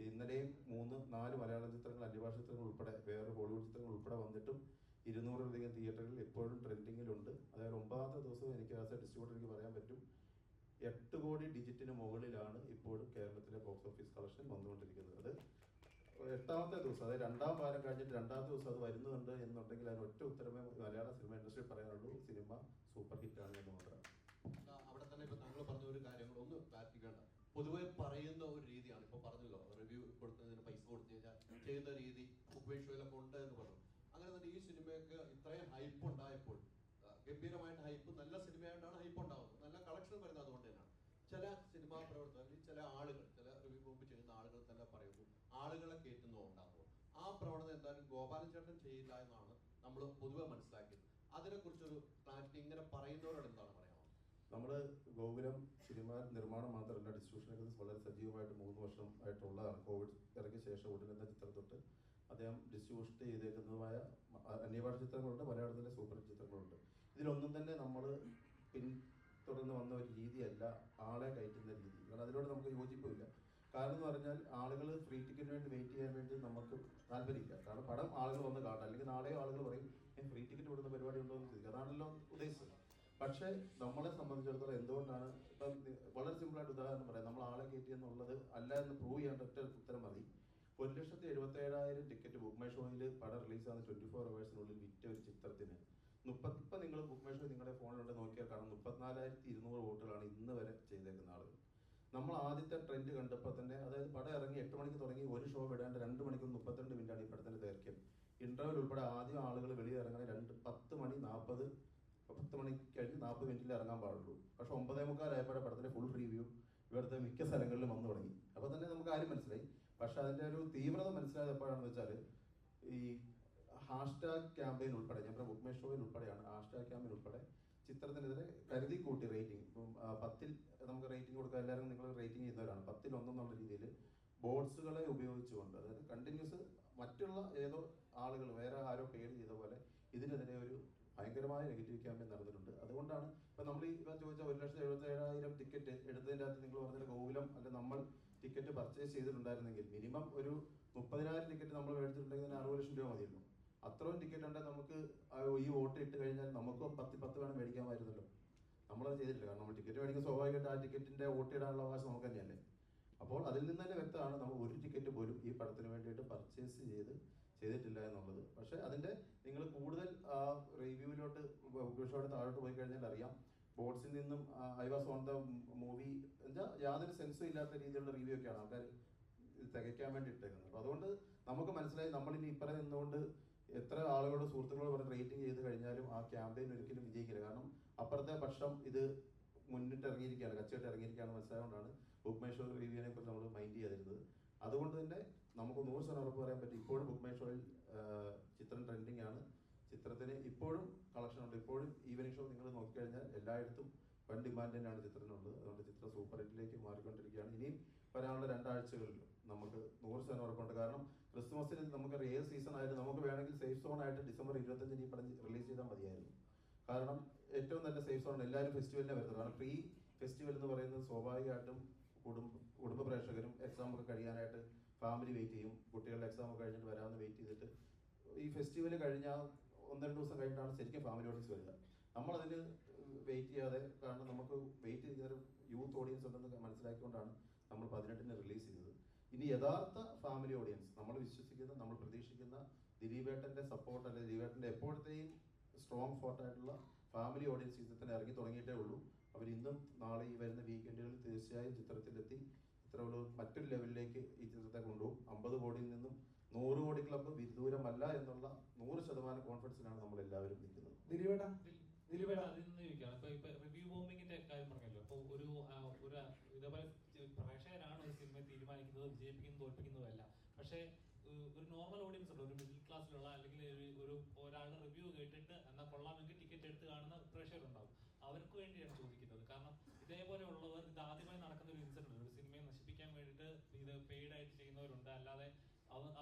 ഇന്നലെയും 3-4 മലയാളം ചിത്രങ്ങൾ, അന്യഭാഷ ചിത്രങ്ങൾ ഉൾപ്പെടെ വേറെ ബോളിവുഡ് ചിത്രങ്ങൾ ഉൾപ്പെടെ വന്നിട്ടും 200-ലധികം തിയേറ്ററുകളിൽ എപ്പോഴും ട്രെൻഡിങ്ങിലുണ്ട്. അതായത് 9ാമത്തെ ദിവസം എനിക്ക് ആസ് എ ഡിസ്ട്രിബ്യൂട്ടർ എനിക്ക് പറയാൻ പറ്റും, 8 കോടി ഡിജിറ്റിന് മുകളിലാണ് ഇപ്പോഴും കേരളത്തിലെ ബോക്സ് ഓഫീസ് കളക്ഷൻ വന്നുകൊണ്ടിരിക്കുന്നത്. അത് 8ാമത്തെ ദിവസം, അതായത് 2ാം വാരം കഴിഞ്ഞിട്ട് 2ാമത്തെ ദിവസം അത് വരുന്നുണ്ട് എന്നുണ്ടെങ്കിൽ അതിന് ഒറ്റ ഉത്തരമേ മലയാള സിനിമ ഇൻഡസ്ട്രി പറയാനുള്ളൂ, സിനിമ സൂപ്പർ ഹിറ്റാണ് എന്ന് മാത്രമാണ്. അവിടെ തന്നെ ഇപ്പൊ താങ്കൾ പറഞ്ഞ ഒരു കാര്യങ്ങൾ ഒന്ന് ക്ലാരിഫിക്കേണ്ട. പൊതുവെ പറയുന്ന ഒരു രീതിയാണ്, ഇപ്പൊ പറഞ്ഞല്ലോ റിവ്യൂ കൊടുക്കുന്നതിന് പൈസ കൊടുത്തു കഴിഞ്ഞാൽ ചെയ്യുന്ന രീതി ബുക്ക് മൈ ഷോയിലൊക്കെ ഉണ്ട് എന്ന് പറഞ്ഞു. അങ്ങനെ തന്നെ ഈ സിനിമയ്ക്ക് ഇത്രയും ഹൈപ്പ് ഉണ്ടായപ്പോൾ, ഗംഭീരമായിട്ട് ഹൈപ്പ്, നല്ല സിനിമയായിട്ടാണ് ഹൈപ്പ് ഉണ്ടാകുന്നത്, നല്ല കളക്ഷൻ വരുന്നത് അതുകൊണ്ട് തന്നെയാണ്. ചില സിനിമാ പ്രവർത്തകർ, ചില ആളുകൾ, ചില റിവ്യൂ ബോംബ് ചെയ്യുന്ന ആളുകൾ തന്നെ പറയുന്നു ആളുകളെ കയറ്റുന്നുണ്ടാകുമ്പോൾ ആ പ്രവണത എന്തായാലും ഗോപാലൻ ചേട്ടൻ ചെയ്യില്ല എന്നാണ് നമ്മൾ പൊതുവെ മനസ്സിലാക്കിയത്. അതിനെക്കുറിച്ചൊരു ക്ലാരിറ്റി ഇങ്ങനെ പറയുന്നവരോട് എന്താണ് പറയാനുള്ളത്? നമ്മൾ ഗോകുലം സിനിമ നിർമ്മാണം മാത്രമല്ല, ഡിസ്ട്രിബ്യൂഷനൊക്കെ വളരെ സജീവമായിട്ട് 3 വർഷം ആയിട്ടുള്ളതാണ്. കോവിഡ് ഇറങ്ങിയ ശേഷം ഉടനെന്ന ചിത്രം തൊട്ട് അദ്ദേഹം ഡിസ്ട്രിബ്യൂഷൻ ചെയ്തേക്കുന്നതുമായ അന്യഭാഷ ചിത്രങ്ങളുണ്ട്, മലയാളത്തിലെ സൂപ്പർ ചിത്രങ്ങളുണ്ട്. ഇതിലൊന്നും തന്നെ നമ്മൾ പിന്തുടർന്ന് വന്ന ഒരു രീതിയല്ല ആളെ കയറ്റുന്ന രീതി. കാരണം അതിലൂടെ നമുക്ക് യോജിപ്പില്ല. കാരണം എന്ന് പറഞ്ഞാൽ ആളുകൾ ഫ്രീ ടിക്കറ്റിന് വേണ്ടി വെയിറ്റ് ചെയ്യാൻ വേണ്ടി നമുക്ക് താല്പര്യമില്ല. കാരണം പടം ആളുകൾ വന്ന് കാണാം, അല്ലെങ്കിൽ നാളെയോ ആളുകൾ പറയും ഫ്രീ ടിക്കറ്റ് കൊടുക്കുന്ന പരിപാടി ഉണ്ടോ എന്ന് ചോദിക്കും. അതാണല്ലോ ഉദ്ദേശിച്ചത്. പക്ഷേ നമ്മളെ സംബന്ധിച്ചിടത്തോളം എന്തുകൊണ്ടാണ്, ഇപ്പം വളരെ സിമ്പിളായിട്ട് ഉദാഹരണം പറയാം, നമ്മൾ ആളെ കയറ്റി എന്നുള്ളത് അല്ല എന്ന് പ്രൂവ് ചെയ്യേണ്ട ഒറ്റ ഉത്തരം മതി. 1,77,000 ടിക്കറ്റ് ബുക്ക് മൈ ഷോയിൽ പടം റിലീസാകുന്ന 24 അവേഴ്സിനുള്ളിൽ വിറ്റ ഒരു ചിത്രത്തിന് ഇപ്പം നിങ്ങൾ ബുക്ക് മൈ ഷോ നിങ്ങളുടെ ഫോണിലുണ്ട് നോക്കിയാൽ കാണാം 34,200 വോട്ടുകളാണ് ഇന്ന് വരെ ചെയ്തേക്കുന്ന ആളുകൾ. നമ്മൾ ആദ്യത്തെ ട്രെൻഡ് കണ്ടപ്പോൾ തന്നെ, അതായത് പടം ഇറങ്ങി 8 മണിക്ക് തുടങ്ങി ഒരു ഷോ വിടാണ്ട് 2 മണിക്കൂർ 32 മിനിറ്റാണ് ഈ പടത്തിൻ്റെ ദൈർഘ്യം. ഇന്റർവെൽ ഉൾപ്പെടെ ആദ്യം ആളുകൾ വെളിയിൽ ഇറങ്ങാൻ 10 മണി കഴിഞ്ഞ് 40 മിനിറ്റിൽ ഇറങ്ങാൻ പാടുള്ളൂ. പക്ഷെ 9:45 പടത്തിന്റെ ഫുൾ റിവ്യൂ ഇവിടുത്തെ മിക്ക സ്ഥലങ്ങളിലും വന്നു തുടങ്ങി. അപ്പോൾ തന്നെ നമുക്ക് കാര്യം മനസ്സിലായി. പക്ഷെ അതിൻ്റെ ഒരു തീവ്രത മനസ്സിലായത് എപ്പോഴാണെന്ന് വെച്ചാൽ, ഈ ഹാഷ്ടാഗ് ക്യാമ്പയിൻ ഉൾപ്പെടെ, ഞങ്ങളുടെ ബുക്ക് മൈ ഷോയിൽ ഉൾപ്പെടെയാണ് ഹാഷ്ടാഗ് ക്യാമ്പയിൻ ഉൾപ്പെടെ ചിത്രത്തിനെതിരെ കരുതി കൂട്ടി റേറ്റിംഗ്. ഇപ്പം 10ൽ നമുക്ക് റേറ്റിംഗ് കൊടുക്കുക, എല്ലാവരും നിങ്ങൾ റേറ്റിംഗ് ചെയ്യുന്നവരാണ്. 10ൽ 1 എന്നുള്ള രീതിയിൽ ബോർഡ്സുകളെ ഉപയോഗിച്ചുകൊണ്ട്, അതായത് കണ്ടിന്യൂസ് മറ്റുള്ള ഏതോ ആളുകൾ വേറെ ആരോ പേര് ചെയ്ത പോലെ ഇതിനെതിരെ ഭയങ്കരമായ നെഗറ്റീവ് ക്യാമ്പയിൻ നടന്നിട്ടുണ്ട്. അതുകൊണ്ടാണ് ഇപ്പം നമ്മൾ ഈ ചോദിച്ച 1,77,000 ടിക്കറ്റ് എടുത്തതിൻ്റെ അകത്ത് നിങ്ങൾ പറഞ്ഞ ഗോകുലം അല്ലെ നമ്മൾ ടിക്കറ്റ് പർച്ചേസ് ചെയ്തിട്ടുണ്ടായിരുന്നെങ്കിൽ മിനിമം ഒരു 30,000 ടിക്കറ്റ് നമ്മൾ മേടിച്ചിട്ടുണ്ടെങ്കിൽ തന്നെ 60 ലക്ഷം രൂപ മതിയല്ലോ. അത്രയും ടിക്കറ്റ് ഉണ്ടെങ്കിൽ നമുക്ക് ഈ വോട്ട് ഇട്ട് കഴിഞ്ഞാൽ നമുക്ക് 10 വേണം മേടിക്കാമായിരുന്നല്ലോ. നമ്മളത് ചെയ്തിട്ടില്ല. കാരണം നമ്മൾ ടിക്കറ്റ് മേടിക്കുന്ന സ്വാഭാവികമായിട്ട് ആ ടിക്കറ്റിൻ്റെ വോട്ട് ഇടാനുള്ള അവകാശം നമുക്ക് തന്നെയല്ലേ. അപ്പോൾ അതിൽ നിന്ന് തന്നെ വ്യക്തമാണ് നമ്മൾ ഒരു ടിക്കറ്റ് പോലും ഈ പടത്തിന് വേണ്ടിയിട്ട് പർച്ചേസ് ചെയ്തിട്ടില്ല എന്നുള്ളത്. പക്ഷേ അതിൻ്റെ നിങ്ങൾ കൂടുതൽ റിവ്യൂവിലോട്ട് ബുക്ക് താഴോട്ട് പോയി കഴിഞ്ഞാൽ അറിയാം, ബോർഡ്സിൽ നിന്നും I was on the movie എന്താ യാതൊരു സെൻസും ഇല്ലാത്ത രീതിയിലുള്ള റിവ്യൂ ഒക്കെയാണ് ആൾക്കാർ തികയ്ക്കാൻ വേണ്ടി ഇട്ടേക്കുന്നത്. അപ്പോൾ അതുകൊണ്ട് നമുക്ക് മനസ്സിലായി നമ്മളിനി ഇപ്പറ നിന്നുകൊണ്ട് എത്ര ആളുകളുടെ സുഹൃത്തുക്കളോട് പറഞ്ഞ് റേറ്റിംഗ് ചെയ്ത് കഴിഞ്ഞാലും ആ ക്യാമ്പയിൻ ഒരിക്കലും വിജയിക്കില്ല. കാരണം അപ്പുറത്തെ പക്ഷം ഇത് മുന്നിട്ട് ഇറങ്ങിയിരിക്കുകയാണ്, കച്ചവടം ഇറങ്ങിയിരിക്കുകയാണ് മനസ്സിലായതുകൊണ്ടാണ് ബുക്ക് മൈ ഷോ റിവ്യൂവിനെ കുറിച്ച് നമ്മൾ മൈൻഡ് ചെയ്യാതിരുന്നത്. അതുകൊണ്ട് തന്നെ നമുക്ക് 100% ഉറപ്പ് പറയാൻ പറ്റും, ഇപ്പോഴും ബുക്ക് മൈ ഷോയിൽ ചിത്രം ട്രെൻഡിങ് ആണ്. ചിത്രത്തിന് ഇപ്പോഴും കളക്ഷൻ ഉണ്ട്. ഇപ്പോഴും ഈവനിങ് ഷോ നിങ്ങൾ നോക്കിക്കഴിഞ്ഞാൽ എല്ലായിടത്തും വൻ ഡിമാൻഡ് തന്നെയാണ് ചിത്രത്തിനുള്ളത്. അതുകൊണ്ട് ചിത്രം സൂപ്പർ ഹിറ്റിലേക്ക് മാറിക്കൊണ്ടിരിക്കുകയാണ്. ഇനിയും വരാനുള്ള 2 ആഴ്ചകളിൽ നമുക്ക് 100% ഉറപ്പുണ്ട്. കാരണം ക്രിസ്മസിന് നമുക്ക് ഏത് സീസൺ ആയാലും നമുക്ക് വേണമെങ്കിൽ സേഫ് സോൺ ആയിട്ട് ഡിസംബർ 25 ഈ പടം റിലീസ് ചെയ്താൽ മതിയായിരുന്നു. കാരണം ഏറ്റവും നല്ല സേഫ് സോൺ എല്ലാവരും ഫെസ്റ്റിവലിനെ വരുന്നത്. കാരണം പ്രീ ഫെസ്റ്റിവൽ എന്ന് പറയുന്നത് സ്വാഭാവികമായിട്ടും കുടുംബ പ്രേക്ഷകരും എക്സാം ഒക്കെ കഴിയാനായിട്ട് ഫാമിലി വെയിറ്റ് ചെയ്യും. കുട്ടികളുടെ എക്സാം ഒക്കെ കഴിഞ്ഞിട്ട് വരാമെന്ന് വെയിറ്റ് ചെയ്തിട്ട് ഈ ഫെസ്റ്റിവൽ കഴിഞ്ഞാൽ 1-2 ദിവസം കഴിഞ്ഞിട്ടാണ് ശരിക്കും ഫാമിലി ഓഡിയൻസ് വരിക. നമ്മളതിന് വെയിറ്റ് ചെയ്യാതെ, കാരണം നമുക്ക് വെയിറ്റ് ചെയ്തൊരു യൂത്ത് ഓഡിയൻസ് ഉണ്ടെന്ന് മനസ്സിലാക്കിക്കൊണ്ടാണ് നമ്മൾ 18-ന് റിലീസ് ചെയ്തത്. ഇനി യഥാർത്ഥ ഫാമിലി ഓഡിയൻസ്, നമ്മൾ വിശ്വസിക്കുന്ന, നമ്മൾ പ്രതീക്ഷിക്കുന്ന ദിലീപേട്ടൻ്റെ സപ്പോർട്ട് അല്ലെങ്കിൽ ദിലീപേട്ടൻ്റെ എപ്പോഴത്തെയും സ്ട്രോങ് ഫോർട്ടായിട്ടുള്ള ഫാമിലി ഓഡിയൻസ് ചിത്രത്തിന് ഇറങ്ങി തുടങ്ങിയിട്ടേ ഉള്ളൂ. അവർ ഇന്നും നാളെ ഈ വരുന്ന വീക്കെൻഡുകളിൽ തീർച്ചയായും ചിത്രത്തിലെത്തി ഇത്ര മറ്റൊരു ലെവലിലേക്ക് ഈ ചിത്രത്തെ കൊണ്ടുപോകും. 50 കോടിയിൽ നിന്നും 100 കോടി ക്ലബ്ബ് വിദൂരമല്ല എന്നുള്ള 100% കോൺഫിഡൻസിലാണ് നമ്മൾ എല്ലാവരും നിൽക്കുന്നത്. ദിലീപേട്ട അതിൽ നിന്ന് ചോദിക്കാം. ഇപ്പൊ റിവ്യൂ ബോംബിങ്ങിന്റെ കാര്യം പറഞ്ഞല്ലോ. അപ്പോൾ ഒരു ഇതേപോലെ പ്രേക്ഷകരാണ് ഒരു സിനിമ തീരുമാനിക്കുന്നത്, വിജയിപ്പിക്കുന്നതും തോൽപ്പിക്കുന്നതും അല്ല. പക്ഷേ ഒരു നോർമൽ ഓഡിയൻസ് ഉണ്ട്, ഒരു മിഡിൽ ക്ലാസ്സിലുള്ള അല്ലെങ്കിൽ ഒരാളുടെ റിവ്യൂ കേട്ടിട്ട് എന്നാൽ കൊള്ളാമെങ്കിൽ ടിക്കറ്റ് എടുത്ത് കാണുന്ന പ്രേക്ഷകരുണ്ടാവും. അവർക്ക് വേണ്ടിയാണ് ചോദിക്കുന്നത്. കാരണം ഇതേപോലെയുള്ളവർ ഇത് ആദ്യമായി നടക്കുന്ന ഒരു ഇൻസിഡന്റ്, ഒരു സിനിമയെ നശിപ്പിക്കാൻ വേണ്ടിയിട്ട് ഇത് പെയ്ഡ് ആയിട്ട് ചെയ്യുന്നവരുണ്ട്. അല്ലാതെ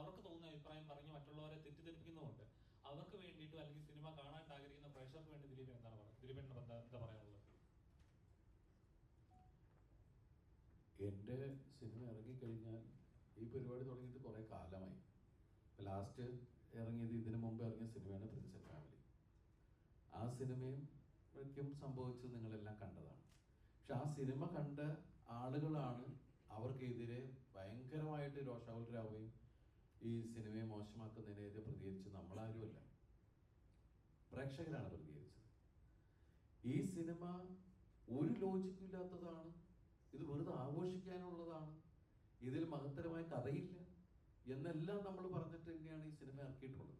അവർക്ക് തോന്നുന്ന അഭിപ്രായം പറഞ്ഞ് മറ്റുള്ളവരെ തെറ്റിദ്ധരിപ്പിക്കുന്നുമുണ്ട്. അവർക്ക് വേണ്ടിയിട്ടും അല്ലെങ്കിൽ സിനിമ കാണാൻ ആഗ്രഹിക്കുന്ന പ്രേക്ഷകർക്ക് വേണ്ടി ദിലീപൻ എന്താണ് പറയുന്നത്? ദിലീപേട്ടന് എന്താ പറയാനുള്ളത്? എൻ്റെ സിനിമ ഇറങ്ങിക്കഴിഞ്ഞാൽ ഈ പരിപാടി തുടങ്ങിയിട്ട് കുറേ കാലമായി. ലാസ്റ്റ് ഇറങ്ങിയത് ഇതിനു മുമ്പ് ഇറങ്ങിയ സിനിമയാണ് പ്രിൻസ് ആൻഡ് ഫാമിലി. ആ സിനിമയും സംഭവിച്ചത് നിങ്ങളെല്ലാം കണ്ടതാണ്. പക്ഷെ ആ സിനിമ കണ്ട ആളുകളാണ് അവർക്കെതിരെ ഭയങ്കരമായിട്ട് രോഷാകുലരാവുകയും ഈ സിനിമയെ മോശമാക്കുന്നതിനെതിരെ പ്രതികരിച്ച് നമ്മളാരുമല്ല, പ്രേക്ഷകരാണ് പ്രതികരിച്ചത്. ഈ സിനിമ ഒരു ലോജിക്കും ഇല്ലാത്തതാണ്, ഇത് വെറുതെ ആഘോഷിക്കാനുള്ളതാണ്, ഇതിൽ മഹത്തരമായ കഥയില്ല എന്നെല്ലാം നമ്മൾ പറഞ്ഞിട്ട് തന്നെയാണ് ഈ സിനിമ ഇറക്കിയിട്ടുള്ളത്.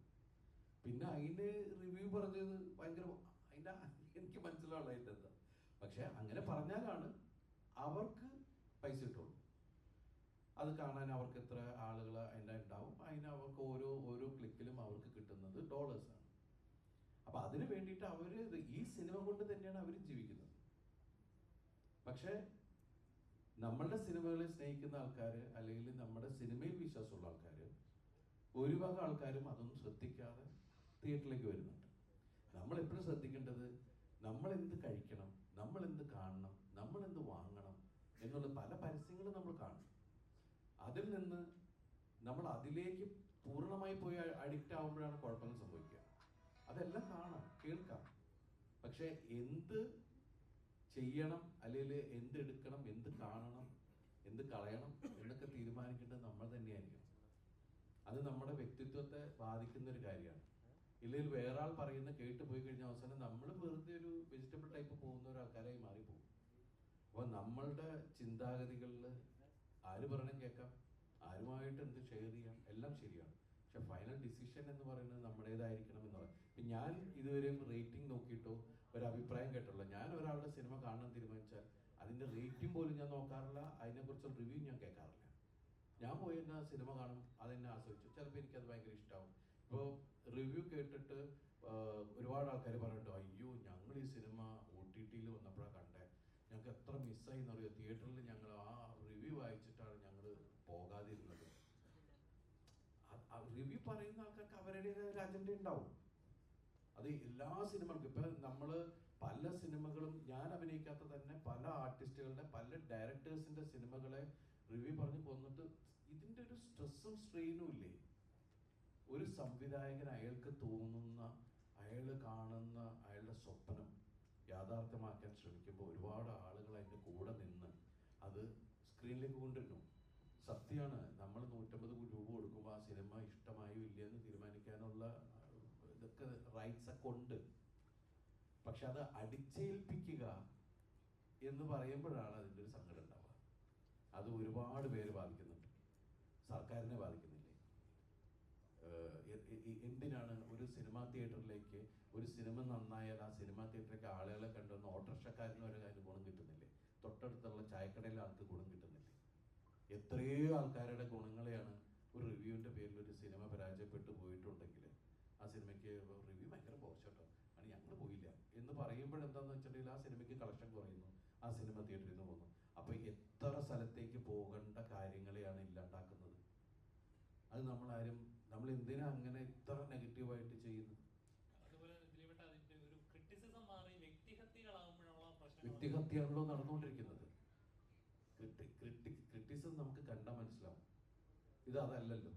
പിന്നെ അതിന് റിവ്യൂ പറഞ്ഞത് ഭയങ്കര അതിൻ്റെ എനിക്ക് മനസ്സിലാവുള്ള അതിൻ്റെ എന്താ. പക്ഷെ അങ്ങനെ പറഞ്ഞാലാണ് അവർക്ക് പൈസ കിട്ടുള്ളൂ. അത് കാണാൻ അവർക്ക് എത്ര ആളുകൾ അതിൻ്റെ ഉണ്ടാവും, അതിന് അവർക്ക് ഓരോ ക്ലിക്കിലും അവർക്ക് കിട്ടുന്നത് ഡോളേഴ്സാണ്. അപ്പം അതിന് വേണ്ടിയിട്ട് അവർ ഈ സിനിമ കൊണ്ട് തന്നെയാണ് അവർ ജീവിക്കുന്നത്. പക്ഷേ നമ്മളുടെ സിനിമകളെ സ്നേഹിക്കുന്ന ആൾക്കാർ അല്ലെങ്കിൽ നമ്മുടെ സിനിമയിൽ വിശ്വാസമുള്ള ആൾക്കാർ ഭൂരിഭാഗം ആൾക്കാരും അതൊന്നും ശ്രദ്ധിക്കാതെ തിയേറ്ററിലേക്ക് വരുന്നുണ്ട്. നമ്മളെപ്പോഴും ശ്രദ്ധിക്കേണ്ടത് നമ്മളെന്ത് കഴിക്കണം, നമ്മളെന്ത് കാണണം, നമ്മളെന്ത് വാങ്ങണം എന്നുള്ള പല പരസ്യങ്ങളും നമ്മൾ കാണും. അതിൽ നിന്ന് നമ്മൾ അതിലേക്ക് പൂർണ്ണമായി പോയി അഡിക്റ്റ് ആകുമ്പോഴാണ് കുഴപ്പങ്ങൾ സംഭവിക്കുക. അതെല്ലാം കാണാം, കേൾക്കാം, പക്ഷെ എന്ത് ചെയ്യണം അല്ലെങ്കിൽ എന്ത് എടുക്കണം, എന്ത് കാണണം, എന്ത് കളയണം എന്നൊക്കെ തീരുമാനിക്കേണ്ടത് നമ്മൾ തന്നെയായിരിക്കും. അത് നമ്മുടെ വ്യക്തിത്വത്തെ ബാധിക്കുന്ന ഒരു കാര്യമാണ്. ഇല്ലെങ്കിൽ വേറെ ആൾ പറയുന്ന കേട്ട് പോയി കഴിഞ്ഞാൽ അവസാനം നമ്മൾ വെറുതെ ഒരു വെജിറ്റബിൾ ടൈപ്പ് പോകുന്ന ഒരാൾക്കാരായി മാറിപ്പോകും. അപ്പോൾ നമ്മളുടെ ചിന്താഗതികളിൽ ആര് പറയണം കേൾക്കാം, ആരുമായിട്ട് എന്ത് ഷെയർ ചെയ്യാം, എല്ലാം ശരിയാണ്. പക്ഷെ ഫൈനൽ ഡിസിഷൻ എന്ന് പറയുന്നത് നമ്മുടേതായിരിക്കണം എന്ന് പറയും. ഇപ്പം ഞാൻ ഇതുവരെയും റേറ്റിംഗ് നോക്കിയിട്ടോ ഒരു അഭിപ്രായം കേട്ടുള്ള, ഞാൻ ഒരാളുടെ സിനിമ കാണാൻ തീരുമാനിച്ചാൽ അതിൻ്റെ റേറ്റിംഗ് പോലും ഞാൻ നോക്കാറില്ല, അതിനെക്കുറിച്ചുള്ള റിവ്യൂ ഞാൻ കേൾക്കാറില്ല. ഞാൻ പോയി എന്നാ സിനിമ കാണും, അതെന്നെ ആസ്വദിച്ചു, ചിലപ്പോൾ എനിക്കത് ഭയങ്കര ഇഷ്ടമാവും. ഇപ്പോൾ റിവ്യൂ കേട്ടിട്ട് ഒരുപാട് ആൾക്കാർ പറഞ്ഞിട്ടോ, അയ്യോ ഞങ്ങൾ ഈ സിനിമ OTT-യിൽ വന്നപ്പോഴാണ് കണ്ടേ, ഞങ്ങൾക്ക് എത്ര മിസ്സായി എന്നറിയോ, തിയേറ്ററിൽ ഞങ്ങൾ ആ റിവ്യൂ വായിച്ചിട്ടാണ് ഞങ്ങൾ പോകാതിരുന്നത്. റിവ്യൂ പറയുന്ന ആൾക്കാർക്ക് അവരുടെ ഒരു അജണ്ട ഉണ്ടാവും. അത് എല്ലാ സിനിമകൾക്കും ഇപ്പം നമ്മൾ പല സിനിമകളും ഞാൻ അഭിനയിക്കാത്ത തന്നെ പല ആർട്ടിസ്റ്റുകളുടെ പല ഡയറക്ടേഴ്സിന്റെ സിനിമകളെ റിവ്യൂ പറഞ്ഞ് കൊന്നിട്ട് ഇതിൻ്റെ ഒരു സ്ട്രെസ്സും സ്ട്രെയിനും ഇല്ലേ? ഒരു സംവിധായകൻ അയാൾക്ക് തോന്നുന്ന, അയാൾ കാണുന്ന അയാളുടെ സ്വപ്നം യാഥാർത്ഥ്യമാക്കാൻ ശ്രമിക്കുമ്പോൾ ഒരുപാട് ആളുകൾ അതിൻ്റെ കൂടെ നിന്ന് അത് സ്ക്രീനിലേക്ക് കൊണ്ടുവരുന്നു. സത്യമാണ്, നമ്മൾ 150 രൂപ കൊടുക്കുമ്പോൾ ആ സിനിമ ഇഷ്ടമായോ ഇല്ലയെന്ന് തീരുമാനിക്കാനുള്ള ഇതൊക്കെ റൈറ്റ്സ് ഒക്കെ ഉണ്ട്. പക്ഷെ അത് അടിച്ചേൽപ്പിക്കുക എന്ന് പറയുമ്പോഴാണ് അതിൻ്റെ ഒരു സങ്കടം ഉണ്ടാവുക. അത് ഒരുപാട് പേര് ബാധിക്കുന്നുണ്ട്, സർക്കാരിനെ ബാധിക്കുന്നില്ലേ? എന്തിനാണ് ഒരു സിനിമാ തിയേറ്ററിലേക്ക് ഒരു സിനിമ നന്നായാൽ ആ സിനിമാ തിയേറ്ററിലേക്ക് ആളുകളെ കണ്ടുവന്ന് ഓട്ടോറിക്ഷക്കാരന് വരെ അതിന് ഗുണം കിട്ടുന്നില്ലേ? തൊട്ടടുത്തുള്ള ചായക്കടയിലെ ആൾക്ക് ഗുണം കിട്ടുന്നില്ലേ? എത്രയോ ആൾക്കാരുടെ ഗുണങ്ങളെയാണ് ഒരു റിവ്യൂവിൻ്റെ പേരിൽ ഒരു സിനിമ പരാജയപ്പെട്ടു പോയിട്ടുണ്ടെങ്കിൽ ആ സിനിമയ്ക്ക് റിവ്യൂ ഭയങ്കര മോശട്ടോ ആണ്, ഞങ്ങൾ പോയില്ല എന്ന് പറയുമ്പോഴെന്താണെന്ന് വെച്ചിട്ടുണ്ടെങ്കിൽ ആ സിനിമയ്ക്ക് കളക്ഷൻ കുറയുന്നു, ആ സിനിമ തിയേറ്ററിൽ നിന്ന് പോകുന്നു. അപ്പോൾ എത്ര സ്ഥലത്തേക്ക് പോകേണ്ട കാര്യങ്ങളെയാണ് ഇല്ലാണ്ടാക്കുന്നത്. അത് നമ്മൾ എന്തിനാ അങ്ങനെ ഇത്ര നെഗറ്റീവായിട്ട് ചെയ്യുന്നത്? വ്യക്തിഹത്യയാണല്ലോ നടന്നുകൊണ്ടിരിക്കുന്നത്. ക്രിറ്റിസിസം നമുക്ക് കണ്ടാൽ മനസ്സിലാവും, ഇത് അതല്ലല്ലോ.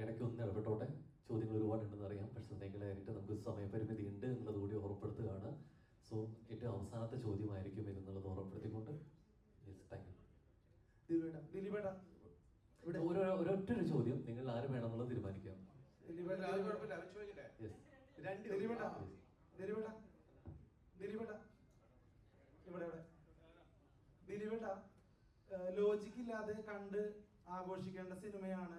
ഇടയ്ക്ക് ഒന്ന് ഇടപെട്ടോട്ടെ, ചോദ്യങ്ങൾ ഒരുപാടുണ്ടെന്ന് അറിയാം, പക്ഷെ നിങ്ങളായിട്ട് നമുക്ക് സമയപരിമിതി ഉണ്ട് എന്നുള്ളത് കൂടി ഓർമ്മപ്പെടുത്തുകയാണ്. സോ ഏറ്റവും അവസാനത്തെ ചോദ്യമായിരിക്കും എന്നുള്ളത് ഓർമ്മപ്പെടുത്തിക്കൊണ്ട് ഒരൊറ്റൊരു ചോദ്യം, നിങ്ങൾ ആര് വേണമെന്നുള്ളത് തീരുമാനിക്കാം. ലോജിക് ഇല്ലാതെ കണ്ട് ആഘോഷിക്കേണ്ട സിനിമയാണ്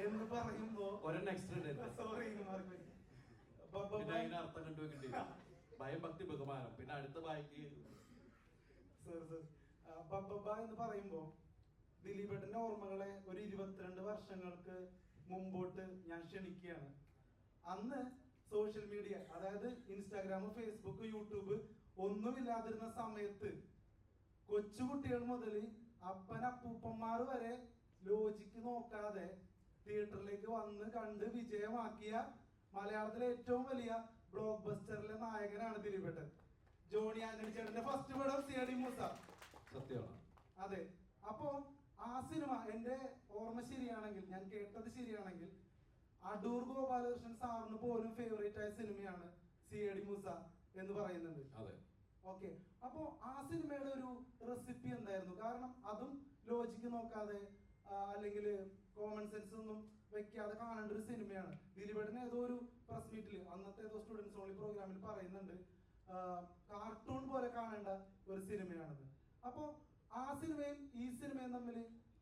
എന്ന് പറയുമ്പോ സോറി ഭയം, ഭക്തി, ബഹുമാനം, പിന്നെ അടുത്ത ബാക്കി ബബ്ബ എന്ന് പറയുമ്പോ ദിലീപേട്ടന്റെ ഓർമ്മകളെ ഒരു 22 വർഷങ്ങൾക്ക് മുമ്പോട്ട് ഞാൻ ക്ഷണിക്കുകയാണ്. അന്ന് സോഷ്യൽ മീഡിയ, അതായത് ഇൻസ്റ്റാഗ്രാം, ഫേസ്ബുക്ക്, യൂട്യൂബ് ഒന്നുമില്ലാതിരുന്ന സമയത്ത് കൊച്ചുകുട്ടികൾ മുതൽ അപ്പനപ്പൂപ്പന്മാർ വരെ ലോജിക്ക് നോക്കാതെ തിയേറ്ററിലേക്ക് വന്ന് കണ്ട് വിജയമാക്കിയ മലയാളത്തിലെ ഏറ്റവും വലിയ ബ്ലോക്ക് ബസ്റ്ററിലെ നായകനാണ് ദിലീപേട്ടൻ. ജോണി ആന്റണി ചേട്ടന്റെ ഫസ്റ്റ് പടം CID മൂസ. സത്യമാണ്. അതെ. അപ്പോ ആ സിനിമ എന്റെ ഓർമ്മ ശരിയാണെങ്കിൽ, ഞാൻ കേട്ടത് ശരിയാണെങ്കിൽ, അടൂർ ഗോപാലകൃഷ്ണൻ സാറിന് പോലും ഫേവറേറ്റ് ആയ സിനിമയാണ് CID മൂസ എന്ന് പറയുന്നുണ്ട്. ഓക്കെ. അപ്പോ ആ സിനിമയുടെ ഒരു റെസിപ്പി എന്തായിരുന്നു? കാരണം അതും ലോജിക്ക് നോക്കാതെ അല്ലെങ്കിൽ കോമൺ സെൻസ് ഒന്നും വെക്കാതെ കാണേണ്ട ഒരു സിനിമയാണ്. ദിലീപേട്ടൻ ഏതോ ഒരു പ്രസ് മീറ്റിൽ, അന്നത്തെ ഏതോ സ്റ്റുഡൻസ് ഓൺലി പ്രോഗ്രാമിൽ പറയുന്നുണ്ട് കാർട്ടൂൺ പോലെ കാണേണ്ട ഒരു സിനിമയാണെന്ന്. അപ്പോ ആ സിനിമയും ഈ സിനിമയും തമ്മിൽ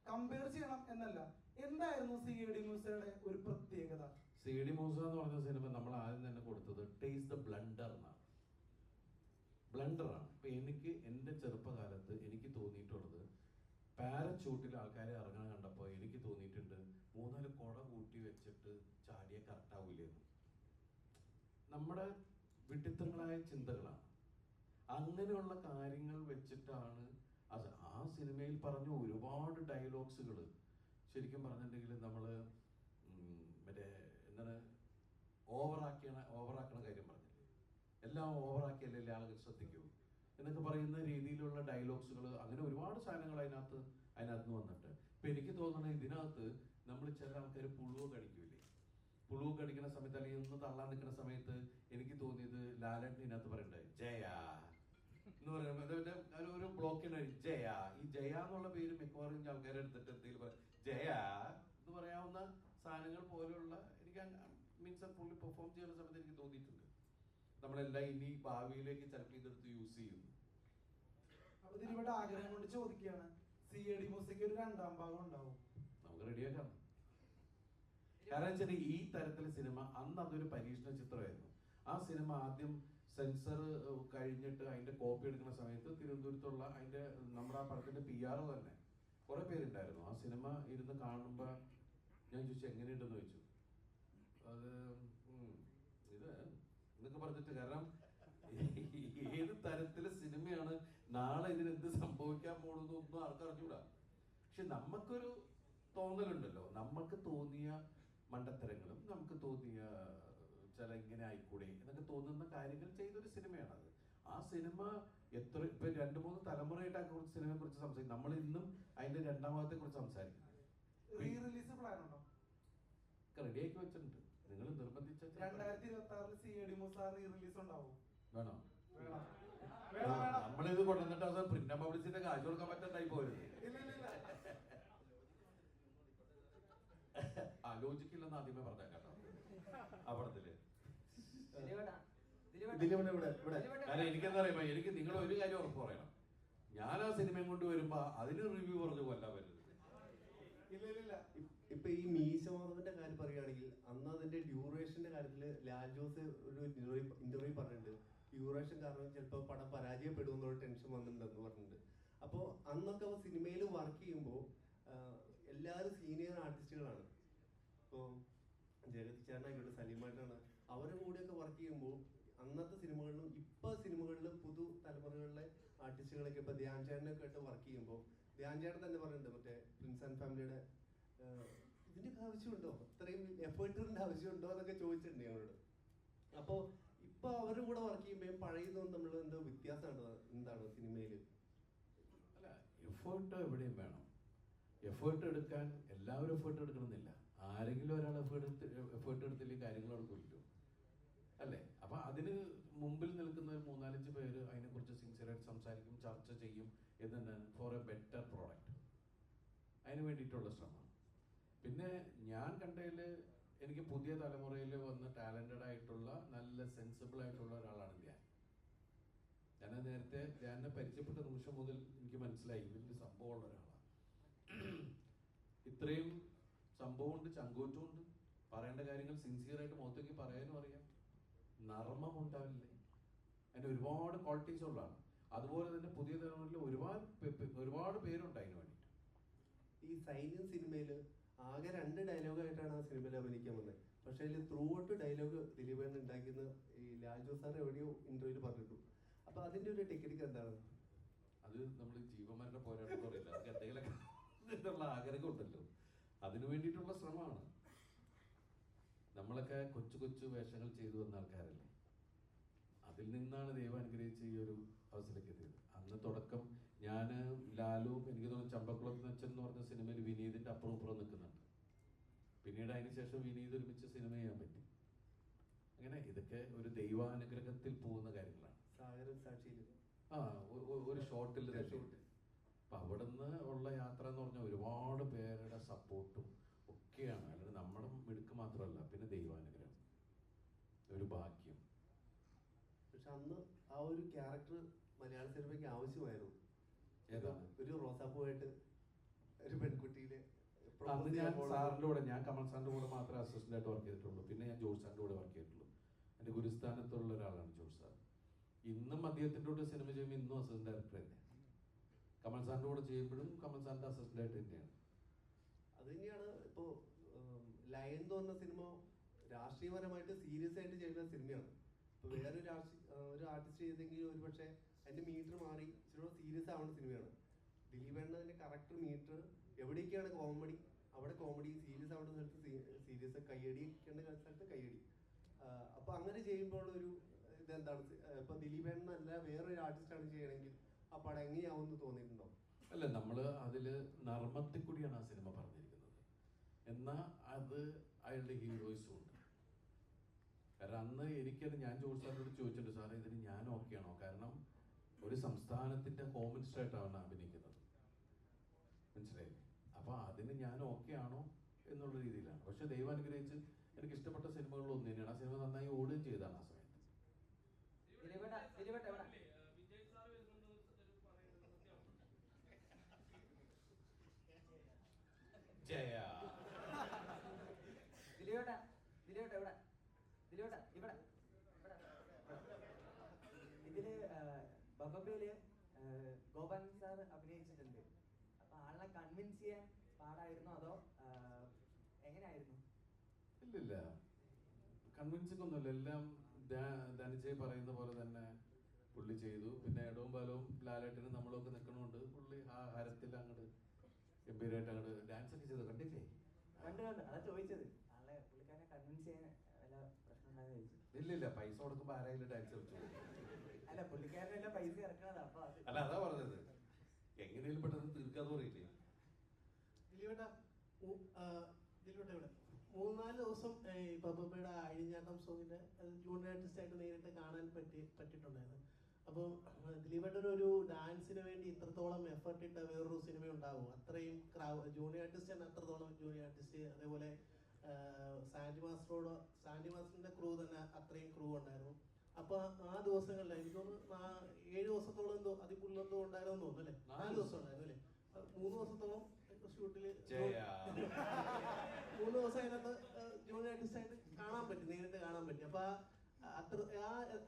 കമ്പയർ ചെയ്യണം എന്നല്ല, എന്തായിരുന്നു CID മൂസയുടെ ഒരു പ്രത്യേകത? CID മൂസ എന്ന് പറഞ്ഞ സിനിമ നമ്മൾ ആദ്യം തന്നെ കൊടുത്തത് ടേസ്റ്റ് ദ ബ്ലണ്ടർ എന്നാണ്. ബ്ലണ്ടറാണ്. ഇപ്പൊ എനിക്ക് എൻ്റെ ചെറുപ്പകാലത്ത് എനിക്ക് തോന്നിയിട്ടുള്ളത്, പാരച്ചൂട്ടിൽ ആൾക്കാരെ ഇറങ്ങാൻ കണ്ടപ്പോൾ എനിക്ക് തോന്നിയിട്ടുണ്ട് 3-4 കുട കൂട്ടി വെച്ചിട്ട് ചാടിയ കറക്റ്റാവൂലെന്ന്. നമ്മുടെ വിഡിത്തങ്ങളായ ചിന്തകളാണ്. അങ്ങനെയുള്ള കാര്യങ്ങൾ വെച്ചിട്ടാണ് അത് ആ സിനിമയിൽ പറഞ്ഞ ഒരുപാട് ഡയലോഗ്സുകൾ ശരിക്കും പറഞ്ഞിട്ടുണ്ടെങ്കിൽ നമ്മൾ മറ്റേ എന്താണ് ഓവറാക്കണ കാര്യം പറഞ്ഞില്ലേ, എല്ലാം ഓവറാക്കിയല്ലേ ആളുകൾ ശ്രദ്ധിക്കൂ എന്നൊക്കെ പറയുന്ന രീതിയിലുള്ള ഡയലോഗ്സുകൾ, അങ്ങനെ ഒരുപാട് സാധനങ്ങൾ അതിനകത്ത് നിന്ന് വന്നിട്ട്. ഇപ്പം എനിക്ക് തോന്നുന്നത് ഇതിനകത്ത് നമ്മൾ ചില ആൾക്കാർ പുഴുവ കടിക്കൂലേ, പുഴുവ കടിക്കുന്ന സമയത്ത് അല്ലെങ്കിൽ ഒന്ന് തള്ളാൻ നിൽക്കുന്ന സമയത്ത് എനിക്ക് തോന്നിയത് ലാലേട്ടൻ ഇതിനകത്ത് പറയണ്ടേ ജയ എന്ന് പറയുമ്പോൾ ഒരു ബ്ലോക്കിന് ജയ, ഈ ജയ എന്നുള്ള പേര് മിക്കവാറും ആൾക്കാരെ എടുത്തിട്ട് എന്തെങ്കിലും പറയാം ജയ എന്ന് പറയാവുന്ന സാധനങ്ങൾ പോലെയുള്ള എനിക്ക് മീൻസ് പുള്ളി പെർഫോം ചെയ്യുന്ന സമയത്ത് എനിക്ക് തോന്നിയിട്ടുണ്ട് നമ്മളെല്ലാം ഇനി ഭാവിയിലേക്ക് ചിലപ്പോൾ ഇതെടുത്ത് യൂസ് ചെയ്യുന്നു. അപ്പൊ ഇതിലൂടെ ആഗ്രഹം കൊണ്ട് ചോദിക്കുകയാണ്, CID മൂസയ്ക്ക് ഒരു 2ാം ഭാഗം ഉണ്ടാവും? നമുക്ക് റെഡിയാക്കാം. കാരണം വെച്ചാൽ ഈ തരത്തിലെ സിനിമ അന്ന് അതൊരു പരീക്ഷണ ചിത്രമായിരുന്നു. ആ സിനിമ ആദ്യം സെൻസർ കഴിഞ്ഞിട്ട് അതിന്റെ കോപ്പി എടുക്കുന്ന സമയത്ത് തിരുവനന്തപുരത്തുള്ള അതിന്റെ നമ്മുടെ ആ പടത്തിന്റെ PR തന്നെ കുറെ പേരുണ്ടായിരുന്നു. ആ സിനിമ ഇരുന്ന് കാണുമ്പോൾ ഞാൻ ചോദിച്ചു എങ്ങനെയുണ്ടെന്ന് ചോദിച്ചു. അത് ഇത് എന്നൊക്കെ പറഞ്ഞിട്ട്, കാരണം ഏത് തരത്തിലെ സിനിമയാണ്, നാളെ ഇതിനെന്ത് സംഭവിക്കാൻ പോകുന്നതൊന്നും ആർക്കറിഞ്ഞൂടാ. പക്ഷെ നമുക്കൊരു തോന്നലുണ്ടല്ലോ, നമുക്ക് തോന്നിയ മണ്ടത്തരങ്ങളും നമുക്ക് തോന്നിയ ചില ഇങ്ങനെ ആയിക്കൂടെ എന്നൊക്കെ തോന്നുന്ന കാര്യങ്ങൾ ചെയ്തൊരു സിനിമയാണത്. ആ സിനിമ എത്ര ഇപ്പൊ 2-3 തലമുറയായിട്ട് ആ സിനിമയെ കുറിച്ച് സംസാരിക്കും. നമ്മൾ ഇന്നും അതിന്റെ 2ാം ഭാഗത്തെ കുറിച്ച് സംസാരിക്കും. റീ-റിലീസ് പ്ലാൻ ഉണ്ടോ? റെഡിയാക്കി വെച്ചിട്ടുണ്ട്. നിങ്ങൾ നിർബന്ധിച്ച 2026 സിഐഡി മൂസ റീ-റിലീസ് ഉണ്ടാവും. വേണോ? വേണം. നമ്മളിത് കൊണ്ടുവന്നിട്ട് അവസാനം പ്രിന്റ് ആൻഡ് പബ്ലിസിന്റെ കാശ് കൊടുക്കാൻ പറ്റാണ്ടായി പോയത്. ആലോചിക്കില്ലെന്ന് ആദ്യമേ പറഞ്ഞേക്കാം ആ പടത്തില്. കാരണം എനിക്കെന്താ അറിയാമോ, എനിക്ക് നിങ്ങൾ ഒരു കാര്യം ഉറപ്പ് പറയണം, ഞാൻ ആ സിനിമയും കൊണ്ട് വരുമ്പോ അതിന് റിവ്യൂ പറഞ്ഞു കൊല്ലാൻ വരുന്നത്. ഇപ്പൊ ഈ മീശ മാധവന്റെ കാര്യം പറയുകയാണെങ്കിൽ, അന്ന് അതിന്റെ ഡ്യൂറേഷന്റെ കാര്യത്തിൽ ലാൽ ജോസ് ഒരു ഇന്റർവ്യൂ പറഞ്ഞിട്ടുണ്ട്. ഡ്യൂറേഷൻ കാരണം ചിലപ്പോൾ പടം പരാജയപ്പെടും എന്നുള്ള ടെൻഷൻ വന്നിട്ടുണ്ടെന്ന് പറഞ്ഞിട്ടുണ്ട്. അപ്പോൾ അന്നൊക്കെ സിനിമയിൽ വർക്ക് ചെയ്യുമ്പോൾ എല്ലാവരും സീനിയർ ആർട്ടിസ്റ്റുകളാണ്. ഇപ്പോൾ ജഗതിച്ചേട്ടനായിക്കോട്ടെ, സലീമായിട്ടാണ്, അവരുടെ കൂടെയൊക്കെ വർക്ക് ചെയ്യുമ്പോൾ അന്നത്തെ സിനിമകളിലും ഇപ്പോൾ സിനിമകളിലും പുതു തലമുറകളിലെ ആർട്ടിസ്റ്റുകളൊക്കെ ഇപ്പോൾ ധ്യാൻ ചേട്ടനൊക്കെ ആയിട്ട് വർക്ക് ചെയ്യുമ്പോൾ ധ്യാൻ ചേട്ടൻ തന്നെ പറഞ്ഞിട്ടുണ്ട്, മറ്റേ പ്രിൻസ് ആൻഡ് ഫാമിലിയുടെ ഇതിന്റെ ആവശ്യമുണ്ടോ, ഇത്രയും എഫേർട്ടിന്റെ ആവശ്യമുണ്ടോ എന്നൊക്കെ ചോദിച്ചിട്ടുണ്ട് ഞങ്ങളോട്. അപ്പോൾ ഇപ്പൊ അവരുടെ കൂടെ വർക്ക് ചെയ്യുമ്പോൾ പഴയതും നമ്മൾ എന്തോ വ്യത്യാസമാണ് എന്താണ് സിനിമയിൽ? അല്ല, എഫേർട്ട് എവിടെയും വേണം. എഫേർട്ട് എടുക്കാൻ എല്ലാവരും എഫേർട്ട് എടുക്കണമെന്നില്ല. ആരെങ്കിലും ഒരാൾ എഫേർട്ട് എടുത്തില്ലെങ്കിൽ കാര്യങ്ങൾ നടക്കില്ലല്ലോ, അല്ലേ? അപ്പൊ അതിന് മുമ്പിൽ നിൽക്കുന്ന ഒരു 3-4 പേര് അതിനെക്കുറിച്ച് സിൻസിയറായിട്ട് സംസാരിക്കും, ചർച്ച ചെയ്യും. എന്താണ് ഫോർ എ ബെറ്റർ പ്രോഡക്റ്റ്, അതിന് വേണ്ടിയിട്ടുള്ള ശ്രമം. പിന്നെ ഞാൻ കണ്ടതിൽ എനിക്ക് പുതിയ തലമുറയിൽ വന്ന് ടാലന്റഡ് ആയിട്ടുള്ള നല്ല സെൻസിബിൾ ആയിട്ടുള്ള ഒരാളാണ് ഞാൻ നേരത്തെ ധ്യാനെ പരിചയപ്പെട്ട നിമിഷം മുതൽ എനിക്ക് മനസ്സിലായി വലിയ സംഭവമുള്ള ഒരാളാണ്. ഇത്രയും സംഭവമുണ്ട്, ചങ്കൂറ്റുമുണ്ട്, പറയേണ്ട കാര്യങ്ങൾ സിൻസിയറായിട്ട് മുഖത്തേക്ക് പറയാനും അറിയാം, നർമ്മം ഉണ്ടാവില്ലേ, അതിന് ഒരുപാട് ക്വാളിറ്റീസ് ഉള്ളതാണ്. അതുപോലെ തന്നെ പുതിയ തലമുറയിൽ ഒരുപാട് പേരുണ്ട് അതിന് വേണ്ടിയിട്ട്. ഈ സൈന്യം സിനിമയിൽ ആകെ 2 ഡയലോഗായിട്ടാണ് ആ സിനിമയിൽ അഭിനയിക്കാൻ വന്നത്. പക്ഷേ അതിൽ ത്രൂ ഔട്ട് ഡയലോഗ് ദിലീപേണ് ഉണ്ടാക്കിയെന്ന് ഈ ലാൽ ജോസ് സാർ എവിടെയോ ഇന്റർവ്യൂവിൽ പറഞ്ഞിട്ടു. അപ്പൊ അതിന്റെ ഒരു ടെക്നിക്ക് എന്താണ്? അത് നമ്മൾ ജീവന്മാരുടെ പോരാട്ടം പറയില്ല, അത് എന്തെങ്കിലുമൊക്കെ ആഗ്രഹം ഉണ്ടല്ലോ, അതിനു വേണ്ടിയിട്ടുള്ള ശ്രമമാണ്. നമ്മളൊക്കെ കൊച്ചു കൊച്ചു വേഷങ്ങൾ ചെയ്തു വന്ന ആൾക്കാരല്ലേ, അതിൽ നിന്നാണ് ദൈവം അനുഗ്രഹിച്ച് ഈ ഒരു അവസരത്തിലേക്ക് എത്തിയത്. അന്ന് തുടക്കം ഞാൻ ലാലു, എനിക്ക് തോന്നുന്നു ചമ്പക്കുളത്ത് അച്ഛൻ എന്ന് പറഞ്ഞ സിനിമയിൽ വിനീതിന്റെ അപ്പുറം ഇപ്പുറം നിൽക്കുന്നുണ്ട്. പിന്നീട് അതിനുശേഷം വിനീത് ഒരുമിച്ച് സിനിമ ചെയ്യാൻ പറ്റി. അങ്ങനെ ഇതൊക്കെ ഒരു ദൈവാനുഗ്രഹത്തിൽ പോകുന്ന കാര്യങ്ങളാണ്. ഒരു ഷോട്ടിൽ അപ്പൊ അവിടുന്ന് ഉള്ള യാത്ര എന്ന് പറഞ്ഞാൽ ഒരുപാട് പേരുടെ സപ്പോർട്ടും ഒക്കെയാണ്. അല്ലാതെ നമ്മുടെ മിടുക്ക് മാത്രമല്ല, പിന്നെ ദൈവാനുഗ്രഹം, ഒരു ഭാഗ്യം. പക്ഷെ അന്ന് ആ ഒരു ക്യാരക്ടർ മലയാള സിനിമയ്ക്ക് ആവശ്യമായിരുന്നു. ഏതാണ്? ഒരു റോസാപ്പൂവായിട്ട് ഒരു പെൺകുട്ടിയിലെ അന്ന് ഞാൻ സാറിന്റെ കൂടെ, ഞാൻ കമൽ സാറിന്റെ കൂടെ മാത്രമേ അസിസ്റ്റന്റ് ആയിട്ട് വർക്ക് ചെയ്തിട്ടുള്ളൂ. പിന്നെ ഞാൻ ജോർജ് സാറിന്റെ കൂടെ വർക്ക് ചെയ്തിട്ടുള്ളൂ. എന്റെ ഗുരുസ്ഥാനത്തുള്ള ഒരാളാണ് ജോർജ് സാർ. ഇന്നും അദ്ദേഹത്തിന്റെ കൂടെ സിനിമ ചെയ്യുമ്പോൾ ഇന്നും അസിസ്റ്റന്റ് ഡയറക്ടർ തന്നെ. കമൽ സാറിന്റെ കൂടെ ചെയ്യുമ്പോഴും കമൽ സാറിന്റെ അസിസ്റ്റന്റ് ആയിട്ട് തന്നെയാണ്. അത് തന്നെയാണ് ഇപ്പോൾ ലയൺ എന്ന് പറഞ്ഞ സിനിമ രാഷ്ട്രീയപരമായിട്ട് സീരിയസ് ആയിട്ട് ചെയ്യുന്ന സിനിമയാണ്. ഇപ്പൊ വേറെ ഒരു ആർട്ടിസ്റ്റ് ചെയ്തെങ്കിൽ ഒരു പക്ഷേ അതിന്റെ മീറ്റർ മാറി ഇച്ചിരി സീരിയസ് ആവുന്ന സിനിമയാണ്. ദിലീപേണ്ണ അതിന്റെ കറക്റ്റ് മീറ്റർ എവിടേക്കാണ് കോമഡി അവിടെ കോമഡി, സീരിയസ് ആവേണ്ട സ്ഥലത്ത് സീരിയസ്, കയ്യടി വെക്കേണ്ട സ്ഥലത്ത് കയ്യടി. അപ്പൊ അങ്ങനെ ചെയ്യുമ്പോൾ ഒരു ഇതെന്താണ്, ഇപ്പൊ ദിലീപേണ്ണല്ല വേറൊരു ആർട്ടിസ്റ്റാണ് ചെയ്യണമെങ്കിൽ ആ പടം എങ്ങനെയാവുമെന്ന് തോന്നിയിട്ടുണ്ടോ? അല്ല, നമ്മള് അതില് നർമ്മത്തിൽ കൂടിയാണ് ആ സിനിമ പറഞ്ഞിരിക്കുന്നത്. എന്നാ അത് അയാളുടെ ഹീറോയിസും ഉണ്ട്. കാരണം അന്ന് ഞാൻ ജോർജ് സാറിനോട് ചോദിച്ചിട്ടുണ്ട്, സാറേ ഇതിന് ഞാൻ ഓക്കെ ആണോ? കാരണം ഒരു സംസ്ഥാനത്തിന്റെ ഹോം മിനിസ്റ്റർ ആയിട്ടാണ് അഭിനയിക്കുന്നത്, മനസ്സിലായില്ലേ? അപ്പൊ അതിന് ഞാൻ ഓക്കെ ആണോ എന്നുള്ള രീതിയിലാണ്. പക്ഷെ ദൈവം അനുഗ്രഹിച്ച് എനിക്ക് ഇഷ്ടപ്പെട്ട സിനിമകളിലൊന്നും തന്നെയാണ്. ആ സിനിമ നന്നായി ഓടുകയും ചെയ്താണ് ആ സമയത്ത്. ജയ ഇതില് ബബബയില് ഗോപാലൻ സാർ അഭിനയിച്ചിട്ടുണ്ട്. അപ്പൊ ആളെ കൺവിൻസ് ചെയ്യാൻ പാടായിരുന്നോ അതോ എങ്ങനെയായിരുന്നു? ഇല്ലില്ല, കൺവിൻസിംഗ് ഒന്നുമില്ല. എല്ലാം ധനജയ് പറയുന്ന പോലെ തന്നെ പുള്ളി ചെയ്തു. പിന്നെ ഇടവും ബലവും ലാലേട്ടനും നമ്മളൊക്കെ നിൽക്കണോണ്ട് പുള്ളി ആ ഹരത്തിൽ അങ്ങോട്ട് ഗംഭീരമായിട്ട് അങ്ങോട്ട് ഡാൻസ് ഒക്കെ ചെയ്ത് കണ്ടില്ലേ? കണ്ടു അതാ ചോദിച്ചത്. ആളെ പുള്ളിക്കാരനെ കൺവിൻസ് ചെയ്യാൻ വല്ല പ്രശ്നം ഉണ്ടായെന്ന് ചോദിച്ചു. ഇല്ലില്ല, പൈസ കൊടുക്കുമ്പോൾ ആരെങ്കിലും ഡാൻസ് കളിച്ചു. അല്ല പുള്ളിക്കാരനല്ല പൈസ ഇറക്കണത്. അപ്പൊ അത് അല്ല, അതാ പറഞ്ഞത്, എങ്ങനെയും പെട്ടെന്ന് തീർക്കാന്ന് പറയില്ലേ? ദിലീപേട്ടാ ഇവിടെ 3-4 ദിവസം പപ്പയുടെ അഴിഞ്ഞാട്ടം സോങ്ങിന്റെ ജൂനിയർ ആർട്ടിസ്റ്റ് ആയിട്ട് നേരിട്ട് കാണാൻ പറ്റിയിട്ടുണ്ടായിരുന്നു. അപ്പോൾ ദിലീപേട്ടൻ ഒരു ഡാൻസിന് വേണ്ടി ഇത്രത്തോളം എഫർട്ട് ഇട്ട വേറൊരു സിനിമ ഉണ്ടാവും? അത്രയും ജൂനിയർ ആർട്ടിസ്റ്റ് തന്നെ, അത്രത്തോളം ജൂനിയർ ആർട്ടിസ്റ്റ്, അതേപോലെ സാൻഡി മാസ്റ്ററിന്റെ ക്രൂ തന്നെ അത്രയും ക്രൂ ഉണ്ടായിരുന്നു. അപ്പൊ ആ ദിവസങ്ങളിൽ എനിക്ക് തോന്നുന്നു 7 ദിവസത്തോളം എന്തോ അതിൽ കൂടുതലെന്തോ ഉണ്ടായിരുന്നു തോന്നുന്നു അല്ലേ? 4 ദിവസം ഉണ്ടായിരുന്നു അല്ലേ? 3 ദിവസത്തോളം ഷൂട്ടില് 3 ദിവസം അതിനകത്ത് ജൂനിയർ ആർട്ടിസ്റ്റ് ആയിട്ട് കാണാൻ പറ്റി, നേരിട്ട് കാണാൻ പറ്റി. അപ്പൊ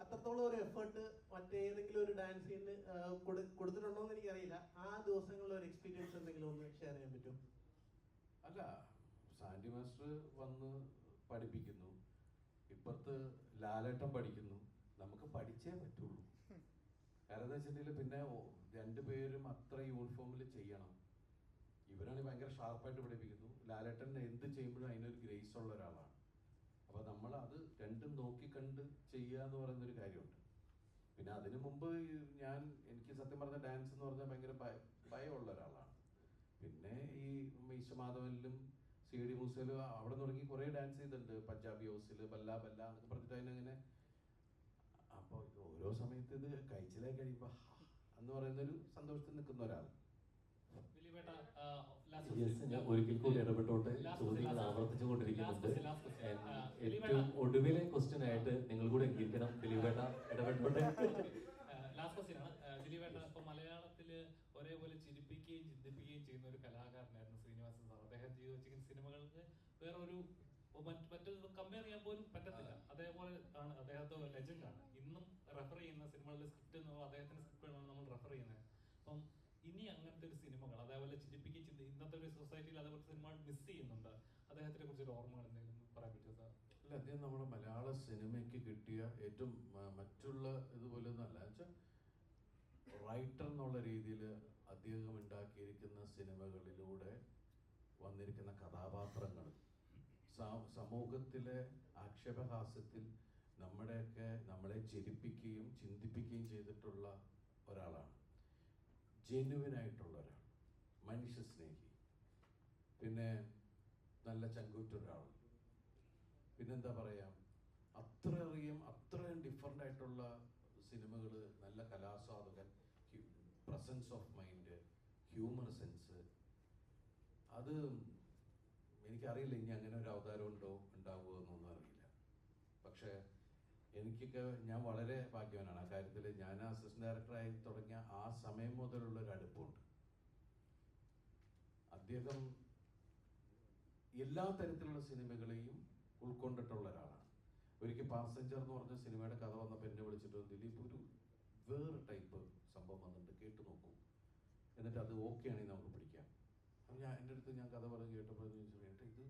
അത്രത്തോളം ഒരു എഫേർട്ട് മറ്റേതെങ്കിലും ഒരു ഡാൻസ് സീനിന് കൊടുത്തിട്ടുണ്ടോ എന്ന് എനിക്കറിയില്ല. ആ ദിവസങ്ങളിലെ ഒരു എക്സ്പീരിയൻസ് എന്തെങ്കിലും ഒന്ന് ഷെയർ ചെയ്യാൻ പറ്റുമോ? അല്ല, സാൻഡി മാസ്റ്റർ വന്ന് പഠിപ്പിക്കുന്നു, ഇപ്പുറത്ത് ലാലേട്ടൻ പഠിക്കുന്നു, നമുക്ക് പഠിച്ചേ പറ്റുള്ളൂ. കാരണം എന്താ വെച്ചിട്ടുണ്ടെങ്കിൽ പിന്നെ 2 പേരും അത്ര യൂണിഫോമിൽ ചെയ്യണം. ഇവരാണെങ്കിൽ ഭയങ്കര ഷാർപ്പായിട്ട് പഠിപ്പിക്കുന്നു, ലാലേട്ടൻ എന്ത് ചെയ്യുമ്പോഴും അതിനൊരു ഗ്രേസ് ഉള്ള ഒരാളാണ്. അപ്പോൾ നമ്മൾ അത് രണ്ടും നോക്കിക്കണ്ട് ചെയ്യുക എന്ന് പറയുന്നൊരു കാര്യമുണ്ട്. പിന്നെ അതിനു മുമ്പ് എനിക്ക് സത്യം പറഞ്ഞ ഡാൻസ് എന്ന് പറഞ്ഞാൽ ഭയങ്കര ഭയമുള്ള ഒരാളാണ്. പിന്നെ ഈ മീശമാധവനിലും CID മൂസയിലും അവിടെ തുടങ്ങി കുറേ ഡാൻസ് ചെയ്തിട്ടുണ്ട്. പഞ്ചാബി ഹൗസിൽ ബല്ല ബല്ല എന്നൊക്കെ പറഞ്ഞിട്ട് അതിനങ്ങനെ. അപ്പോൾ ഓരോ സമയത്ത് ഇത് കഴിച്ചിലായി കഴിയുമ്പോൾ എന്ന് പറയുന്നൊരു സന്തോഷത്തിൽ നിൽക്കുന്ന ഒരാൾ. ഞാൻ ഒരിക്കൽ കൂടി ഇടപെട്ടുകൊണ്ട് ചോദ്യങ്ങൾ ആവർത്തിച്ചുകൊണ്ടിരിക്കുന്നുണ്ട്. ഏറ്റവും ഒടുവിലെ ക്വസ്റ്റ്യൻ ആയിട്ട് നിങ്ങൾ കൂടെ എങ്കിരിക്കണം. ദിലീപേട്ട ഇടപെട്ടോട്ടെ. ലാസ്റ്റ് ക്വസ്റ്റ്യൻ ആണ്. ദിലീപേട്ട ഇപ്പൊ മലയാളത്തില് ഒരേപോലെ ചിരിപ്പിക്കുകയും ചിന്തിപ്പിക്കുകയും ചെയ്യുന്ന ഒരു കലാകാരനായിരുന്നു ശ്രീനിവാസൻ സാർ. അദ്ദേഹം ചെയ്തു വെച്ചിരിക്കുന്ന സിനിമകൾക്ക് വേറൊരു മറ്റൊരു കമ്പയർ ചെയ്യാൻ പോലും പറ്റത്തില്ല. അതേപോലെ ആണ് അദ്ദേഹത്തെ ലെജൻഡാണ്. ഇന്നും റെഫർ ചെയ്യുന്ന സിനിമകളിലെ സ്ക്രിപ്റ്റ് എന്ന് അദ്ദേഹത്തിന്റെ സ്ക്രിപ്റ്റുകളാണ് നമ്മൾ റെഫർ ചെയ്യുന്നത്. അപ്പം ഇനി അങ്ങനത്തെ ഒരു സിനിമകൾ അതേപോലെ ചിന്തിപ്പിക്കുകയും ഇന്നത്തെ ഒരു സൊസൈറ്റിയിൽ അതേപോലത്തെ സിനിമകൾ മിസ് ചെയ്യുന്നുണ്ട്. അദ്ദേഹത്തിനെ കുറിച്ചൊരു ഓർമ്മകൾ എന്തെങ്കിലും പറയാൻ പറ്റുമോ സാർ? അല്ല, അദ്ദേഹം നമ്മുടെ മലയാള സിനിമയ്ക്ക് കിട്ടിയ ഏറ്റവും മറ്റുള്ള ഇതുപോലെ ഒന്നല്ല വെച്ചാൽ റൈറ്റർ എന്നുള്ള രീതിയിൽ അദ്ദേഹം ഉണ്ടാക്കിയിരിക്കുന്ന സിനിമകളിലൂടെ വന്നിരിക്കുന്ന കഥാപാത്രങ്ങൾ സമൂഹത്തിലെ ആക്ഷേപഹാസ്യത്തിൽ നമ്മളെ ചിരിപ്പിക്കുകയും ചിന്തിപ്പിക്കുകയും ചെയ്തിട്ടുള്ള ഒരാളാണ്. ജെന്യുവിനായിട്ടുള്ള ഒരാൾ, മനുഷ്യസ്നേഹി, പിന്നെ നല്ല ചങ്കൂറ്റൊരാൾ, പിന്നെന്താ പറയുക, അത്രയും ഡിഫറെൻ്റ് ആയിട്ടുള്ള സിനിമകൾ, നല്ല കലാസ്വാദകൻ, presence of mind, humour sense. അത് എനിക്കറിയില്ല ഇനി അങ്ങനെ ഒരു അവതാരം ഉണ്ടാവുമോ എന്നൊന്നും അറിയില്ല. പക്ഷേ ഞാൻ വളരെ ഭാഗ്യവാനാണ് ആ കാര്യത്തിൽ. ഞാൻ അസിസ്റ്റന്റ് ഡയറക്ടറായി തുടങ്ങിയ ആ സമയം മുതലുള്ള ഒരു അടുപ്പമുണ്ട്. അദ്ദേഹം എല്ലാ തരത്തിലുള്ള സിനിമകളെയും ഉൾക്കൊണ്ടിട്ടുള്ള ഒരാളാണ്. ഒരിക്കൽ പാസഞ്ചർ എന്ന് പറഞ്ഞ സിനിമയുടെ കഥ വന്നപ്പോൾ എന്നെ വിളിച്ചിട്ട്, ദിലീപ് ഒരു വേറെ ടൈപ്പ് സംഭവം വന്നിട്ട് കേട്ട് നോക്കൂ, എന്നിട്ട് അത് ഓക്കെ ആണെങ്കിൽ നമുക്ക് പിടിക്കാം. അപ്പം എൻ്റെ അടുത്ത് ഞാൻ കഥ പറഞ്ഞ് കേട്ടപ്പോൾ ഇത്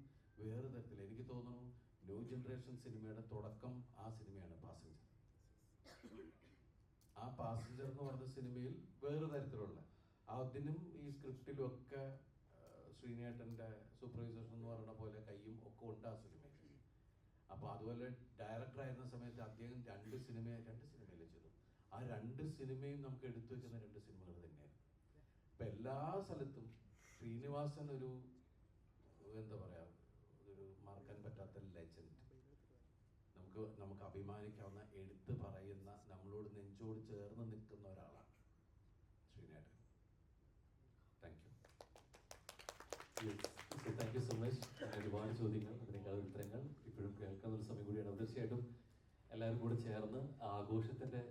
വേറെ തരത്തിൽ. എനിക്ക് തോന്നുന്നു ന്യൂ ജനറേഷൻ സിനിമയുടെ തുടക്കം ആ സിനിമയാണ് പാസഞ്ചർ. ആ പാസഞ്ചർ എന്ന് പറഞ്ഞ സിനിമയിൽ വേറെ തരത്തിലുള്ള അതിനും ഈ സ്ക്രിപ്റ്റിലും ഒക്കെ ശ്രീനേട്ടൻ്റെ സൂപ്പർവൈസേഷൻ എന്ന് പറയുന്ന പോലെ കയ്യും ഒക്കെ ഉണ്ട് ആ സിനിമയിൽ. അപ്പോൾ അതുപോലെ ഡയറക്ടറായിരുന്ന സമയത്ത് അദ്ദേഹം 2 സിനിമയിലെ ചെയ്തു. ആ 2 സിനിമയും നമുക്ക് എടുത്തു വെക്കുന്ന 2 സിനിമകൾ തന്നെയായിരുന്നു. ഇപ്പം എല്ലാ സ്ഥലത്തും ശ്രീനിവാസൻ ഒരു എന്താ പറയുക, ഒരു മറക്കാൻ പറ്റാത്ത ലെജൻഡ്, നമുക്ക് അഭിമാനിക്കാവുന്ന, എടുത്തു പറയുന്ന, നമ്മളോട് നെഞ്ചോട് ചേർന്ന് നിൽക്കുന്ന ഒരാളാണ് ശ്രീനേട്ടൻ. Thank you so much. ഒരുപാട് ചോദ്യങ്ങൾ, അതിനേക്കാൾ ഉത്തരങ്ങൾ ഇപ്പോഴും കേൾക്കുന്ന ഒരു സമയം കൂടിയാണ്. തീർച്ചയായിട്ടും എല്ലാവരും കൂടെ ചേർന്ന് ആഘോഷത്തിന്റെ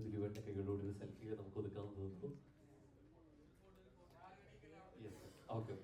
ദിലീപേട്ടൻ്റെ കൈകളോട് ഒരു സെൽഫി നമുക്ക് ഒതുക്കാമെന്ന് തോന്നുന്നു. Okay.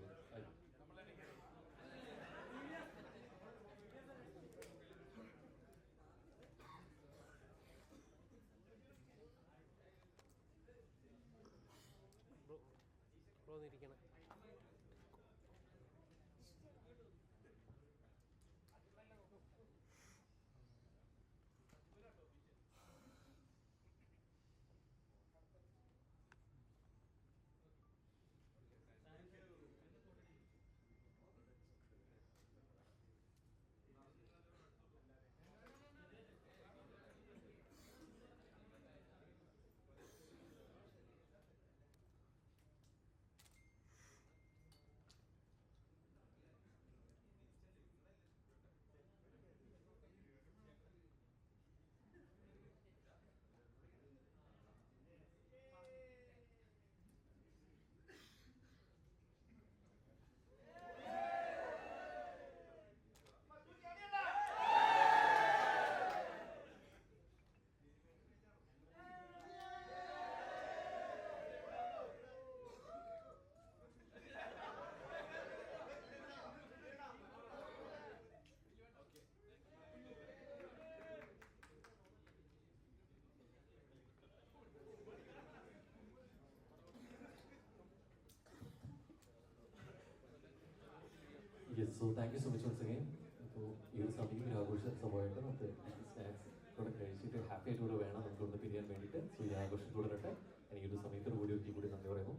So thank you so much once again. അപ്പോൾ ഈ ഒരു സമയം ഒരു ആഘോഷ സംഭവമായിട്ട് നമുക്ക് സ്നാക്സ് കൂടെ കഴിച്ചിട്ട് ഹാപ്പി ആയിട്ട് കൂടെ വേണം നമുക്ക് ഇവിടെ പിരിയാൻ വേണ്ടിയിട്ട്. സോ ഈ ആഘോഷം തുടരട്ടെ. ഈ ഒരു സമയത്തോട് കൂടി ഒരിക്കൽ കൂടി നന്ദി പറയുന്നു.